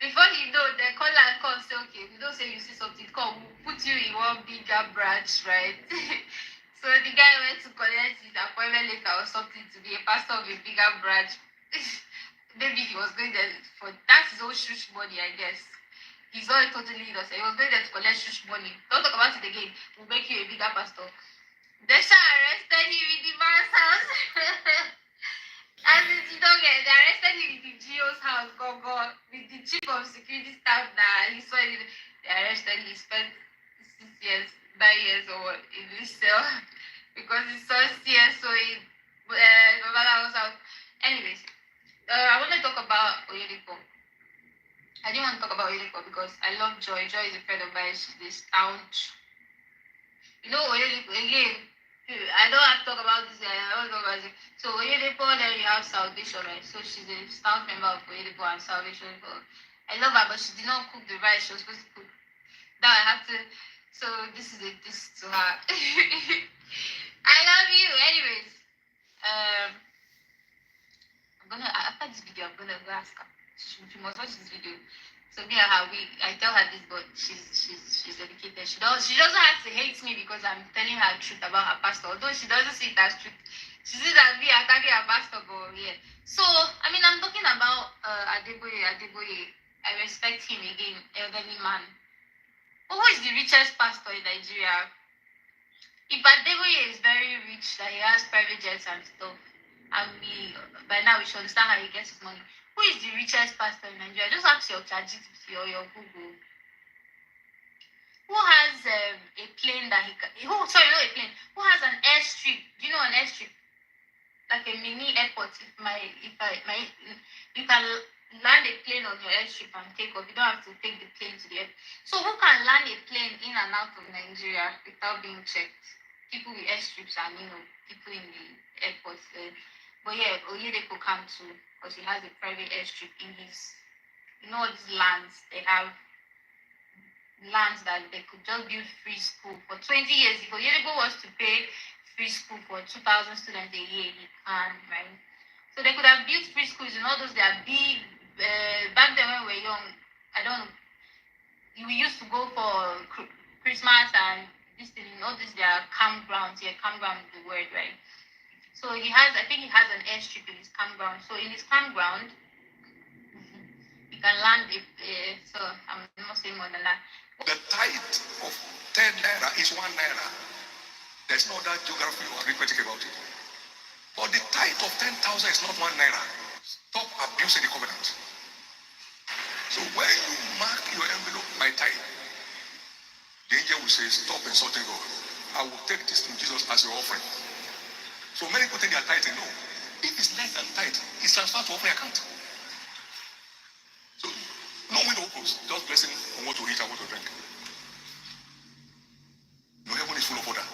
Before you know, the caller comes say, okay, we don't say you see something, come, we'll put you in one bigger branch, right? So the guy went to collect his appointment letter or something to be a pastor of a bigger branch. Maybe he was going there for, that's his own shush money, I guess. He's not totally innocent. He was going there to collect shush money. Don't talk about it again. We'll make you a bigger pastor. They arrested him in the man's house. As you don't get, they arrested him in the GO's house, go, with the chief of security staff that he saw him. They arrested him. He spent 6 years, 9 years or in this cell because he saw CSO in Babalawo's house. Anyways, I want to talk about Oyedepo. I didn't want to talk about Oyedepo because I love Joy. Joy is a friend of mine. She's this staunch. Oyedepo, again, I don't have to talk about this. I don't talk about it. So Oyedepo, then you have Salvation, right? So she's a staff member of Oyedepo and Salvation. I love her, but she did not cook the rice she was supposed to cook. Now I have to. So this is a diss to her. I love you. Anyways, after this video, I'm gonna go ask her. She must watch this video. So me and her, I tell her this, but she's educated. She doesn't have to hate me because I'm telling her truth about her pastor. Although she doesn't see it as truth, she sees as me attacking her pastor. But yeah. So I'm talking about Adeboye. I respect him again, elderly man. But who is the richest pastor in Nigeria? If Adeboye is very rich, that he has private jets and stuff, and by now we should understand how he gets his money. Who is the richest pastor in Nigeria? Just ask your ChatGPT or your Google. Who has a plane that he can? Not a plane. Who has an airstrip? Do you know an airstrip? Like a mini airport. You can land a plane on your airstrip and take off. You don't have to take the plane to the airport. So who can land a plane in and out of Nigeria without being checked? People with airstrips and people in the airports. But yeah, Oyedepo can too because he has a private airstrip in his. All these lands. They have lands that they could just build free school for 20 years. If Oyedepo was to pay free school for 2,000 students a year, he can, right? So they could have built free schools in all those that are big. Back then when we were young, I don't know. We used to go for Christmas and this thing. All these there are campgrounds. Yeah, campground is the word, right? So I think he has an airstrip in his campground. So in his campground, you can land so I'm not saying more than that. The tithe of 10 naira is 1 naira. There's no other geography or arithmetic about it. But the tithe of 10,000 is not 1 naira. Stop abusing the covenant. So when you mark your envelope by tithe, the angel will say, stop insulting God. I will take this to Jesus as your offering. So many people think they are tithing. No. If it's less than tithe, it's transferred to offering account. So no window opens, just blessing on what to eat and what to drink. No, heaven is full of order.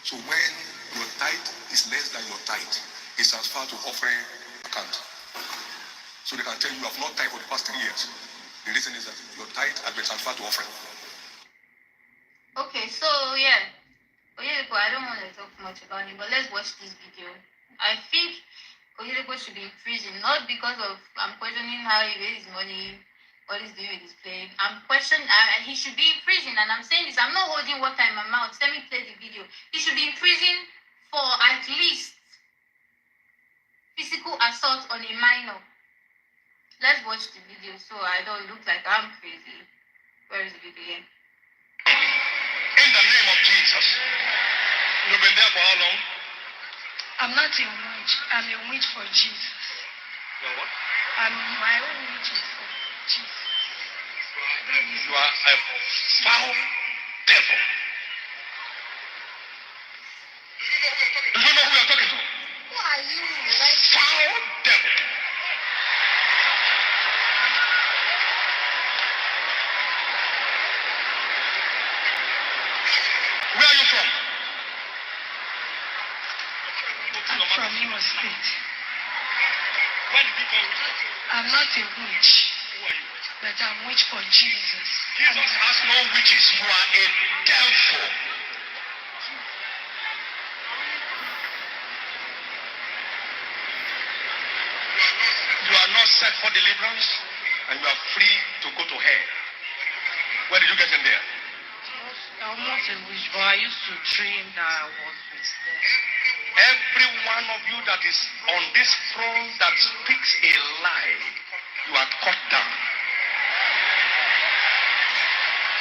So when your tithe is less than your tithe, it's transferred to offering account. So they can tell you have not tithe for the past 10 years. The reason is that your tithe has been transferred to offering. Okay, so yeah. Oyedepo, I don't want to talk much about him, but let's watch this video. I think Oyedepo should be in prison, not because of I'm questioning how he made his money, what he's doing with his plane. I'm questioning he should be in prison, and I'm saying this. I'm not holding water in my mouth. Let me play the video. He should be in prison for at least physical assault on a minor. Let's watch the video so I don't look like I'm crazy. Where is the video? In the name of Jesus. You've been there for how long? I'm not in witch. I'm a witch for Jesus. You're what? My own witch is for Jesus. You are a foul devil. Do you know who you're talking to? Who are you? Foul devil. a witch. Who are you? But I'm witch for Jesus. Jesus has no witches. You are a devil. You are not set for deliverance, and you are free to go to hell. Where did you get in there? I'm not a witch, but I used to dream that I was with them. Every one of you that is on this throne that speaks a lie, you are cut down.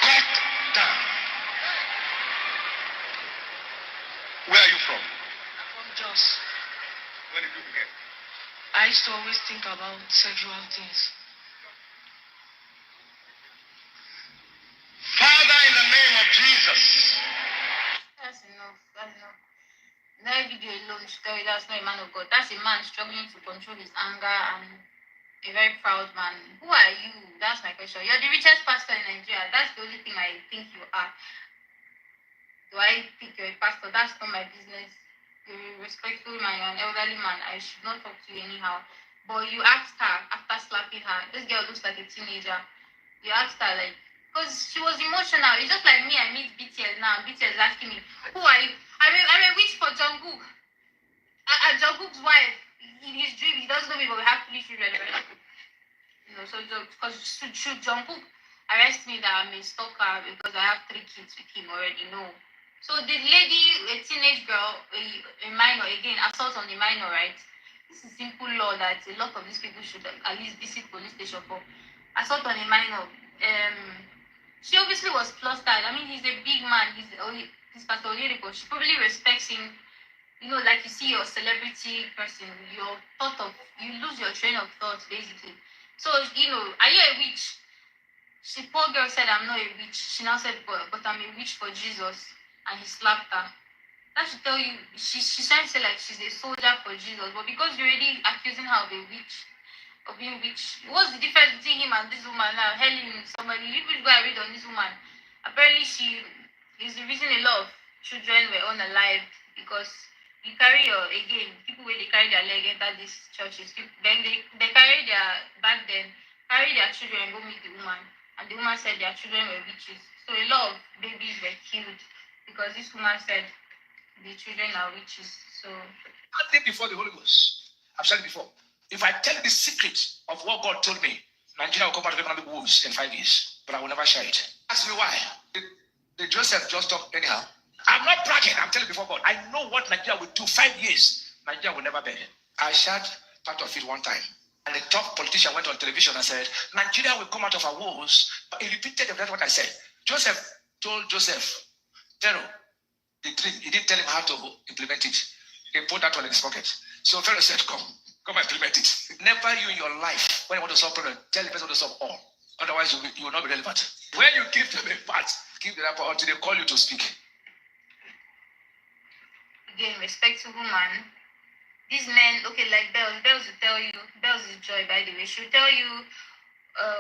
Cut down. Where are you from? From Jos. Where did you begin? I used to always think about sexual things. Father, in the name of Jesus. That's enough. That's enough. That video alone should tell you that's not a man of God. That's a man struggling to control his anger and a very proud man. Who are you? That's my question. You're the richest pastor in Nigeria. That's the only thing I think you are. Do I think you're a pastor? That's not my business. You're a respectful man, you're an elderly man. I should not talk to you anyhow. But you asked her after slapping her. This girl looks like a teenager. You asked her like, because she was emotional. It's just like me. I meet BTS now. BTS is asking me, who are you? I'm a witch for Jungkook. And Jungkook's wife, in his dream, he doesn't know me, but we have 3 children. Right? You know, so because should Jungkook arrest me that I'm a stalker because I have 3 kids with him already? No. So the lady, a teenage girl, a minor, again, assault on a minor, right? This is simple law that a lot of these people should at least visit police station for. Assault on a minor. She obviously was flustered. I mean, he's a big man. He's Pastor Oyedeko. She probably respects him. You know, like you see your celebrity person, you lose your train of thought, basically. So, you know, are you a witch? The poor girl said, I'm not a witch. She now said, but I'm a witch for Jesus. And he slapped her. That should tell you, she's trying to say like she's a soldier for Jesus. But because you're already accusing her of a witch, of being witch, what's the difference between him and this woman now? Helen, somebody, you people go and read on this woman. Apparently, she is the reason a lot of children were unalive because you carry people where they carry their leg enter these churches. Then they carry back then, carry their children and go meet the woman. And the woman said their children were witches. So a lot of babies were killed because this woman said the children are witches. So I think before the Holy Ghost, I've said it before. If I tell you the secret of what God told me, Nigeria will come back to economic woes in 5 years, but I will never share it. Ask me why. Did Joseph just talk anyhow? I'm not bragging. I'm telling you before God. I know what Nigeria will do 5 years. Nigeria will never beg. I shared part of it one time. And the top politician went on television and said, Nigeria will come out of our woes. But he repeated exactly what I said. Joseph told Pharaoh, the dream. He didn't tell him how to implement it. He put that one in his pocket. So Pharaoh said, come and implement it. Never you in your life, when you want to solve problem, tell the person to solve all. Otherwise, you will not be relevant. When you give them a part, give them a part until they call you to speak. again, respect to woman. These men, okay, like Bells will tell you, Bells is Joy, by the way. She'll tell you,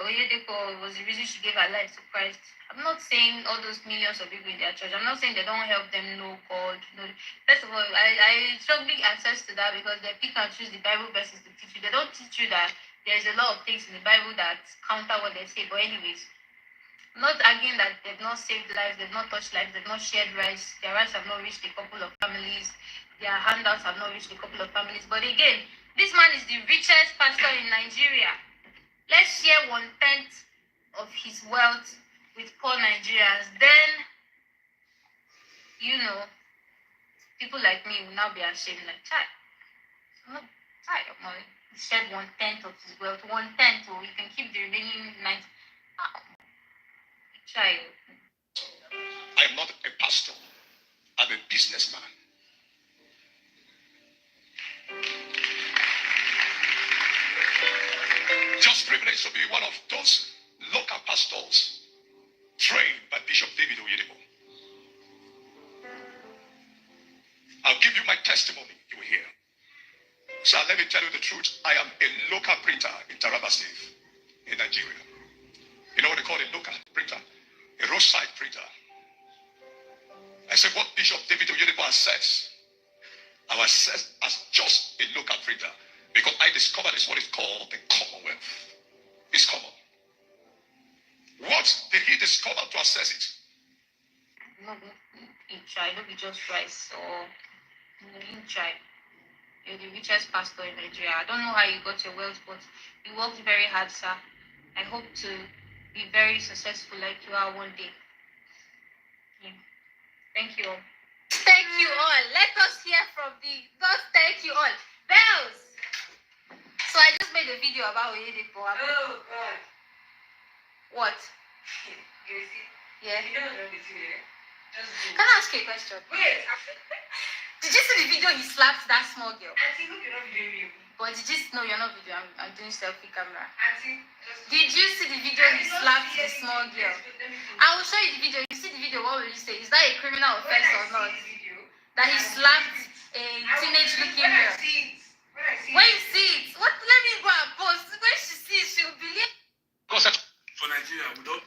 Oyedeko was the reason she gave her life to Christ. I'm not saying all those millions of people in their church. I'm not saying they don't help them know God. No. First of all, I strongly attest to that because they pick and choose the Bible verses to teach you. They don't teach you that there's a lot of things in the Bible that counter what they say. But anyways, I'm not arguing that they've not saved lives, they've not touched lives, they've not shared rights. Their rights have not reached a couple of families. Their handouts have not reached a couple of families. But again, this man is the richest pastor in Nigeria. Let's share 1/10 of his wealth with poor Nigerians. Then, you know, people like me will now be ashamed. Like, child, I'm not tired of money. He shared 1/10 of his wealth. 1/10, or you can keep the remaining 9. Child. I am not a pastor. I'm a businessman. Just privileged to be one of those local pastors trained by Bishop David Oyedeko. I'll give you my testimony, you will hear. So let me tell you the truth. I am a local printer in Taraba State, in Nigeria. You know what they call a local printer? A roadside printer. I said what Bishop David Oyedeko has said. I was set as just a local printer because I discovered it's what is called the Commonwealth. what did he discover to assess it? No, he tried. No, be just rice or he tried. You're the richest pastor in Nigeria. I don't know how you got your wealth, but you worked very hard, sir. I hope to be very successful like you are one day. Yeah. Thank you all. Thank you all. Let us hear from the those thank you all. Bells. So I just made a video about Oyedepo. Oh God. What? Yeah. You don't know the video. Can I ask you a question? Wait. Did you see the video he slapped that small girl? Auntie, hope you're not videoing me. But did you no, you're not videoing. I'm doing selfie camera. Auntie, did you see the video he slapped the small girl? I will show you the video. You see the video, what will you say? Is that a criminal offense or not? That he slapped a teenage looking girl. When you see it, what? Let me go and post. When she sees, she'll believe. For Nigeria, we don't.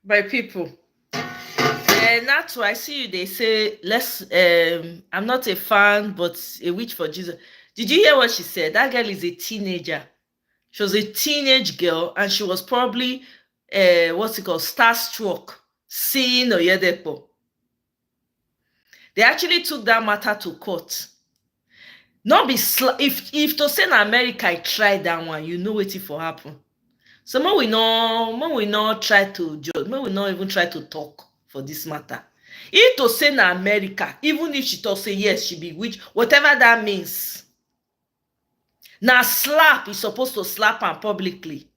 My people. That's why I see you. They say, let's. I'm not a fan, but a witch for Jesus. Did you hear what she said? That girl is a teenager. She was a teenage girl, and she was probably, what's it called, starstruck, seeing Oyedepo. They actually took that matter to court. Not be if to say in America, I tried that one, you know what it for happen. So when we not try to judge, when we not even try to talk for this matter. If to say in America, even if she talk say yes, she be witch, whatever that means. Now slap is supposed to slap her publicly.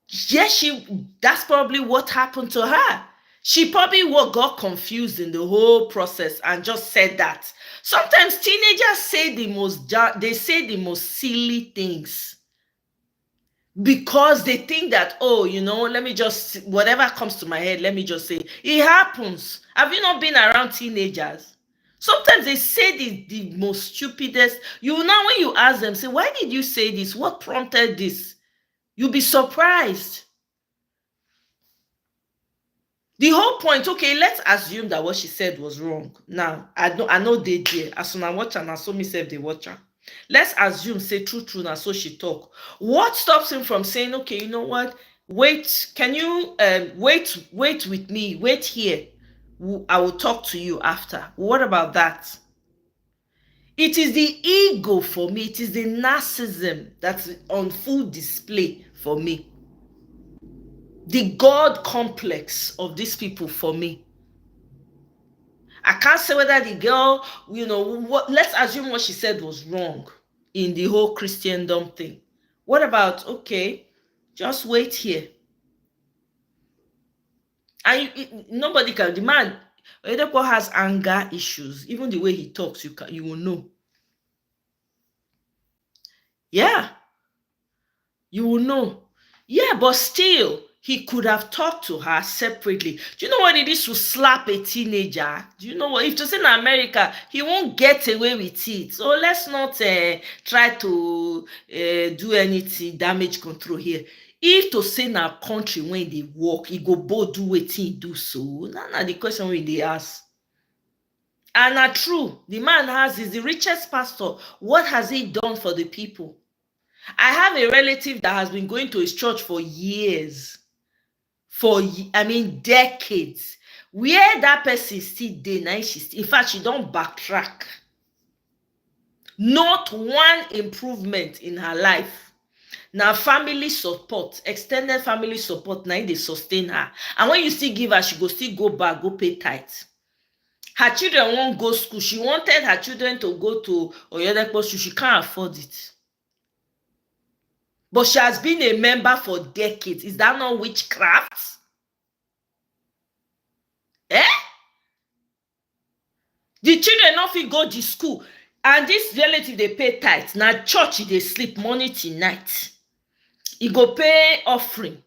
Yes, that's probably what happened to her. She probably got confused in the whole process and just said that. Sometimes teenagers say the most silly things because they think that, oh, let me just, whatever comes to my head, let me just say. It happens. Have you not been around teenagers? Sometimes they say the most stupidest. Now when you ask them, say, why did you say this? What prompted this? You'll be surprised. The whole point, okay, let's assume that what she said was wrong. Now, I know they did. As soon as I watch her, I saw myself they watch her. Let's assume, say true, now so she talk. What stops him from saying, okay, you know what? Wait, can you wait with me? Wait here. I will talk to you after. What about that? It is the ego for me. It is the narcissism that's on full display for me. The God complex of these people for me. I can't say whether the girl, let's assume what she said was wrong in the whole Christendom thing. What about, okay, just wait here. And nobody can demand. Oyedepo has anger issues. Even the way he talks, you will know. Yeah. You will know. Yeah, but still, he could have talked to her separately. Do you know what it is to slap a teenager? Do you know what? If to say in America, he won't get away with it. So let's not try to do anything, damage control here. If to say in our country when they walk, he go both do what he do so. Now the question when they ask. And true, the man is the richest pastor. What has he done for the people? I have a relative that has been going to his church for years. Decades. Where that person still there, now in fact, she don't backtrack. Not one improvement in her life. Now, family support, extended family support, now they sustain her. And when you still give her, she go still go back, go pay tithe. Her children won't go school. She wanted her children to go to Oyedepo school. She can't afford it. But she has been a member for decades. Is that not witchcraft? The children not fit go to school. And this relative, they pay tithe. Now church, they sleep morning to night. He go pay offering.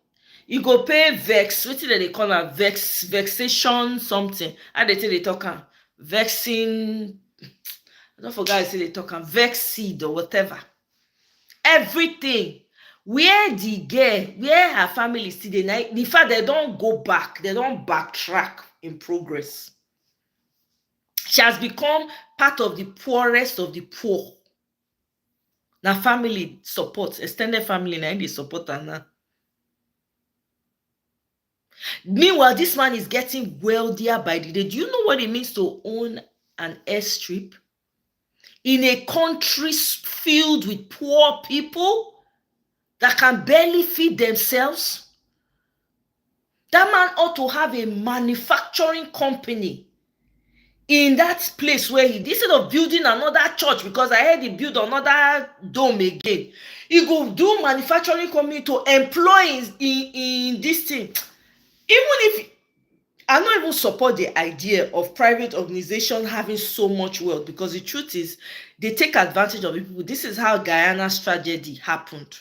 He go pay vex. What did they call her? Vexation something. How they tell they talk am? Vexing. I don't forget I say they talk am. Vex seed or whatever. Everything. Where the girl, where her family still dey, in fact, they don't go back, they don't backtrack in progress. She has become part of the poorest of the poor. Now family support, extended family, now they support her now. Meanwhile, this man is getting wealthier by the day. Do you know what it means to own an airstrip in a country filled with poor people that can barely feed themselves? That man ought to have a manufacturing company in that place where instead of building another church, because I heard he build another dome again, he go do manufacturing company to employ in this thing. Even if I don't even support the idea of private organization having so much wealth, because the truth is they take advantage of people. This is how Guyana's tragedy happened.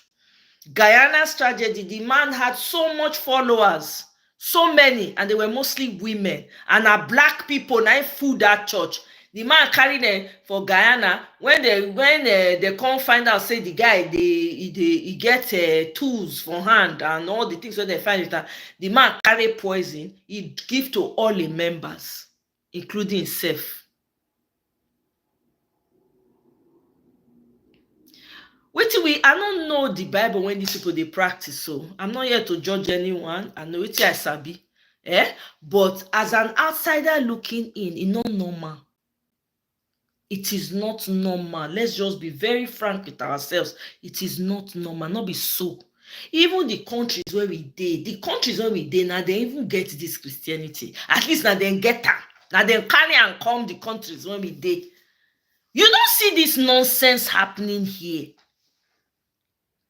Guyana's tragedy, the man had so much followers, so many, and they were mostly women, and are black people now full that church. The man carried them for Guyana. When they come find out, say the guy he get tools for hand and all the things when they find it, the man carry poison. He give to all the members, including himself. I don't know the Bible when these people they practice, so I'm not here to judge anyone. I know wetin I sabi, but as an outsider looking in, it's not normal. It is not normal. Let's just be very frank with ourselves. It is not normal. Not be so. Even the countries where we dey, now they even get this Christianity. At least now they get am. Now they carry and come the countries where we dey. You don't see this nonsense happening here.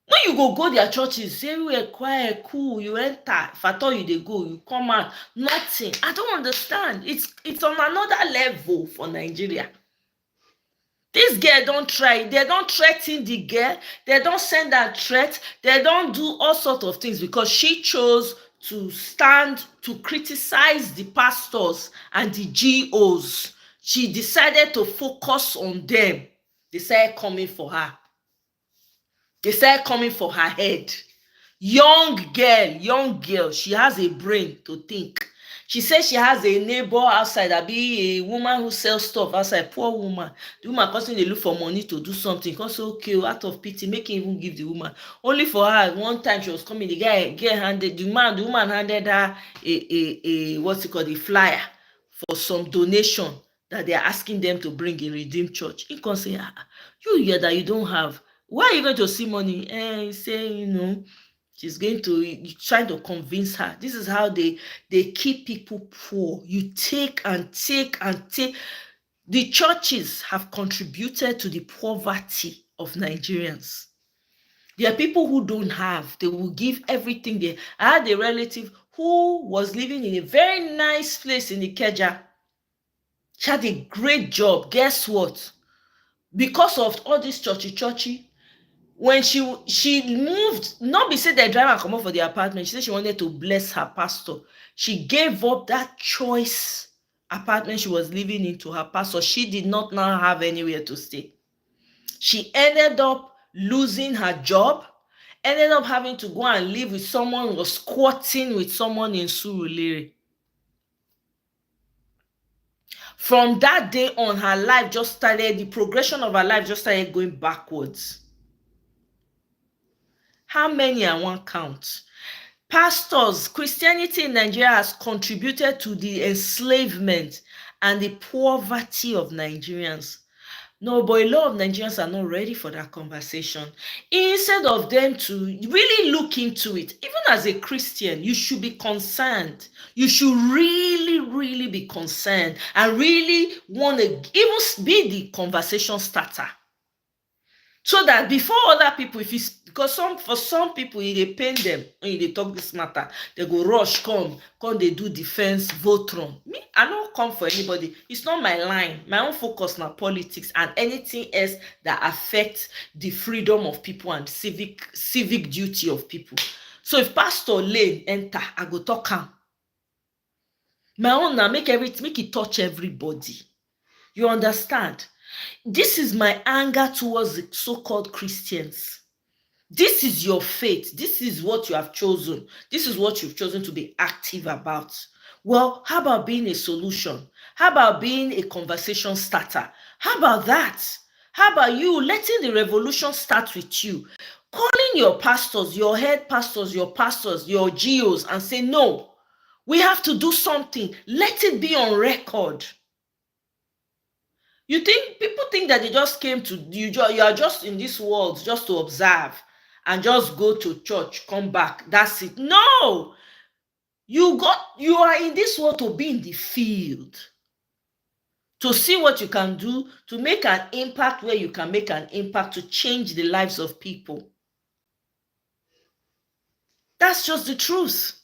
When you go their churches, everywhere quiet, cool, you enter. If at all you dey go, you come out, nothing. I don't understand. It's on another level for Nigeria. This girl don't try. They don't threaten the girl. They don't send her threat. They don't do all sorts of things because she chose to stand to criticize the pastors and the GOs. She decided to focus on them. They started coming for her. They started coming for her head. Young girl, she has a brain to think. She says she has a neighbor outside, that be a woman who sells stuff outside, poor woman. The woman constantly look for money to do something. Because okay, out of pity, make him even give the woman. Only for her, one time she was coming, the woman handed her a what's it called, a flyer for some donation that they are asking them to bring in Redeemed Church. He can say, you hear that you don't have. Why are you going to see money? Say, she's going to try to convince her. This is how they keep people poor. You take and take and take. The churches have contributed to the poverty of Nigerians. There are people who don't have. They will give everything. I had a relative who was living in a very nice place in Ikeja. She had a great job. Guess what? Because of all this churchy, when she moved, not be say the driver come up for the apartment, she said she wanted to bless her pastor. She gave up that choice apartment she was living in to her pastor. She did not now have anywhere to stay. She ended up losing her job, ended up having to go and live with someone, was squatting with someone in Surulere. From that day on, her life just started, the progression of her life just started going backwards. How many I want count? Pastors, Christianity in Nigeria has contributed to the enslavement and the poverty of Nigerians. No, but a lot of Nigerians are not ready for that conversation. Instead of them to really look into it, even as a Christian, you should be concerned. You should really, really be concerned and really want to even be the conversation starter. So that before other people, because for some people, they pain them when they talk this matter, they go rush, come they do defense, vote on. Me, I don't come for anybody. It's not my line. My own focus na politics and anything else that affects the freedom of people and civic duty of people. So if Pastor Lane enter, I go talk him. My own now make it touch everybody. You understand? This is my anger towards the so-called Christians. This is your faith. This is what you have chosen. This is what you've chosen to be active about. Well, how about being a solution? How about being a conversation starter? How about that? How about you letting the revolution start with you? Calling your pastors, your head pastors, your GOs, and say, no, we have to do something. Let it be on record. You think people think that they just came to you are just in this world just to observe and just go to church, come back, that's it. No, you are in this world to be in the field, to see what you can do, to make an impact where you can make an impact, to change the lives of people. That's just the truth.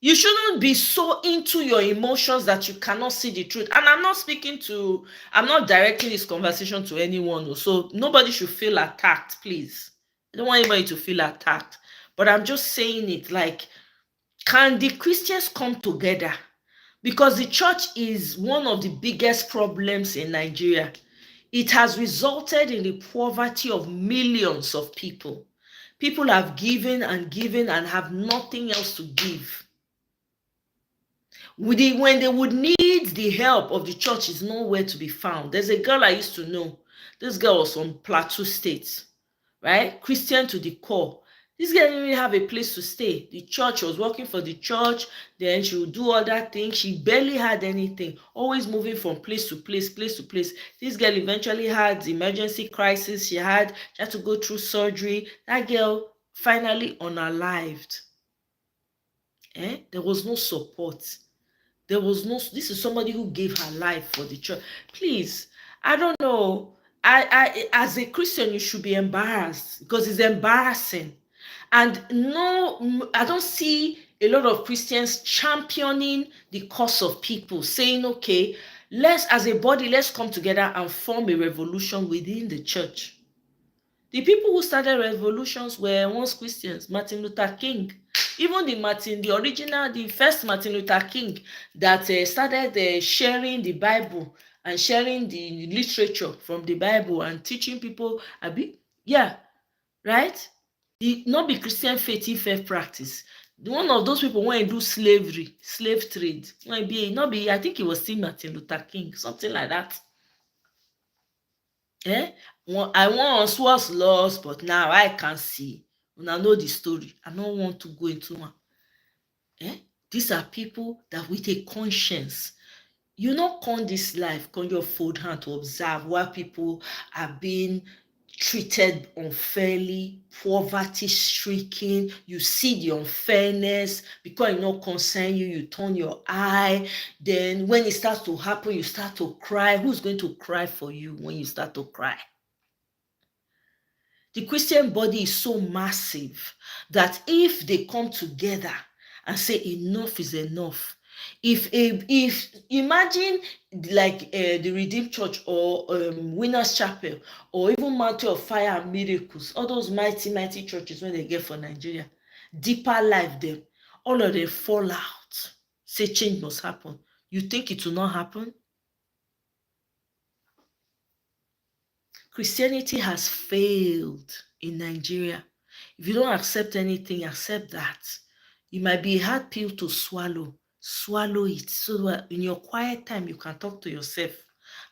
You shouldn't be so into your emotions that you cannot see the truth. And I'm not directing this conversation to anyone, so nobody should feel attacked, please. I don't want anybody to feel attacked. But I'm just saying it, like, can the Christians come together? Because the church is one of the biggest problems in Nigeria. It has resulted in the poverty of millions of people. People have given and given and have nothing else to give. When they would need the help of the church, is nowhere to be found. There's a girl I used to know. This girl was from Plateau State, right? Christian to the core. This girl didn't really have a place to stay. The church was working for the church. Then she would do other things. She barely had anything. Always moving from place to place, place to place. This girl eventually had emergency crisis. She had to go through surgery. That girl finally unalived. There was no support. This is somebody who gave her life for the church. Please, I don't know. I as a Christian, you should be embarrassed, because it's embarrassing. And no, I don't see a lot of Christians championing the cause of people, saying, okay, as a body, let's come together and form a revolution within the church. The people who started revolutions were once Christians. Martin Luther King, even the first Martin Luther King that started sharing the Bible and sharing the literature from the Bible and teaching people right? Not be Christian faith if practice. One of those people when do slave trade. I think it was still Martin Luther King, something like that. I once was lost, but now I can see. When I know the story, I don't want to go into one. These are people that with a conscience. You not come this life, come your fold hand to observe why people are being treated unfairly, poverty stricken. You see the unfairness, because it not concern you, you turn your eye. Then when it starts to happen, you start to cry. Who's going to cry for you when you start to cry? The Christian body is so massive that if they come together and say enough is enough, if imagine like the Redeemed Church or Winners Chapel or even Mountain of Fire and Miracles, all those mighty churches when they get for Nigeria, Deeper Life, them, all of them fall out, say change must happen. You think it will not happen? Christianity has failed in Nigeria. If you don't accept anything, accept that. It might be a hard pill to swallow. Swallow it so that in your quiet time you can talk to yourself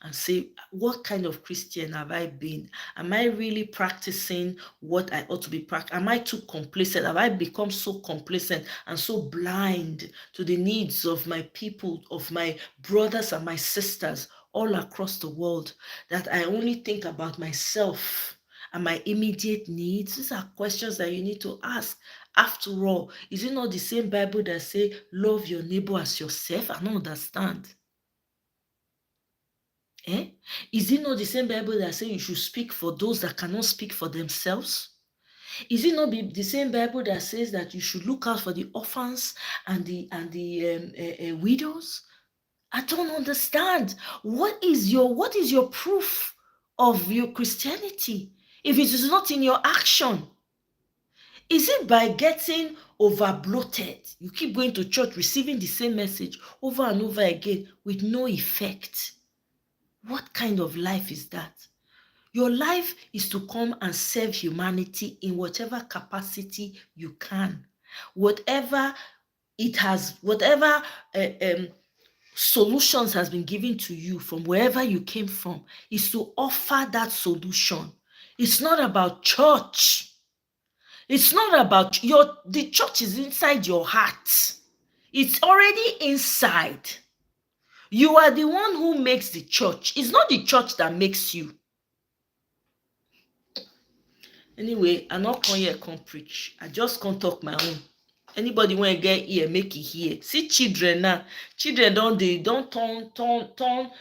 and say, what kind of Christian have I been? Am I really practicing what I ought to be practicing? Am I too complacent? Have I become so complacent and so blind to the needs of my people, of my brothers and my sisters all across the world, that I only think about myself and my immediate needs? These are questions that you need to ask. After all, is it not the same Bible that say love your neighbor as yourself? I don't understand. Is it not the same Bible that say you should speak for those that cannot speak for themselves? Is it not the same Bible that says that you should look out for the orphans and the widows? I don't understand. What is your proof of your Christianity if it is not in your action? Is it by getting over bloated? You keep going to church, receiving the same message over and over again with no effect. What kind of life is that? Your life is to come and serve humanity in whatever capacity you can. Whatever it has, whatever solutions has been given to you from wherever you came from, is to offer that solution. It's not about church. It's not about the church is inside your heart. It's already inside. You are the one who makes the church. It's not the church that makes you. Anyway, I not come here come preach. I just can't talk my own. Anybody want to get here, make it here. See children now. Children don't turn.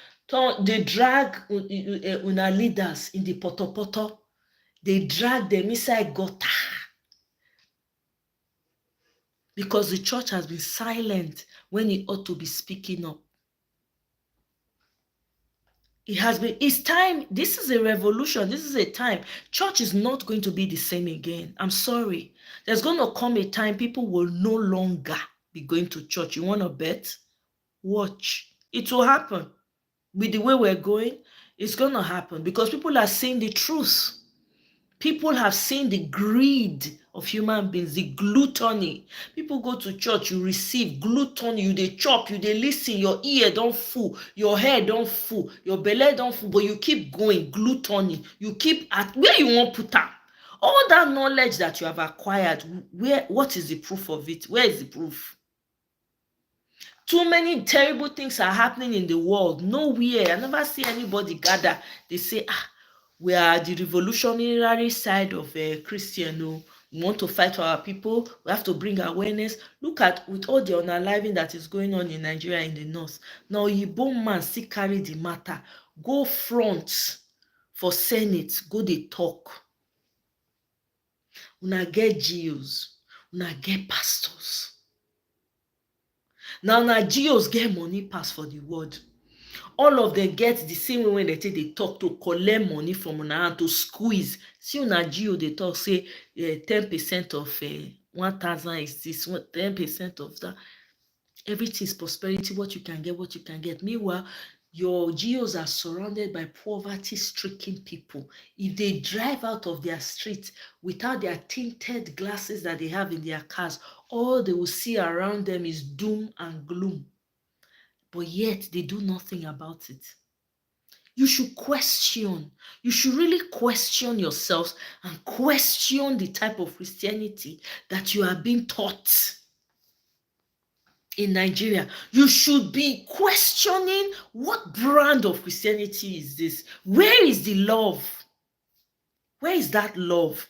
They drag una leaders in the poto. They drag them inside gutter. Because the church has been silent when it ought to be speaking up. It's time. This is a revolution. This is a time. Church is not going to be the same again. I'm sorry. There's going to come a time people will no longer be going to church. You want to bet? Watch. It will happen. With the way we're going, it's going to happen because people are seeing the truth. People have seen the greed of human beings, the gluttony. People go to church, you receive gluttony, you dey chop, you dey listen, your ear don't full, your hair don't full, your belly don't full, but you keep going, gluttony. You keep at where you want put am. All that knowledge that you have acquired, what is the proof of it? Where is the proof? Too many terrible things are happening in the world. Nowhere. I never see anybody gather. They say, we are the revolutionary side of Christian. No, we want to fight for our people. We have to bring awareness. Look at with all the unaliving that is going on in Nigeria in the north. Now, Igbo man still carry the matter. Go front for Senate. Go they talk. Una get GOs. Una get pastors. Now GOs get money pass for the world. All of them get the same way when they take they talk to collect money from una hand to squeeze. See una GO they talk say 10% of 1,000 is this, 10% of that. Everything is prosperity, what you can get. Meanwhile, your GOs are surrounded by poverty-stricken people. If they drive out of their street without their tinted glasses that they have in their cars, all they will see around them is doom and gloom. But yet, they do nothing about it. You should question. You should really question yourselves and question the type of Christianity that you are being taught in Nigeria. You should be questioning what brand of Christianity is this? Where is the love? Where is that love?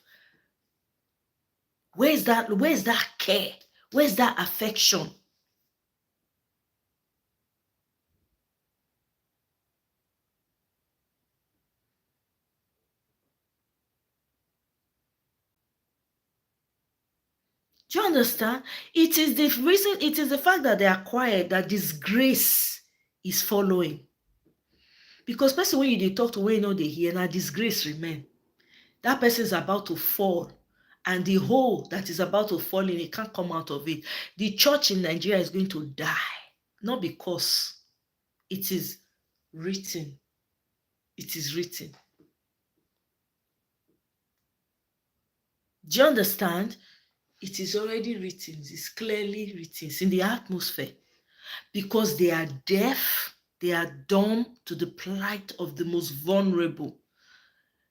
Where is that care? Where is that affection? Do you understand? It is the reason, it is the fact that they are quiet that disgrace is following. Because person when you talk to when you know they hear, now disgrace remain. That person is about to fall. And the hole that is about to fall in, it can't come out of it. The church in Nigeria is going to die. Not because it is written. It is written. Do you understand? It is already written. It's clearly written. It's in the atmosphere. Because they are deaf, they are dumb to the plight of the most vulnerable.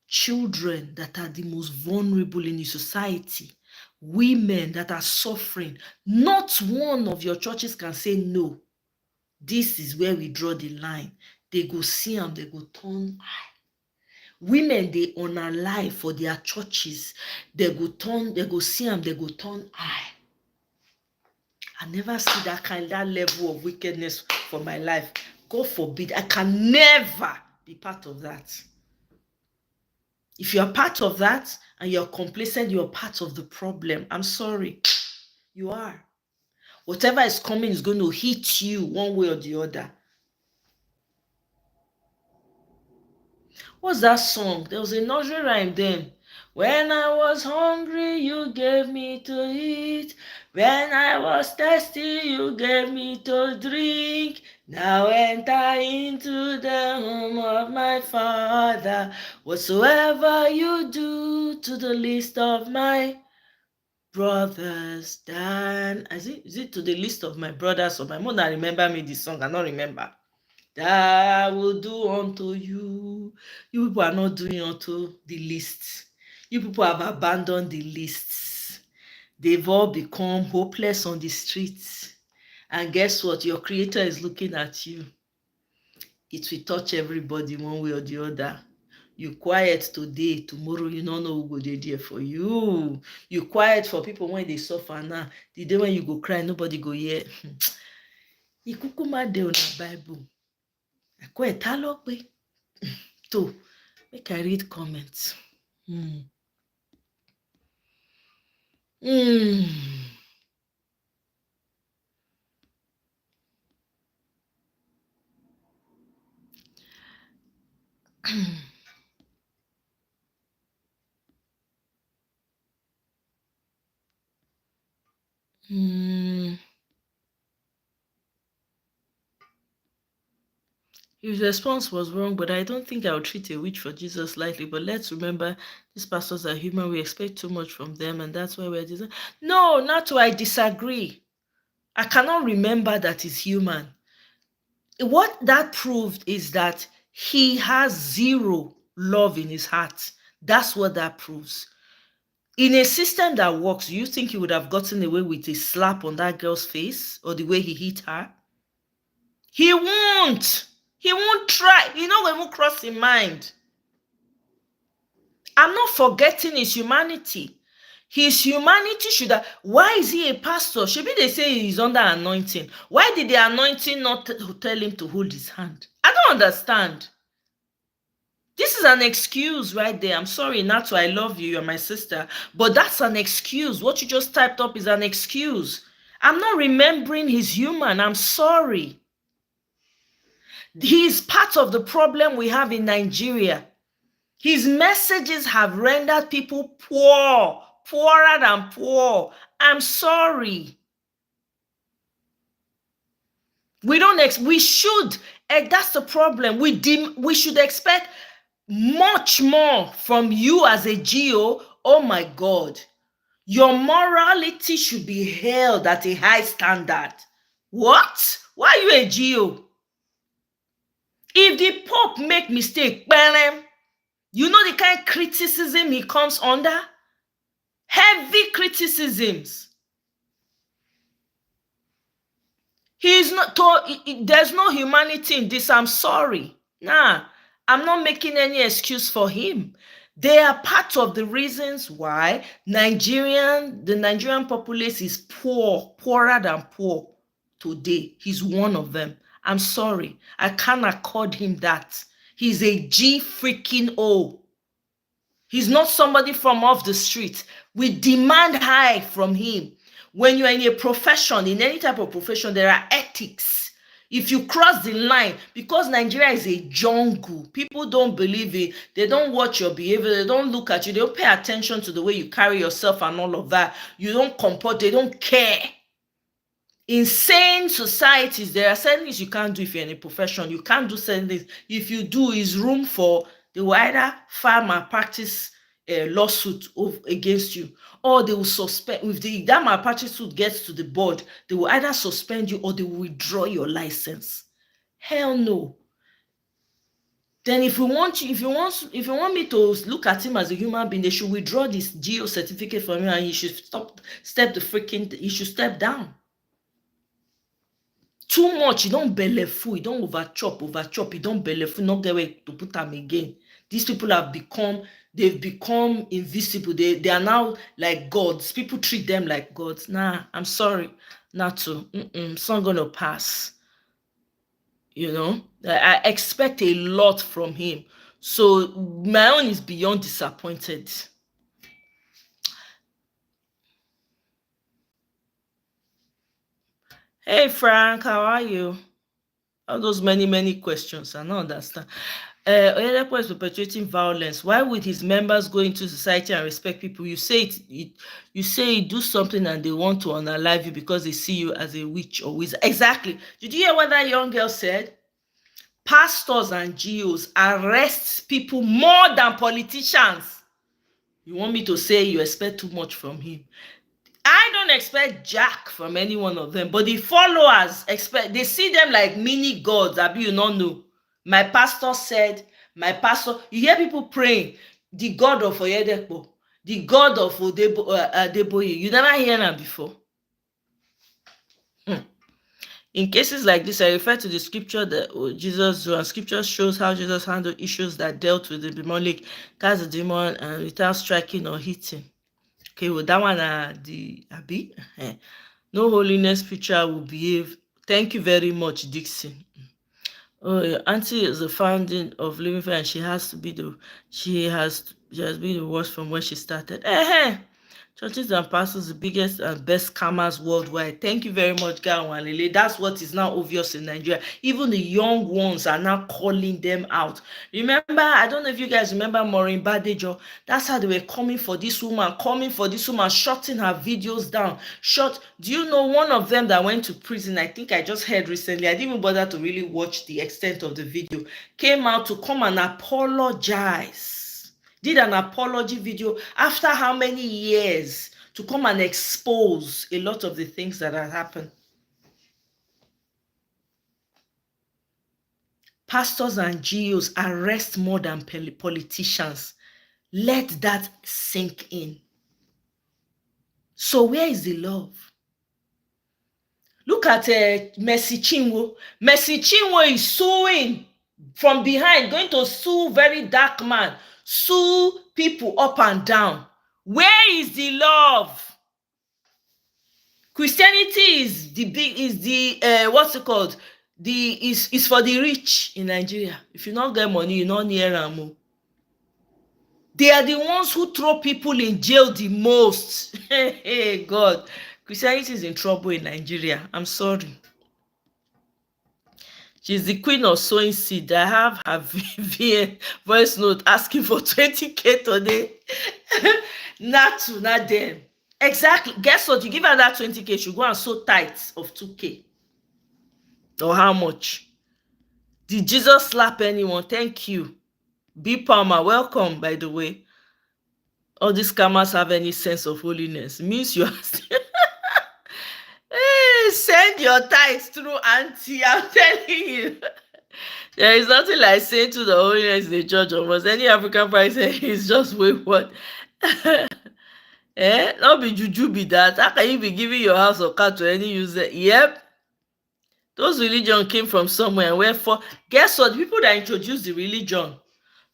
Children that are the most vulnerable in the society. Women that are suffering. Not one of your churches can say no. This is where we draw the line. They go see them, they go turn eye. Women, they honor life for their churches. They go see them, they go turn eye. I never see that level of wickedness for my life. God forbid, I can never be part of that. If you're part of that and you're complacent, you're part of the problem. I'm sorry. You are. Whatever is coming is going to hit you one way or the other. What's that song? There was a nursery rhyme then. When I was hungry, you gave me to eat. When I was thirsty, you gave me to drink. Now enter into the home of my Father. Whatsoever you do to the least of my Brothers, Dan, is it to the list of my brothers or my mother? Remember me the song, I don't remember. That I will do unto you. You people are not doing unto the list. You people have abandoned the lists. They've all become hopeless on the streets. And guess what? Your creator is looking at you. It will touch everybody one way or the other. You quiet today, tomorrow you don't know who go there for you. You quiet for people when they suffer now. The day when you go cry, nobody go hear. Ikukuma de on the Bible. To make I read comments. His response was wrong, but I don't think I would treat a witch for Jesus lightly. But let's remember, these pastors are human. We expect too much from them, and that's why we're disagreeing. No, not to. I disagree. I cannot remember that he's human. What that proved is that he has zero love in his heart. That's what that proves. In a system that works, do you think he would have gotten away with a slap on that girl's face or the way he hit her? He won't. He won't try. He not even cross his mind. I'm not forgetting his humanity. His humanity should have. Why is he a pastor? Should be they say he's under anointing. Why did the anointing not tell him to hold his hand? I don't understand. This is an excuse right there. I'm sorry, Nato, I love you. You're my sister. But that's an excuse. What you just typed up is an excuse. I'm not remembering he's human. I'm sorry. He is part of the problem we have in Nigeria. His messages have rendered people poor, poorer than poor. I'm sorry. We should, that's the problem. We should expect much more from you as a GO. Oh my God. Your morality should be held at a high standard. What? Why are you a GO? If the Pope make mistake, you know the kind of criticism he comes under? Heavy criticisms. He's not, there's no humanity in this. I'm sorry. Nah, I'm not making any excuse for him. They are part of the reasons why the Nigerian populace is poorer than poor today. He's one of them. I'm sorry. I can't accord him that. He's a G freaking O. He's not somebody from off the street. We demand high from him. When you are in a profession, in any type of profession, there are ethics. If you cross the line, because Nigeria is a jungle, people don't believe it. They don't watch your behavior. They don't look at you. They don't pay attention to the way you carry yourself and all of that. You don't comport. They don't care. In sane societies, there are certain things you can't do if you're in a profession. You can't do certain things. If you do, is room for, they will either file malpractice lawsuit against you, or they will suspend. If that malpractice suit gets to the board, they will either suspend you or they will withdraw your license. Hell no. Then if you want me to look at him as a human being, they should withdraw this GO certificate from him and he should he should step down. Too much, you don't belleful, you don't overchop, you don't belleful, not get way to put them again. These people they've become invisible. They are now like gods. People treat them like gods. Nah, I'm sorry, not to. It's not gonna pass. You know, I expect a lot from him. So my own is beyond disappointed. Hey Frank, how are you? All those many questions, I don't understand. Oyedepo is perpetuating violence. Why would his members go into society and respect people? You say you do something and they want to unalive you because they see you as a witch or wizard. Exactly. Did you hear what that young girl said? Pastors and GOs arrest people more than politicians. You want me to say you expect too much from him? I don't expect jack from any one of them, but the followers expect, they see them like mini gods. Abi, you not know. My pastor said, you hear people praying, the God of Oyedepo, the God of Adeboye. You never hear that before. In cases like this, I refer to the scripture that Jesus drew, and scripture shows how Jesus handled issues that dealt with the demonic, cast the demon, and without striking or hitting. Okay, well, that one, the Abi. No holiness preacher will behave. Thank you very much, Dixon. Oh, your auntie is the founding of Living Faith, and she has been the worst from when she started. Churches and pastors, the biggest and best scammers worldwide. Thank you very much, Gawanlele. That's what is now obvious in Nigeria. Even the young ones are now calling them out. Remember, I don't know if you guys remember Maureen Badejo. That's how they were coming for this woman, shutting her videos down. Do you know one of them that went to prison? I think I just heard recently. I didn't even bother to really watch the extent of the video. Came out to come and apologize. Did an apology video after how many years to come and expose a lot of the things that had happened. Pastors and GOs arrest more than politicians. Let that sink in. So where is the love? Look at Mercy Chinwo. Mercy Chinwo is suing from behind, going to sue very dark man, sue people up and down. Where is the love? Christianity is what's it called? Is for the rich in Nigeria. If you not get money, you not near them. They are the ones who throw people in jail the most. Hey, God. Christianity is in trouble in Nigeria. I'm sorry. She's the queen of sowing seed. I have her VN voice note asking for 20K today. Not them. Exactly. Guess what? You give her that 20K, she'll go and sow tithes of 2K. Or how much? Did Jesus slap anyone? Thank you. B. Palmer, welcome, by the way. All these scammers have any sense of holiness. It means you are hey, send your tithes through auntie. I'm telling you. There is nothing like saying to the holiness in the church almost. Any African person is just wayward. Not be juju be that. How can you be giving your house or car to any user? Yep. Those religion came from somewhere. Wherefore, guess what? People that introduced the religion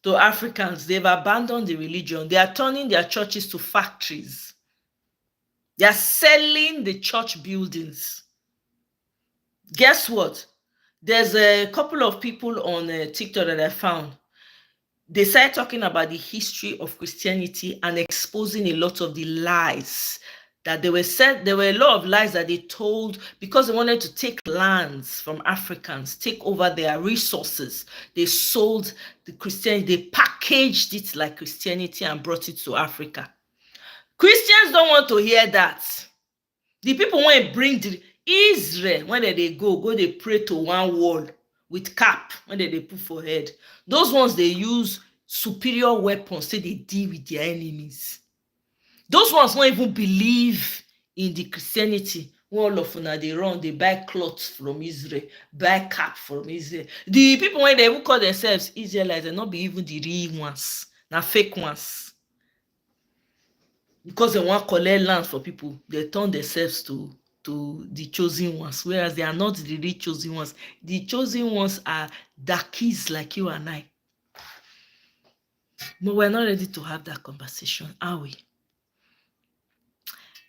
to Africans, they've abandoned the religion. They are turning their churches to factories. They are selling the church buildings. Guess what? There's a couple of people on TikTok that I found. They started talking about the history of Christianity and exposing a lot of the lies that they were said. There were a lot of lies that they told because they wanted to take lands from Africans, take over their resources. They sold the Christianity, they packaged it like Christianity and brought it to Africa. Christians don't want to hear that. The people want to bring the Israel, when they go they pray to one wall with cap, when they put for head. Those ones, they use superior weapons so they deal with their enemies. Those ones won't even believe in the Christianity. All of them, they run, they buy clothes from Israel, buy cap from Israel. The people, when they even call themselves Israelites, they not be even the real ones, not fake ones. Because they want to collect land for people, they turn themselves to the chosen ones, whereas they are not the real chosen ones. The chosen ones are darkies like you and I. But we're not ready to have that conversation, are we?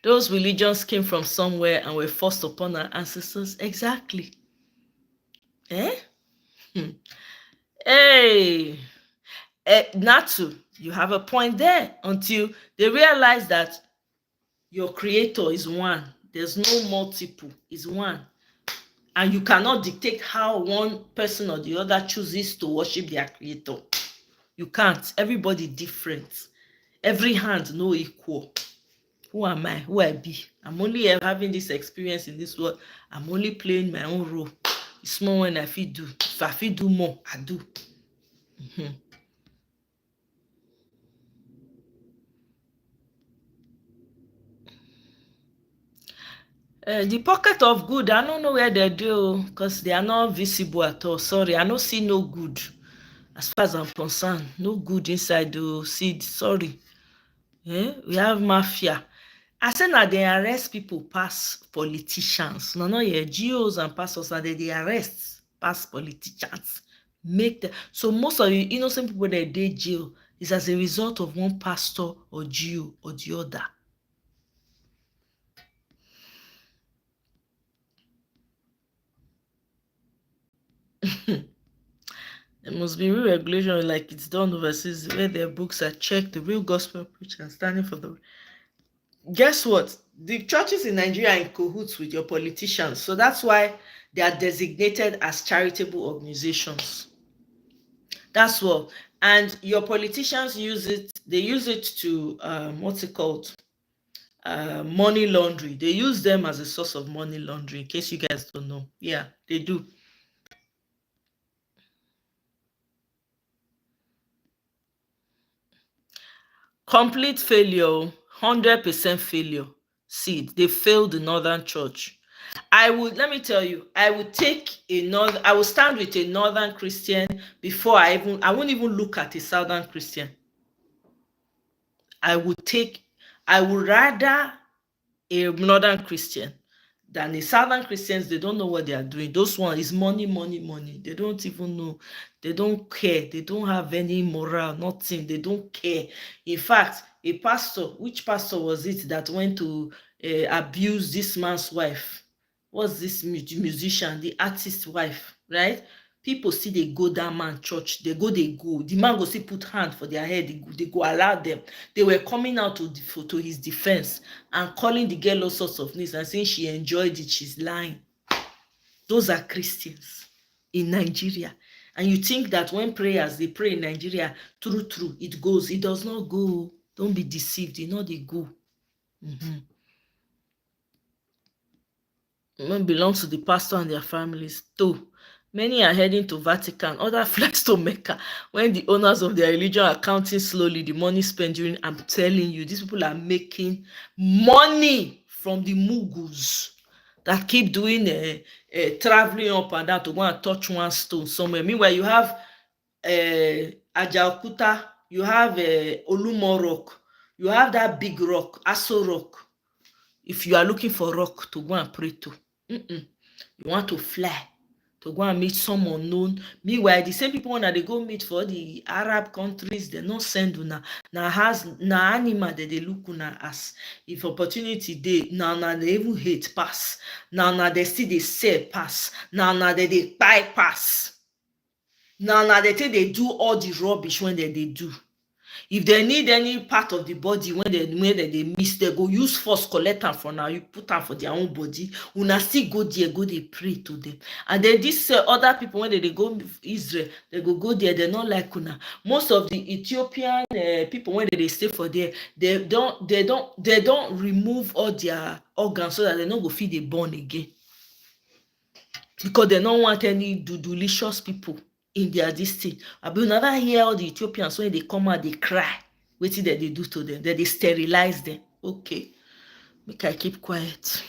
Those religions came from somewhere and were forced upon our ancestors. Exactly. Hey, Natu, you have a point there. Until they realize that your creator is one. There's no multiple. It's one. And you cannot dictate how one person or the other chooses to worship their creator. You can't. Everybody different. Every hand no equal. Who am I? Who I be? I'm only having this experience in this world. I'm only playing my own role. It's small when I feel do. If I feel do more, I do. The pocket of good, I don't know where they do, because they are not visible at all. Sorry, I don't see no good. As far as I'm concerned, no good inside the seed. Sorry. We have mafia. I say now they arrest people pass politicians. No, no, yeah, GOs and pastors are they arrest pass politicians. Make them so most of the innocent people that they jail is as a result of one pastor or GO or the other. There must be real regulation like it's done overseas where their books are checked, the real gospel preachers standing for the. Guess what? The churches in Nigeria are in cahoots with your politicians. So that's why they are designated as charitable organizations. That's what. And your politicians use it, they use it to, what's it called? Money laundering. They use them as a source of money laundering, in case you guys don't know. Yeah, they do. Complete failure, 100% failure. See, they failed the Northern Church. Let me tell you, I would stand with a Northern Christian before I won't even look at a Southern Christian. I would rather a Northern Christian than the Southern Christians. They don't know what they are doing. Those one is money, money, money. They don't even know. They don't care. They don't have any moral, nothing. They don't care. In fact, which pastor was it that went to abuse this man's wife? What's this musician, the artist's wife, right? People see they go that man church, they go. The man go see put hand for their head, they go allow them. They were coming out to his defense and calling the girl all sorts of names and saying she enjoyed it, she's lying. Those are Christians in Nigeria. And you think that when they pray in Nigeria, true, it goes. It does not go. Don't be deceived. You know they go. It belongs to the pastor and their families too. Many are heading to Vatican, other flights to Mecca. When the owners of their religion are counting slowly the money spent during, I'm telling you, these people are making money from the mugus that keep doing traveling up and down to go and touch one stone somewhere. Meanwhile, you have Ajaokuta, you have Olumo Rock, you have that big rock, Aso Rock. If you are looking for rock to go and pray to, you want to fly to go and meet some unknown. Meanwhile, the same people when they go meet for the Arab countries, they not send una na animal that they look una as. If opportunity they even hate pass. Now they see they sell pass. Now they buy pass. Now they think they do all the rubbish when they do. If they need any part of the body when they miss, they go use force collect am for now. You put am for their own body. Una still go there, go they pray to them. And then this other people when they go Israel, they go there. They not like una. Most of the Ethiopian people when they stay for there, they don't remove all their organs so that they not go feed the born again. Because they don't want any delicious people in their thing. I will never hear all the Ethiopians when they come out, they cry. What did they do to them? They sterilize them. Okay. Make I keep quiet.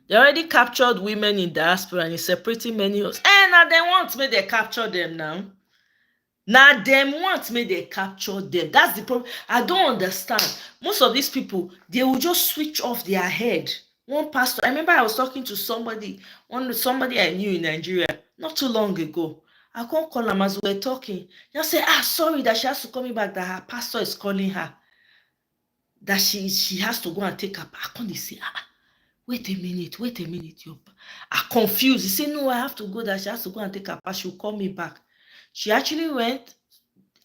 They already captured women in diaspora and separating many of us. Now they want me they capture them now. Now them want me they capture them. That's the problem. I don't understand. Most of these people, they will just switch off their head. One pastor, I remember I was talking to somebody I knew in Nigeria not too long ago. I can't call them as we were talking. Just say, sorry that she has to call me back, that her pastor is calling her. That she has to go and take her back. I can't say, wait a minute. I'm confused. He said, no, I have to go, that she has to go and take her back. She'll call me back. She actually went,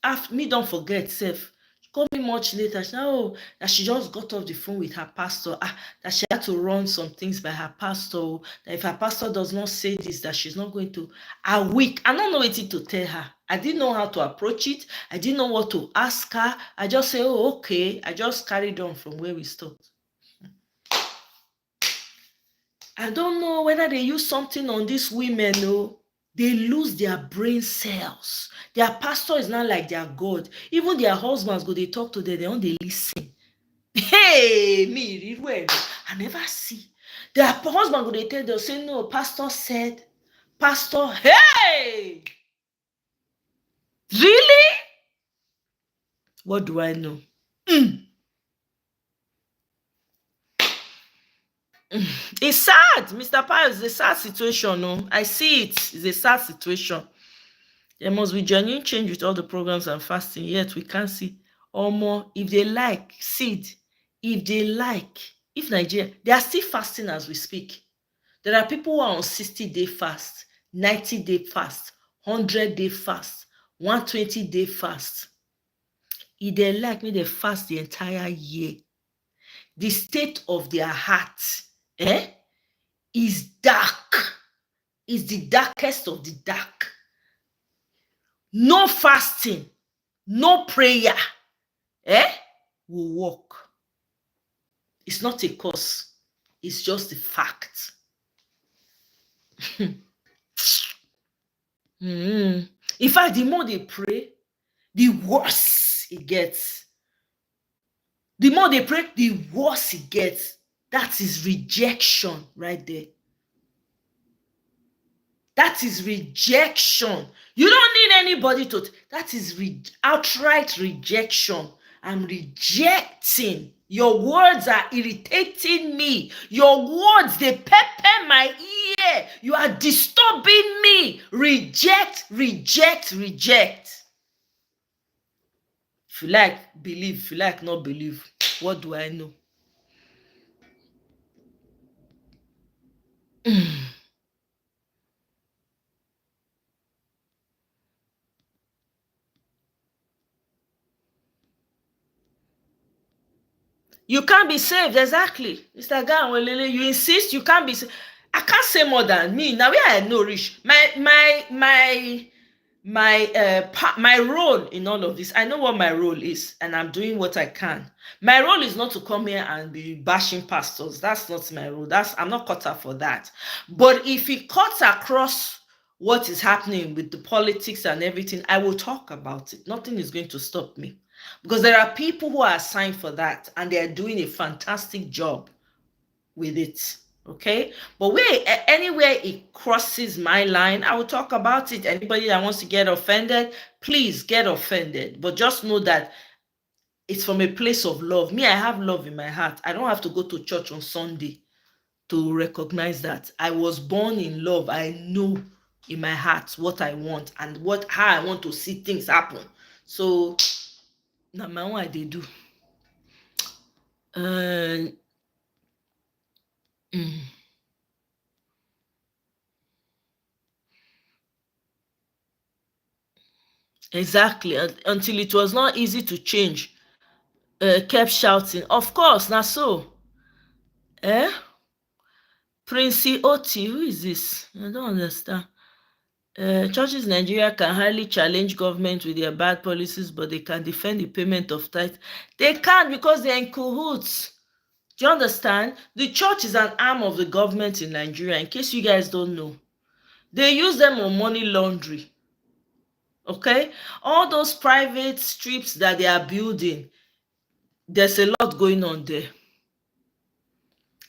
after me, don't forget, Seth. She called me much later. She said, that she just got off the phone with her pastor. That she had to run some things by her pastor. That if her pastor does not say this, that she's not going to. A week. I don't know what to tell her. I didn't know how to approach it. I didn't know what to ask her. I just say, okay. I just carried on from where we stopped. I don't know whether they use something on these women, they lose their brain cells. Their pastor is not like their God. Even their husbands go, they talk to them, they don't listen. Hey, me, I never see. Their husband go dey tell them, say, no, pastor said, pastor, hey! Really? What do I know? It's sad, Mr. Pius. It's a sad situation. No, I see it. It's a sad situation. There must be genuine change with all the programs and fasting. Yet we can't see. More. If they like seed, if they like, if Nigeria, they are still fasting as we speak. There are people who are on 60-day fast, 90-day fast, 100-day fast, 120-day fast. If they like me, they fast the entire year. The state of their heart, is dark. Is the darkest of the dark. No fasting, no prayer, will work. It's not a cause. It's just a fact. In fact, the more they pray, the worse it gets. The more they pray, the worse it gets. That is rejection right there. That is rejection. You don't need anybody to. That is outright rejection. I'm rejecting. Your words are irritating me. Your words, they pepper my ear. You are disturbing me. Reject, reject, reject. If you like, believe. If you like, not believe. What do I know? You can't be saved, exactly. Mr. Ganwelele, you insist you can't be saved. I can't say more than me. Now where I know rich. My role in all of this, I know what my role is, and I'm doing what I can. My role is not to come here and be bashing pastors. That's not my role. I'm not cut out for that. But if it cuts across what is happening with the politics and everything, I will talk about it. Nothing is going to stop me. Because there are people who are assigned for that, and they are doing a fantastic job with it. Okay, but anywhere it crosses my line, I will talk about it. Anybody that wants to get offended, please get offended. But just know that it's from a place of love. Me, I have love in my heart. I don't have to go to church on Sunday to recognize that. I was born in love. I know in my heart what I want and how I want to see things happen. So now my own they do. Exactly. Until it was not easy to change. Kept shouting. Of course, now so. Prince Oti, who is this? I don't understand. Churches in Nigeria can hardly challenge government with their bad policies, but they can defend the payment of tithe. They can't because they're in cahoots. Do you understand? The church is an arm of the government in Nigeria, in case you guys don't know. They use them on money laundering. Okay? All those private strips that they are building, there's a lot going on there.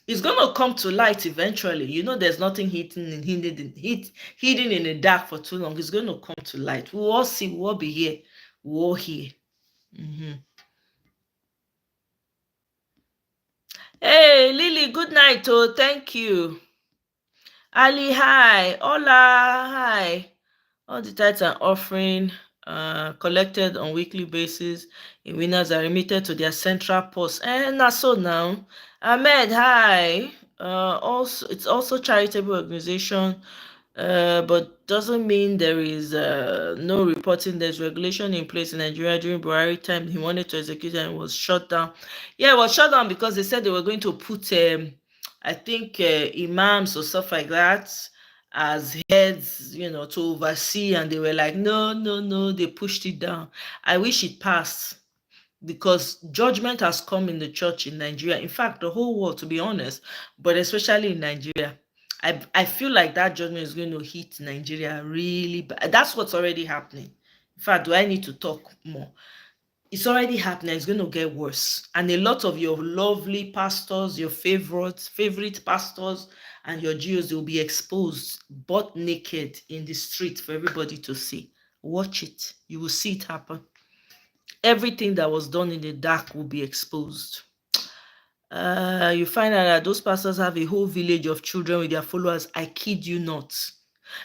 It's going to come to light eventually. You know, there's nothing hidden in the dark for too long. It's going to come to light. We'll all see. We'll all be here. We'll all hear. Hey, Lily, good night. Oh, thank you. Ali, hi. Hola, hi. All the tithes and offering collected on weekly basis in winners are remitted to their central post. And that's so now. Ahmed, hi. It's also charitable organization, but doesn't mean there is no reporting. There's regulation in place in Nigeria during Buhari time. He wanted to execute and it was shut down. Yeah, it was shut down because they said they were going to put, I think, imams or stuff like that as heads, to oversee, and they were like, no, they pushed it down. I wish it passed, because judgment has come in the church in Nigeria. In fact, the whole world, to be honest, but especially in Nigeria. I feel like that judgment is going to hit Nigeria really bad. That's what's already happening. In fact, do I need to talk more? It's already happening. It's going to get worse. And a lot of your lovely pastors, your favorite pastors and your Jews will be exposed, butt naked in the street for everybody to see. Watch it. You will see it happen. Everything that was done in the dark will be exposed. You find out that those pastors have a whole village of children with their followers. I kid you not.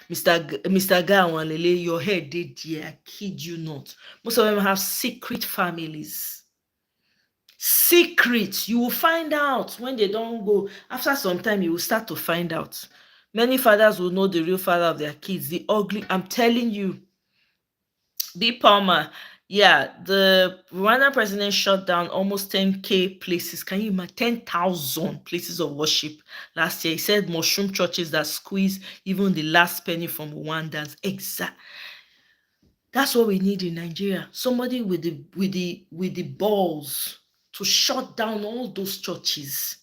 Mr. Gawanlele, your head did here. I kid you not. Most of them have secret families. Secret. You will find out when they don't go. After some time, you will start to find out. Many fathers will know the real father of their kids. The ugly. I'm telling you. B. Palmer. Yeah, the Rwanda president shut down almost 10K places. Can you imagine? 10,000 places of worship last year. He said mushroom churches that squeeze even the last penny from Rwandans. Exact. That's what we need in Nigeria. Somebody with the balls to shut down all those churches.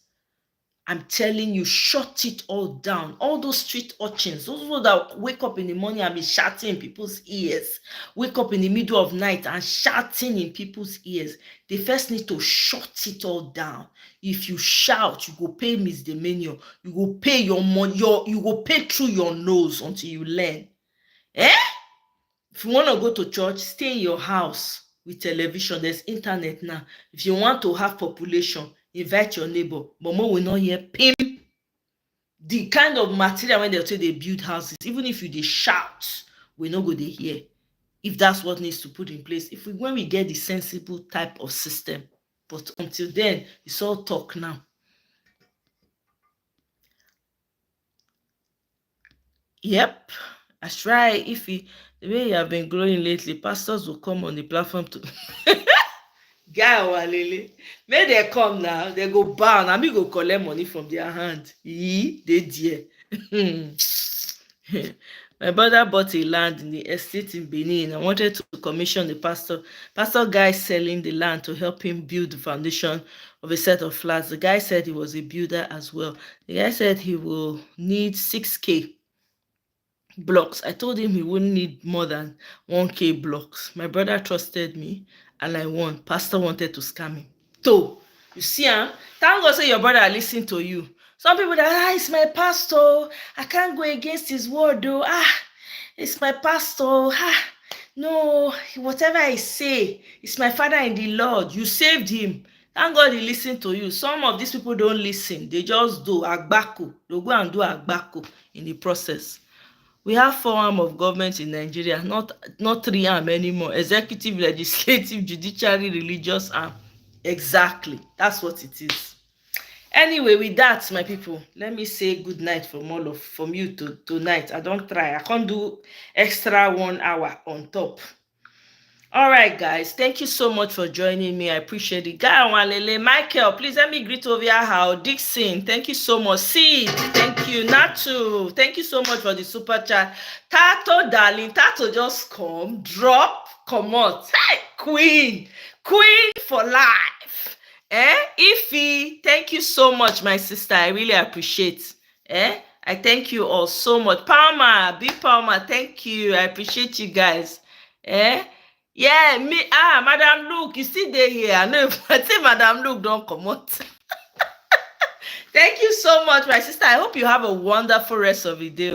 I'm telling you, shut it all down. All those street urchins, those people that wake up in the morning and be shouting in people's ears, wake up in the middle of night and shouting in people's ears, they first need to shut it all down. If you shout, you go pay misdemeanor. You go pay your money. You go pay through your nose until you learn. If you want to go to church, stay in your house with television. There's internet now. If you want to have population, invite your neighbor. Momo will not hear pim. The kind of material when they say they build houses, even if you dey shout, we no go dey hear. If that's what needs to put in place, when we get the sensible type of system. But until then, it's all talk now. Yep. That's right. The way you have been growing lately, pastors will come on the platform to Guy Walele. May they come now, they go bow, and me go collect money from their hand. They dear. My brother bought a land in the estate in Benin. I wanted to commission the pastor. Pastor guy selling the land to help him build the foundation of a set of flats. The guy said he was a builder as well. The guy said he will need 6K blocks. I told him he wouldn't need more than 1K blocks. My brother trusted me and I won. Pastor wanted to scam him. So, you see, thank God say your brother listen to you. Some people that, it's my pastor. I can't go against his word though. It's my pastor. No, whatever I say, it's my father in the Lord. You saved him. Thank God he listened to you. Some of these people don't listen. They just do agbako. They'll go and do agbako in the process. We have 4 arms of government in Nigeria, not 3 arms anymore. Executive, legislative, judiciary, religious arm. Exactly. That's what it is. Anyway, with that, my people, let me say good night from you to tonight. I don't try. I can't do extra 1 hour on top. All right, guys. Thank you so much for joining me. I appreciate it. Walele, Michael, please let me greet over here. How Dixon, thank you so much. Sid, thank you. Natu, thank you so much for the super chat. Tato, darling, Tato just come, drop, come out. Hey, queen for life. Ify, thank you so much, my sister. I really appreciate. I thank you all so much. Palma, big Palma, thank you. I appreciate you guys. Yeah, me, Madam Luke, you still there here. I know, I say Madam Luke don't come out. Thank you so much, my sister. I hope you have a wonderful rest of the day.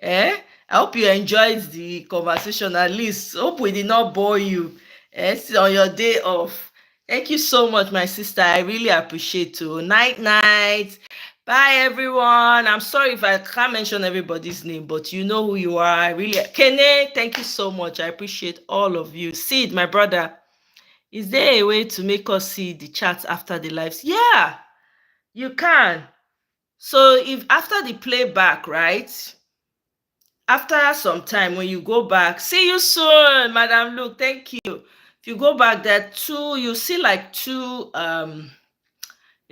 I hope you enjoyed the conversation. At least, hope we did not bore you. On your day off. Thank you so much, my sister. I really appreciate you. Night, night. Bye, everyone. I'm sorry if I can't mention everybody's name, but you know who you are. I really, Kene, thank you so much. I appreciate all of you. Sid, my brother, is there a way to make us see the chats after the lives? Yeah, you can. So if after the playback, right? After some time, when you go back, see you soon, Madam Luke. Thank you. If you go back, there are 2, you see like 2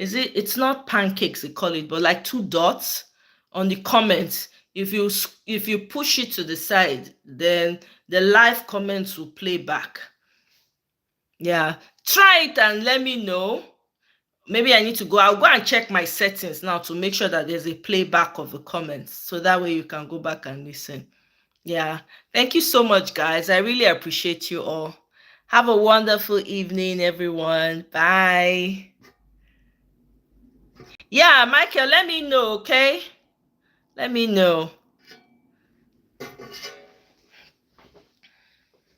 it's not pancakes they call it, but like 2 dots on the comments. If you push it to the side, then the live comments will play back. Yeah, try it and let me know. Maybe I need to go. I'll go and check my settings now to make sure that there's a playback of the comments, so that way you can go back and listen. Yeah, thank you so much, guys. I really appreciate you all. Have a wonderful evening, everyone. Bye. Yeah, Michael, let me know, okay? Let me know.